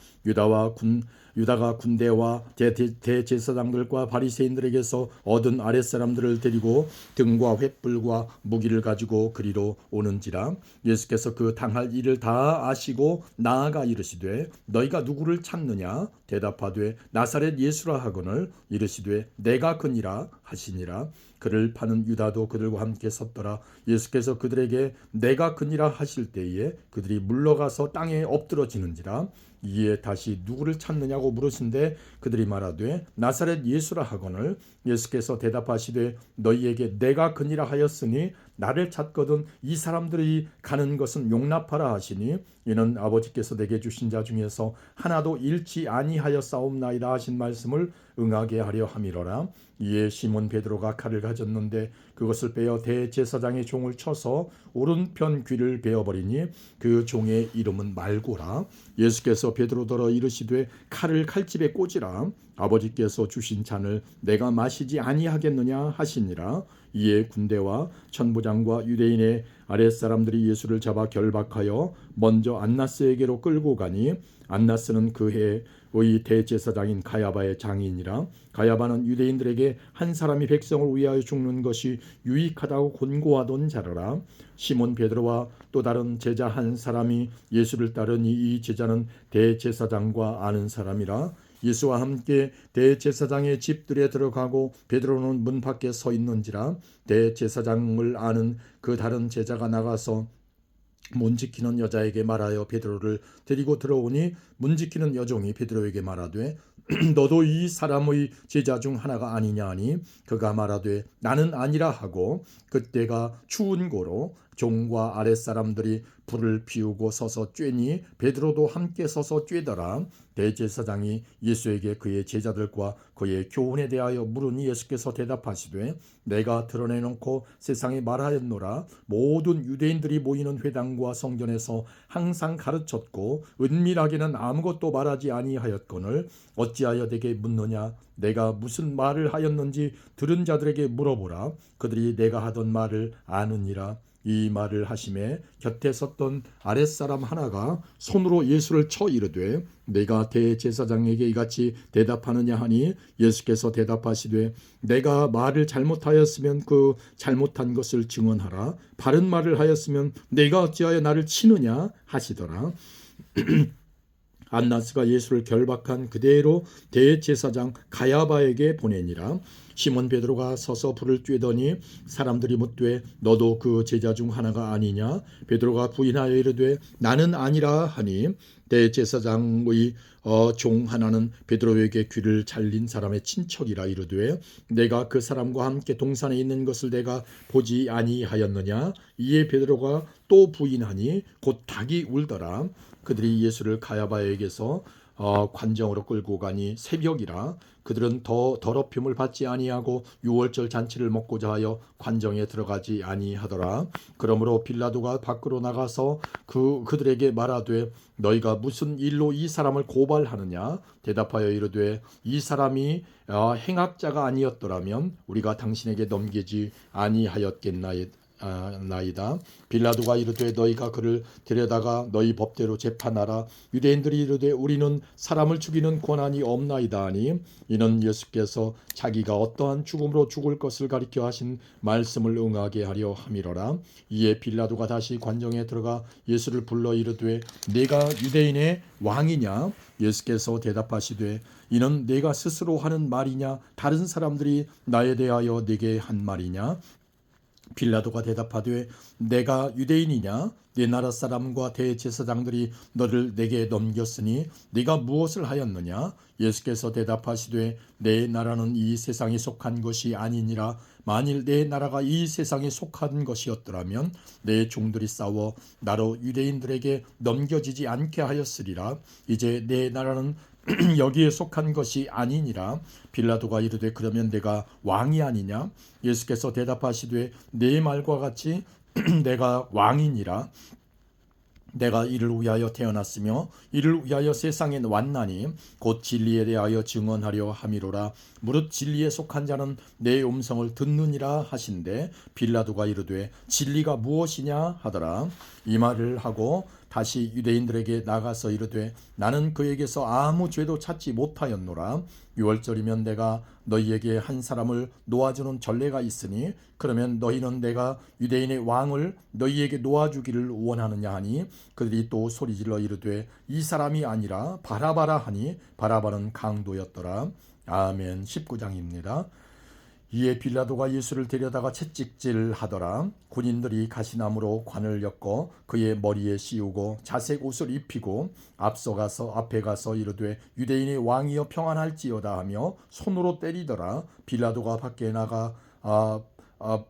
유다가 군대와 대제사장들과 바리새인들에게서 얻은 아랫사람들을 데리고 등과 횃불과 무기를 가지고 그리로 오는지라. 예수께서 그 당할 일을 다 아시고 나아가 이르시되 너희가 누구를 찾느냐 대답하되 나사렛 예수라 하거늘 이르시되 내가 그니라 하시니라. 그를 파는 유다도 그들과 함께 섰더라. 예수께서 그들에게 내가 그니라 하실 때에 그들이 물러가서 땅에 엎드러지는지라. 이에 다시 누구를 찾느냐고 물으신데 그들이 말하되 나사렛 예수라 하거늘 예수께서 대답하시되 너희에게 내가 그니라 하였으니 나를 찾거든 이 사람들이 가는 것은 용납하라 하시니 이는 아버지께서 내게 주신 자 중에서 하나도 잃지 아니하였사옵나이다 하신 말씀을 응하게 하려 함이로라. 이에 시몬 베드로가 칼을 가졌는데 그것을 빼어 대제사장의 종을 쳐서 오른편 귀를 베어버리니 그 종의 이름은 말고라. 예수께서 베드로더러 이르시되 칼을 칼집에 꽂으라. 아버지께서 주신 잔을 내가 마시지 아니하겠느냐 하시니라. 이에 군대와 천부장과 유대인의 아랫사람들이 예수를 잡아 결박하여 먼저 안나스에게로 끌고 가니 안나스는 그 해의 대제사장인 가야바의 장인이라. 가야바는 유대인들에게 한 사람이 백성을 위하여 죽는 것이 유익하다고 권고하던 자라라. 시몬 베드로와 또 다른 제자 한 사람이 예수를 따르니 이 제자는 대제사장과 아는 사람이라. 예수와 함께 대제사장의 집들에 들어가고 베드로는 문 밖에 서 있는지라. 대제사장을 아는 그 다른 제자가 나가서 문 지키는 여자에게 말하여 베드로를 데리고 들어오니 문 지키는 여종이 베드로에게 말하되 너도 이 사람의 제자 중 하나가 아니냐 하니 그가 말하되 나는 아니라 하고 그때가 추운 고로 종과 아랫사람들이 불을 피우고 서서 쬐니 베드로도 함께 서서 쬐더라. 대제사장이 예수에게 그의 제자들과 그의 교훈에 대하여 물으니 예수께서 대답하시되 내가 드러내놓고 세상에 말하였노라. 모든 유대인들이 모이는 회당과 성전에서 항상 가르쳤고 은밀하게는 아무것도 말하지 아니하였거늘 어찌하여 내게 묻느냐. 내가 무슨 말을 하였는지 들은 자들에게 물어보라. 그들이 내가 하던 말을 아느니라. 이 말을 하심에 곁에 섰던 아랫사람 하나가 손으로 예수를 쳐 이르되 내가 대제사장에게 이같이 대답하느냐 하니 예수께서 대답하시되 내가 말을 잘못하였으면 그 잘못한 것을 증언하라. 바른 말을 하였으면 내가 어찌하여 나를 치느냐 하시더라. 안나스가 예수를 결박한 그대로 대제사장 가야바에게 보내니라. 시몬 베드로가 서서 불을 쬐더니 사람들이 묻되 너도 그 제자 중 하나가 아니냐. 베드로가 부인하여 이르되 나는 아니라 하니 대제사장의 종 하나는 베드로에게 귀를 잘린 사람의 친척이라 이르되 내가 그 사람과 함께 동산에 있는 것을 내가 보지 아니하였느냐. 이에 베드로가 또 부인하니 곧 닭이 울더라. 그들이 예수를 가야바에게서 관정으로 끌고 가니 새벽이라. 그들은 더 더럽힘을 받지 아니하고 유월절 잔치를 먹고자 하여 관정에 들어가지 아니하더라. 그러므로 빌라도가 밖으로 나가서 그들에게 말하되 너희가 무슨 일로 이 사람을 고발하느냐. 대답하여 이르되 이 사람이 행악자가 아니었더라면 우리가 당신에게 넘기지 아니하였겠나이다. 빌라도가 이르되 너희가 그를 데려다가 너희 법대로 재판하라. 유대인들이 이르되 우리는 사람을 죽이는 권한이 없나이다 하니 이는 예수께서 자기가 어떠한 죽음으로 죽을 것을 가리켜 하신 말씀을 응하게 하려 함이로라. 이에 빌라도가 다시 관정에 들어가 예수를 불러 이르되 네가 유대인의 왕이냐. 예수께서 대답하시되 이는 내가 스스로 하는 말이냐 다른 사람들이 나에 대하여 네게 한 말이냐. 빌라도가 대답하되 내가 유대인이냐. 네 나라 사람과 대제사장들이 너를 내게 넘겼으니 네가 무엇을 하였느냐. 예수께서 대답하시되 내 나라는 이 세상에 속한 것이 아니니라. 만일 내 나라가 이 세상에 속한 것이었더라면 내 종들이 싸워 나로 유대인들에게 넘겨지지 않게 하였으리라. 이제 내 나라는 여기에 속한 것이 아니니라. 빌라도가 이르되 그러면 내가 왕이 아니냐. 예수께서 대답하시되 내 말과 같이 내가 왕이니라. 내가 이를 위하여 태어났으며 이를 위하여 세상에 왔나니 곧 진리에 대하여 증언하려 함이로라. 무릇 진리에 속한 자는 내 음성을 듣느니라 하신대 빌라도가 이르되 진리가 무엇이냐 하더라. 이 말을 하고 다시 유대인들에게 나가서 이르되 나는 그에게서 아무 죄도 찾지 못하였노라. 유월절이면 내가 너희에게 한 사람을 놓아주는 전례가 있으니 그러면 너희는 내가 유대인의 왕을 너희에게 놓아주기를 원하느냐 하니 그들이 또 소리질러 이르되 이 사람이 아니라 바라바라 하니 바라바는 강도였더라. 아멘. 19장입니다. 이에 빌라도가 예수를 데려다가 채찍질하더라. 군인들이 가시나무로 관을 엮어 그의 머리에 씌우고 자색 옷을 입히고 앞에 가서 이르되 유대인의 왕이여 평안할지어다 하며 손으로 때리더라. 빌라도가 밖에 나가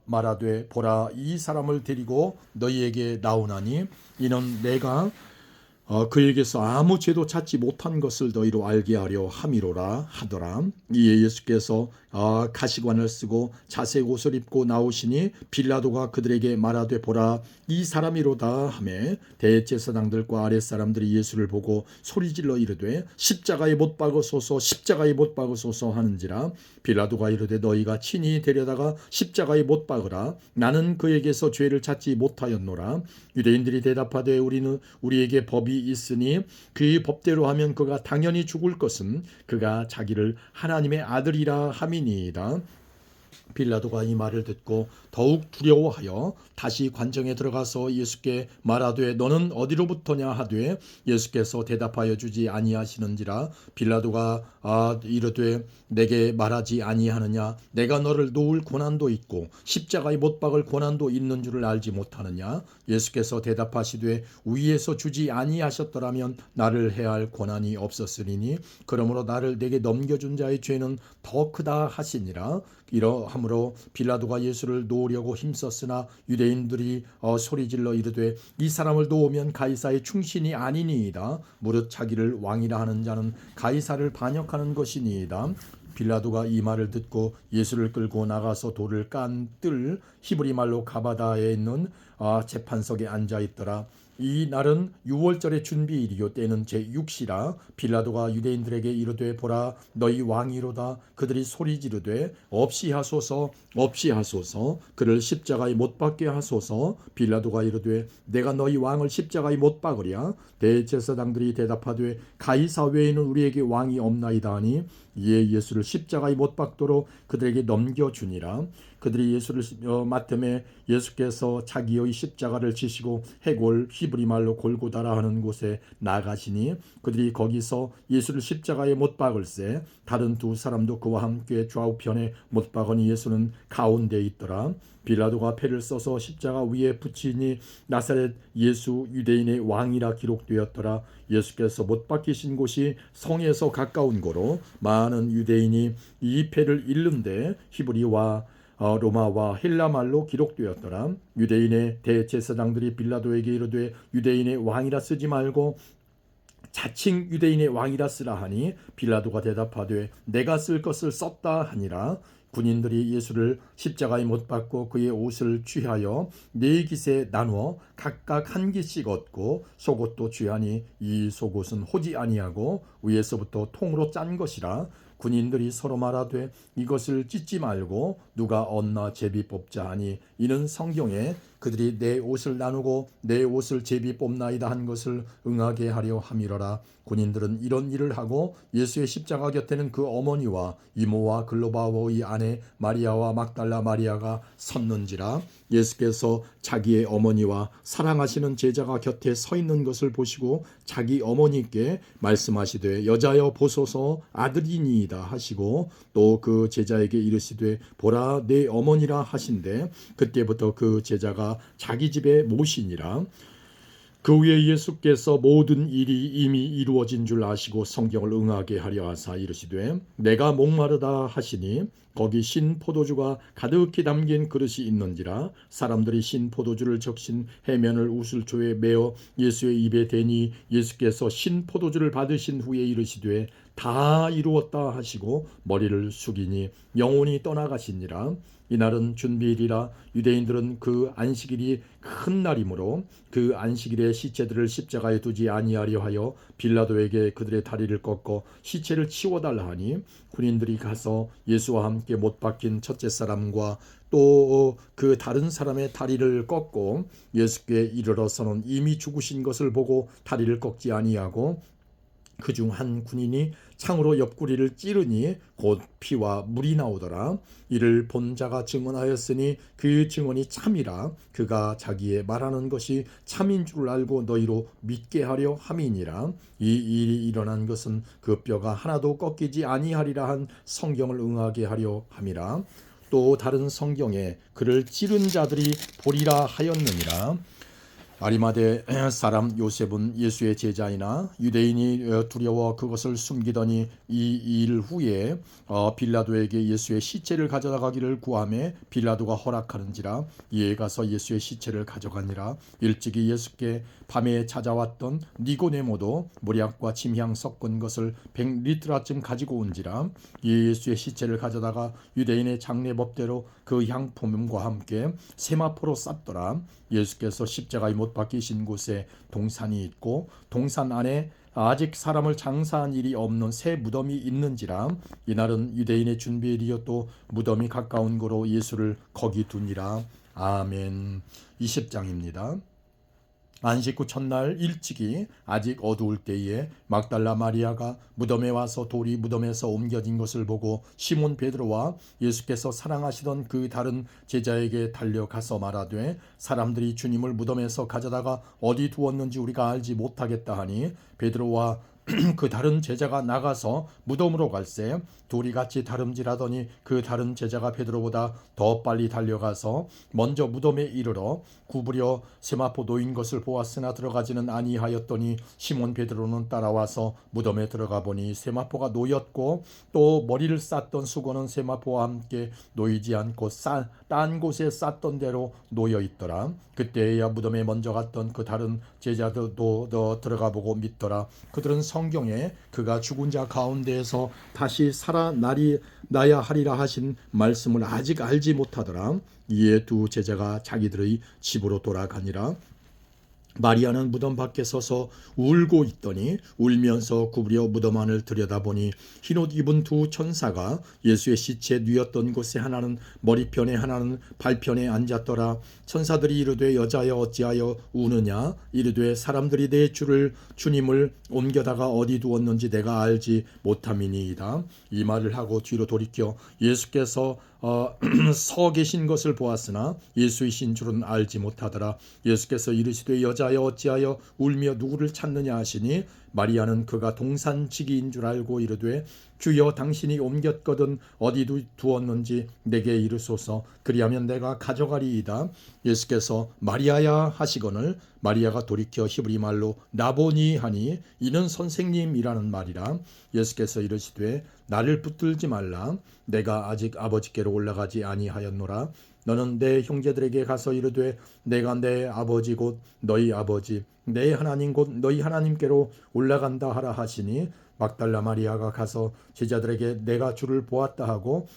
말하되 보라 이 사람을 데리고 너희에게 나오나니 이는 내가 그에게서 아무 죄도 찾지 못한 것을 너희로 알게 하려 함이로라 하더라. 이에 예수께서 가시관을 쓰고 자색 옷을 입고 나오시니 빌라도가 그들에게 말하되 보라 이 사람이로다 하매 대제사장들과 아랫사람들이 예수를 보고 소리질러 이르되 십자가에 못 박으소서 십자가에 못 박으소서 하는지라. 빌라도가 이르되 너희가 친히 데려다가 십자가에 못 박으라. 나는 그에게서 죄를 찾지 못하였노라. 유대인들이 대답하되 우리에게 법이 있으니 그 법대로 하면 그가 당연히 죽을 것은 그가 자기를 하나님의 아들이라 함이니이다. 빌라도가 이 말을 듣고 더욱 두려워하여 다시 관정에 들어가서 예수께 말하되 너는 어디로부터냐 하되 예수께서 대답하여 주지 아니하시는지라. 빌라도가 이르되 내게 말하지 아니하느냐. 내가 너를 놓을 고난도 있고 십자가에 못 박을 고난도 있는 줄을 알지 못하느냐. 예수께서 대답하시되 위에서 주지 아니하셨더라면 나를 해할 고난이 없었으리니 그러므로 나를 내게 넘겨준 자의 죄는 더 크다 하시니라. 하므로 빌라도가 예수를 놓으려고 힘썼으나 유대인들이 소리질러 이르되 이 사람을 놓으면 가이사의 충신이 아니니이다. 무릇 자기를 왕이라 하는 자는 가이사를 반역하는 것이니이다. 빌라도가 이 말을 듣고 예수를 끌고 나가서 돌을 깐 뜰 히브리 말로 가바다에 있는 재판석에 앉아 있더라. 이 날은 유월절의 준비일이요 때는 제6시라. 빌라도가 유대인들에게 이르되 보라 너희 왕이로다. 그들이 소리 지르되 없이 하소서 없이 하소서 그를 십자가에 못 박게 하소서. 빌라도가 이르되 내가 너희 왕을 십자가에 못 박으랴. 대제사장들이 대답하되 가이사 외에는 우리에게 왕이 없나이다 하니 이에 예수를 십자가에 못 박도록 그들에게 넘겨주니라. 그들이 예수를 맡음에 예수께서 자기의 십자가를 지시고 해골 히브리 말로 골고다라 하는 곳에 나가시니 그들이 거기서 예수를 십자가에 못 박을새 다른 두 사람도 그와 함께 좌우편에 못 박으니 예수는 가운데 있더라. 빌라도가 패를 써서 십자가 위에 붙이니 나사렛 예수 유대인의 왕이라 기록되었더라. 예수께서 못 박히신 곳이 성에서 가까운 고로 많은 유대인이 이 패를 읽는데 히브리와 로마와 헬라 말로 기록되었더라. 유대인의 대제사장들이 빌라도에게 이르되 유대인의 왕이라 쓰지 말고 자칭 유대인의 왕이라 쓰라 하니 빌라도가 대답하되 내가 쓸 것을 썼다 하니라. 군인들이 예수를 십자가에 못 박고 그의 옷을 취하여 네 깃에 나누어 각각 한 깃씩 얻고 속옷도 취하니 이 속옷은 호지 아니하고 위에서부터 통으로 짠 것이라. 군인들이 서로 말하되 이것을 찢지 말고 누가 얻나 제비 뽑자 하니 이는 성경에 그들이 내 옷을 나누고 내 옷을 제비 뽑나이다 한 것을 응하게 하려 함이러라. 군인들은 이런 일을 하고 예수의 십자가 곁에는 그 어머니와 이모와 글로바오의 아내 마리아와 막달라 마리아가 섰는지라. 예수께서 자기의 어머니와 사랑하시는 제자가 곁에 서 있는 것을 보시고 자기 어머니께 말씀하시되 여자여 보소서 아들이니이다 하시고 또 그 제자에게 이르시되 보라 내 어머니라 하신대 그때부터 그 제자가 자기 집에 모시니라. 그 후에 예수께서 모든 일이 이미 이루어진 줄 아시고 성경을 응하게 하려 하사 이르시되 내가 목마르다 하시니 거기 신 포도주가 가득히 담긴 그릇이 있는지라. 사람들이 신 포도주를 적신 해면을 우슬초에 메어 예수의 입에 대니 예수께서 신 포도주를 받으신 후에 이르시되 다 이루었다 하시고 머리를 숙이니 영혼이 떠나가시니라. 이날은 준비일이라. 유대인들은 그 안식일이 큰 날이므로 그 안식일에 시체들을 십자가에 두지 아니하려 하여 빌라도에게 그들의 다리를 꺾어 시체를 치워달라 하니 군인들이 가서 예수와 함께 못 박힌 첫째 사람과 또 그 다른 사람의 다리를 꺾고 예수께 이르러서는 이미 죽으신 것을 보고 다리를 꺾지 아니하고 그중 한 군인이 창으로 옆구리를 찌르니 곧 피와 물이 나오더라. 이를 본 자가 증언하였으니 그 증언이 참이라. 그가 자기의 말하는 것이 참인 줄 알고 너희로 믿게 하려 함이니라. 이 일이 일어난 것은 그 뼈가 하나도 꺾이지 아니하리라 한 성경을 응하게 하려 함이라. 또 다른 성경에 그를 찌른 자들이 보리라 하였느니라. 아리마대 사람 요셉은 예수의 제자이나 유대인이 두려워 그것을 숨기더니 이 일 후에 빌라도에게 예수의 시체를 가져가기를 구하매 빌라도가 허락하는지라. 이에 가서 예수의 시체를 가져가니라. 일찍이 예수께 밤에 찾아왔던 니고네모도 모략과 침향 섞은 것을 100리트라쯤 가지고 온지라. 이에 예수의 시체를 가져다가 유대인의 장례법대로 그 향품과 함께 세마포로 쌌더라. 예수께서 십자가에 못 박히신 곳에 동산이 있고 동산 안에 아직 사람을 장사한 일이 없는 새 무덤이 있는지라. 이날은 유대인의 준비일이었도 무덤이 가까운 거로 예수를 거기 두니라. 아멘. 20장입니다. 안식 후 첫날 일찍이 아직 어두울 때에 막달라 마리아가 무덤에 와서 돌이 무덤에서 옮겨진 것을 보고 시몬 베드로와 예수께서 사랑하시던 그 다른 제자에게 달려가서 말하되 사람들이 주님을 무덤에서 가져다가 어디 두었는지 우리가 알지 못하겠다 하니 베드로와 그 다른 제자가 나가서 무덤으로 갈새 둘이 같이 다름질하더니 그 다른 제자가 베드로보다 더 빨리 달려가서 먼저 무덤에 이르러 구부려 세마포 놓인 것을 보았으나 들어가지는 아니하였더니 시몬 베드로는 따라와서 무덤에 들어가 보니 세마포가 놓였고 또 머리를 쌌던 수건은 세마포와 함께 놓이지 않고 딴 곳에 쌌던 대로 놓여 있더라. 그때야 무덤에 먼저 갔던 그 다른 제자들도 더 들어가 보고 믿더라. 그들은 성경에 그가 죽은 자 가운데에서 다시 살아나야 하리라 하신 말씀을 아직 알지 못하더라. 이에 두 제자가 자기들의 집으로 돌아가니라. 마리아는 무덤 밖에 서서 울고 있더니 울면서 구부려 무덤 안을 들여다보니 흰옷 입은 두 천사가 예수의 시체 뉘었던 곳에 하나는 머리편에 하나는 발편에 앉았더라. 천사들이 이르되 여자여 어찌하여 우느냐. 이르되 사람들이 내 주님을 옮겨다가 어디 두었는지 내가 알지 못함이니이다. 이 말을 하고 뒤로 돌이켜 예수께서 서 계신 것을 보았으나 예수이신 줄은 알지 못하더라. 예수께서 이르시되 여자여 어찌하여 울며 누구를 찾느냐 하시니 마리아는 그가 동산지기인 줄 알고 이르되 주여 당신이 옮겼거든 어디 두었는지 내게 이르소서. 그리하면 내가 가져가리이다. 예수께서 마리아야 하시거늘 마리아가 돌이켜 히브리 말로 라보니 하니 이는 선생님이라는 말이라. 예수께서 이르시되 나를 붙들지 말라. 내가 아직 아버지께로 올라가지 아니하였노라. 너는 내 형제들에게 가서 이르되 내가 내 아버지 곧 너희 아버지 내 하나님 곧 너희 하나님께로 올라간다 하라 하시니 막달라 마리아가 가서 제자들에게 내가 주를 보았다 하고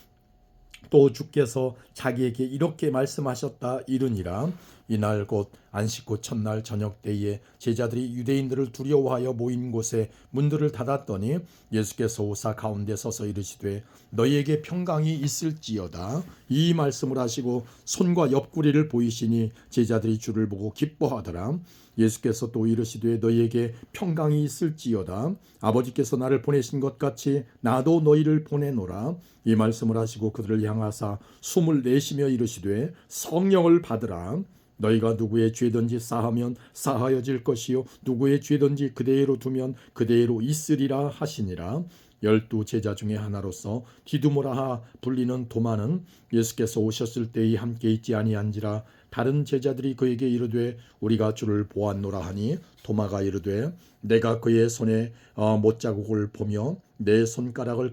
또 주께서 자기에게 이렇게 말씀하셨다 이르니라. 이날 곧 안식 후 첫날 저녁 때에 제자들이 유대인들을 두려워하여 모인 곳에 문들을 닫았더니 예수께서 오사 가운데 서서 이르시되 너희에게 평강이 있을지어다. 이 말씀을 하시고 손과 옆구리를 보이시니 제자들이 주를 보고 기뻐하더라. 예수께서 또 이르시되 너희에게 평강이 있을지어다. 아버지께서 나를 보내신 것 같이 나도 너희를 보내노라. 이 말씀을 하시고 그들을 향하사 숨을 내쉬며 이르시되 성령을 받으라. 너희가 누구의 죄든지 사하면 사하여질 것이요 누구의 죄든지 그대로 두면 그대로 있으리라 하시니라. 12 제자 중에 하나로서 디두모라 불리는 도마는 예수께서 오셨을 때에 함께 있지 아니한지라. 다른 제자들이 그에게 이르되 우리가 주를 보았노라 하니 도마가 이르되 내가 그의 손에 못자국을 보며 내 손가락을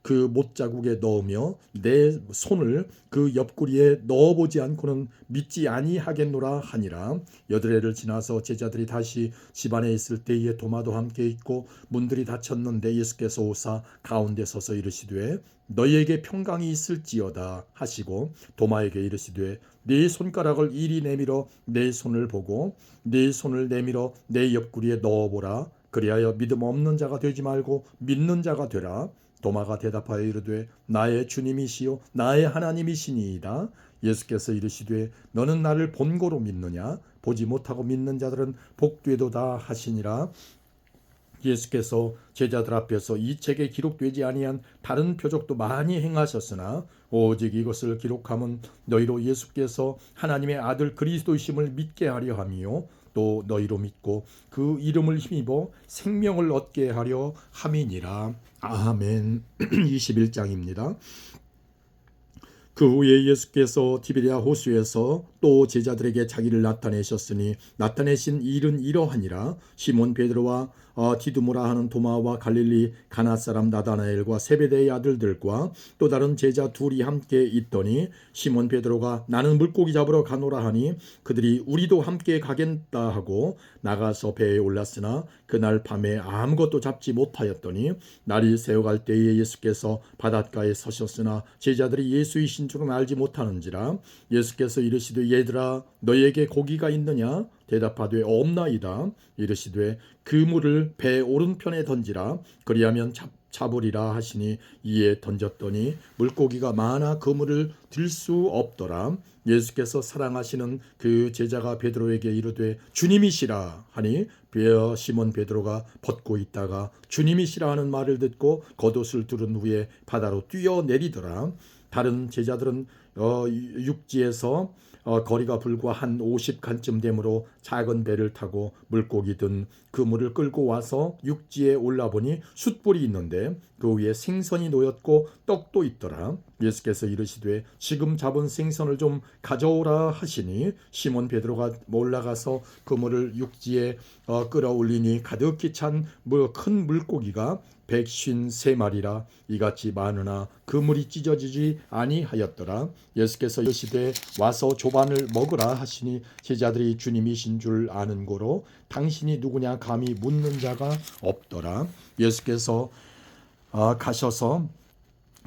그 못자국에 넣으며 내 손을 그 옆구리에 넣어보지 않고는 믿지 아니하겠노라 하니라. 8해를 지나서 제자들이 다시 집안에 있을 때에 도마도 함께 있고 문들이 닫혔는데 예수께서 오사 가운데 서서 이르시되 너희에게 평강이 있을지어다 하시고 도마에게 이르시되 네 손가락을 이리 내밀어 내 손을 보고 네 손을 내밀어 내 옆구리에 넣어보라. 그리하여 믿음 없는 자가 되지 말고 믿는 자가 되라. 도마가 대답하여 이르되 나의 주님이시요 나의 하나님이시니이다. 예수께서 이르시되 너는 나를 본고로 믿느냐. 보지 못하고 믿는 자들은 복되도다 하시니라. 예수께서 제자들 앞에서 이 책에 기록되지 아니한 다른 표적도 많이 행하셨으나 오직 이것을 기록함은 너희로 예수께서 하나님의 아들 그리스도이심을 믿게 하려 함이요 또 너희로 믿고 그 이름을 힘입어 생명을 얻게 하려 함이니라. 아멘. 21장입니다. 그 후에 예수께서 디베랴 호수에서 또 제자들에게 자기를 나타내셨으니 나타내신 일은 이러하니라. 시몬 베드로와 디두모라 하는 도마와 갈릴리 가나 사람 나다나엘과 세베대의 아들들과 또 다른 제자 둘이 함께 있더니 시몬 베드로가 나는 물고기 잡으러 가노라 하니 그들이 우리도 함께 가겠다 하고 나가서 배에 올랐으나 그날 밤에 아무것도 잡지 못하였더니 날이 새어갈 때에 예수께서 바닷가에 서셨으나 제자들이 예수이신 줄은 알지 못하는지라. 예수께서 이르시되 얘들아 너희에게 고기가 있느냐. 대답하되 없나이다. 이르시되 그물을 배 오른편에 던지라. 그리하면 잡으리라 하시니 이에 던졌더니 물고기가 많아 그물을 들 수 없더라. 예수께서 사랑하시는 그 제자가 베드로에게 이르되 주님이시라 하니 시몬 베드로가 벗고 있다가 주님이시라 하는 말을 듣고 겉옷을 두른 후에 바다로 뛰어내리더라. 다른 제자들은 육지에서 거리가 불과 한 50칸쯤 되므로 작은 배를 타고 물고기 든 그물을 끌고 와서 육지에 올라보니 숯불이 있는데 그 위에 생선이 놓였고 떡도 있더라. 예수께서 이르시되 지금 잡은 생선을 좀 가져오라 하시니 시몬 베드로가 올라가서 그물을 육지에 끌어올리니 가득히 찬 큰 물고기가 153마리라 이같이 많으나 그물이 찢어지지 아니하였더라. 예수께서 이르시되 와서 조반을 먹으라 하시니 제자들이 주님이신 줄 아는 고로 당신이 누구냐 감히 묻는 자가 없더라. 예수께서 가셔서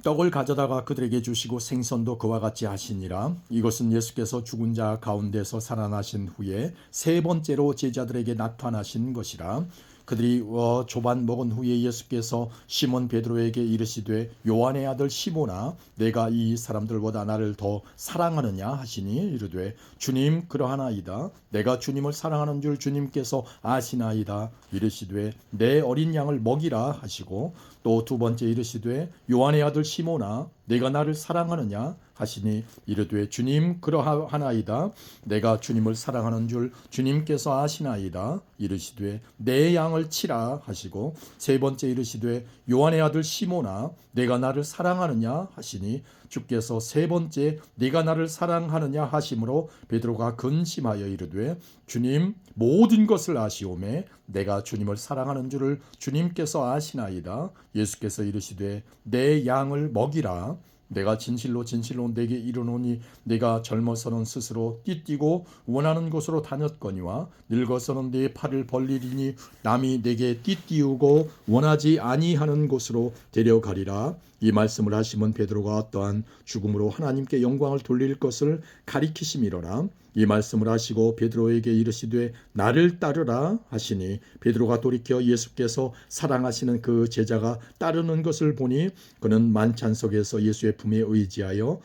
떡을 가져다가 그들에게 주시고 생선도 그와 같이 하시니라. 이것은 예수께서 죽은 자 가운데서 살아나신 후에 세 번째로 제자들에게 나타나신 것이라. 그들이 조반 먹은 후에 예수께서 시몬 베드로에게 이르시되 요한의 아들 시몬아 내가 이 사람들보다 나를 더 사랑하느냐 하시니 이르되 주님 그러하나이다. 내가 주님을 사랑하는 줄 주님께서 아시나이다. 이르시되 내 어린 양을 먹이라 하시고 또 두 번째 이르시되 요한의 아들 시몬아 내가 나를 사랑하느냐 하시니 이르되 주님 그러하나이다. 내가 주님을 사랑하는 줄 주님께서 아시나이다. 이르시되 내 양을 치라 하시고 세 번째 이르시되 요한의 아들 시몬아 내가 나를 사랑하느냐 하시니 주께서 세 번째 네가 나를 사랑하느냐 하심으로 베드로가 근심하여 이르되 주님 모든 것을 아시오매 내가 주님을 사랑하는 줄을 주님께서 아시나이다. 예수께서 이르시되 내 양을 먹이라. 내가 진실로 진실로 내게 이르노니 내가 젊어서는 스스로 띠뛰고 원하는 곳으로 다녔거니와 늙어서는 내 팔을 벌리리니 남이 내게 띠띠우고 원하지 아니하는 곳으로 데려가리라. 이 말씀을 하시면 베드로가 어떠한 죽음으로 하나님께 영광을 돌릴 것을 가리키심이로라. 이 말씀을 하시고 베드로에게 이르시되 나를 따르라 하시니 베드로가 돌이켜 예수께서 사랑하시는 그 제자가 따르는 것을 보니 그는 만찬 속에서 예수의 품에 의지하여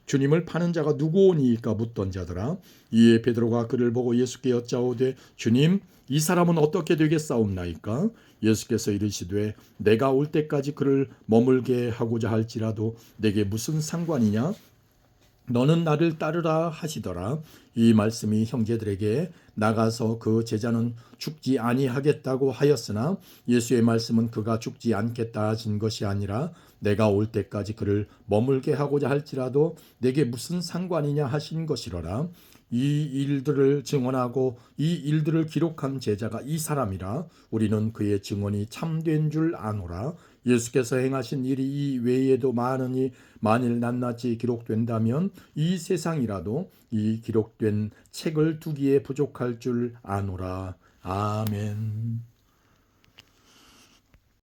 주님을 파는 자가 누구오니까 묻던 자더라. 이에 베드로가 그를 보고 예수께 여짜오되 주님 이 사람은 어떻게 되겠사옵나이까? 예수께서 이르시되 내가 올 때까지 그를 머물게 하고자 할지라도 내게 무슨 상관이냐? 너는 나를 따르라 하시더라. 이 말씀이 형제들에게 나가서 그 제자는 죽지 아니하겠다고 하였으나 예수의 말씀은 그가 죽지 않겠다 하신 것이 아니라 내가 올 때까지 그를 머물게 하고자 할지라도 내게 무슨 상관이냐 하신 것이로라. 이 일들을 증언하고 이 일들을 기록한 제자가 이 사람이라. 우리는 그의 증언이 참된 줄 아노라. 예수께서 행하신 일이 이 외에도 많으니 만일 낱낱이 기록된다면 이 세상이라도 이 기록된 책을 두기에 부족할 줄 아노라. 아멘.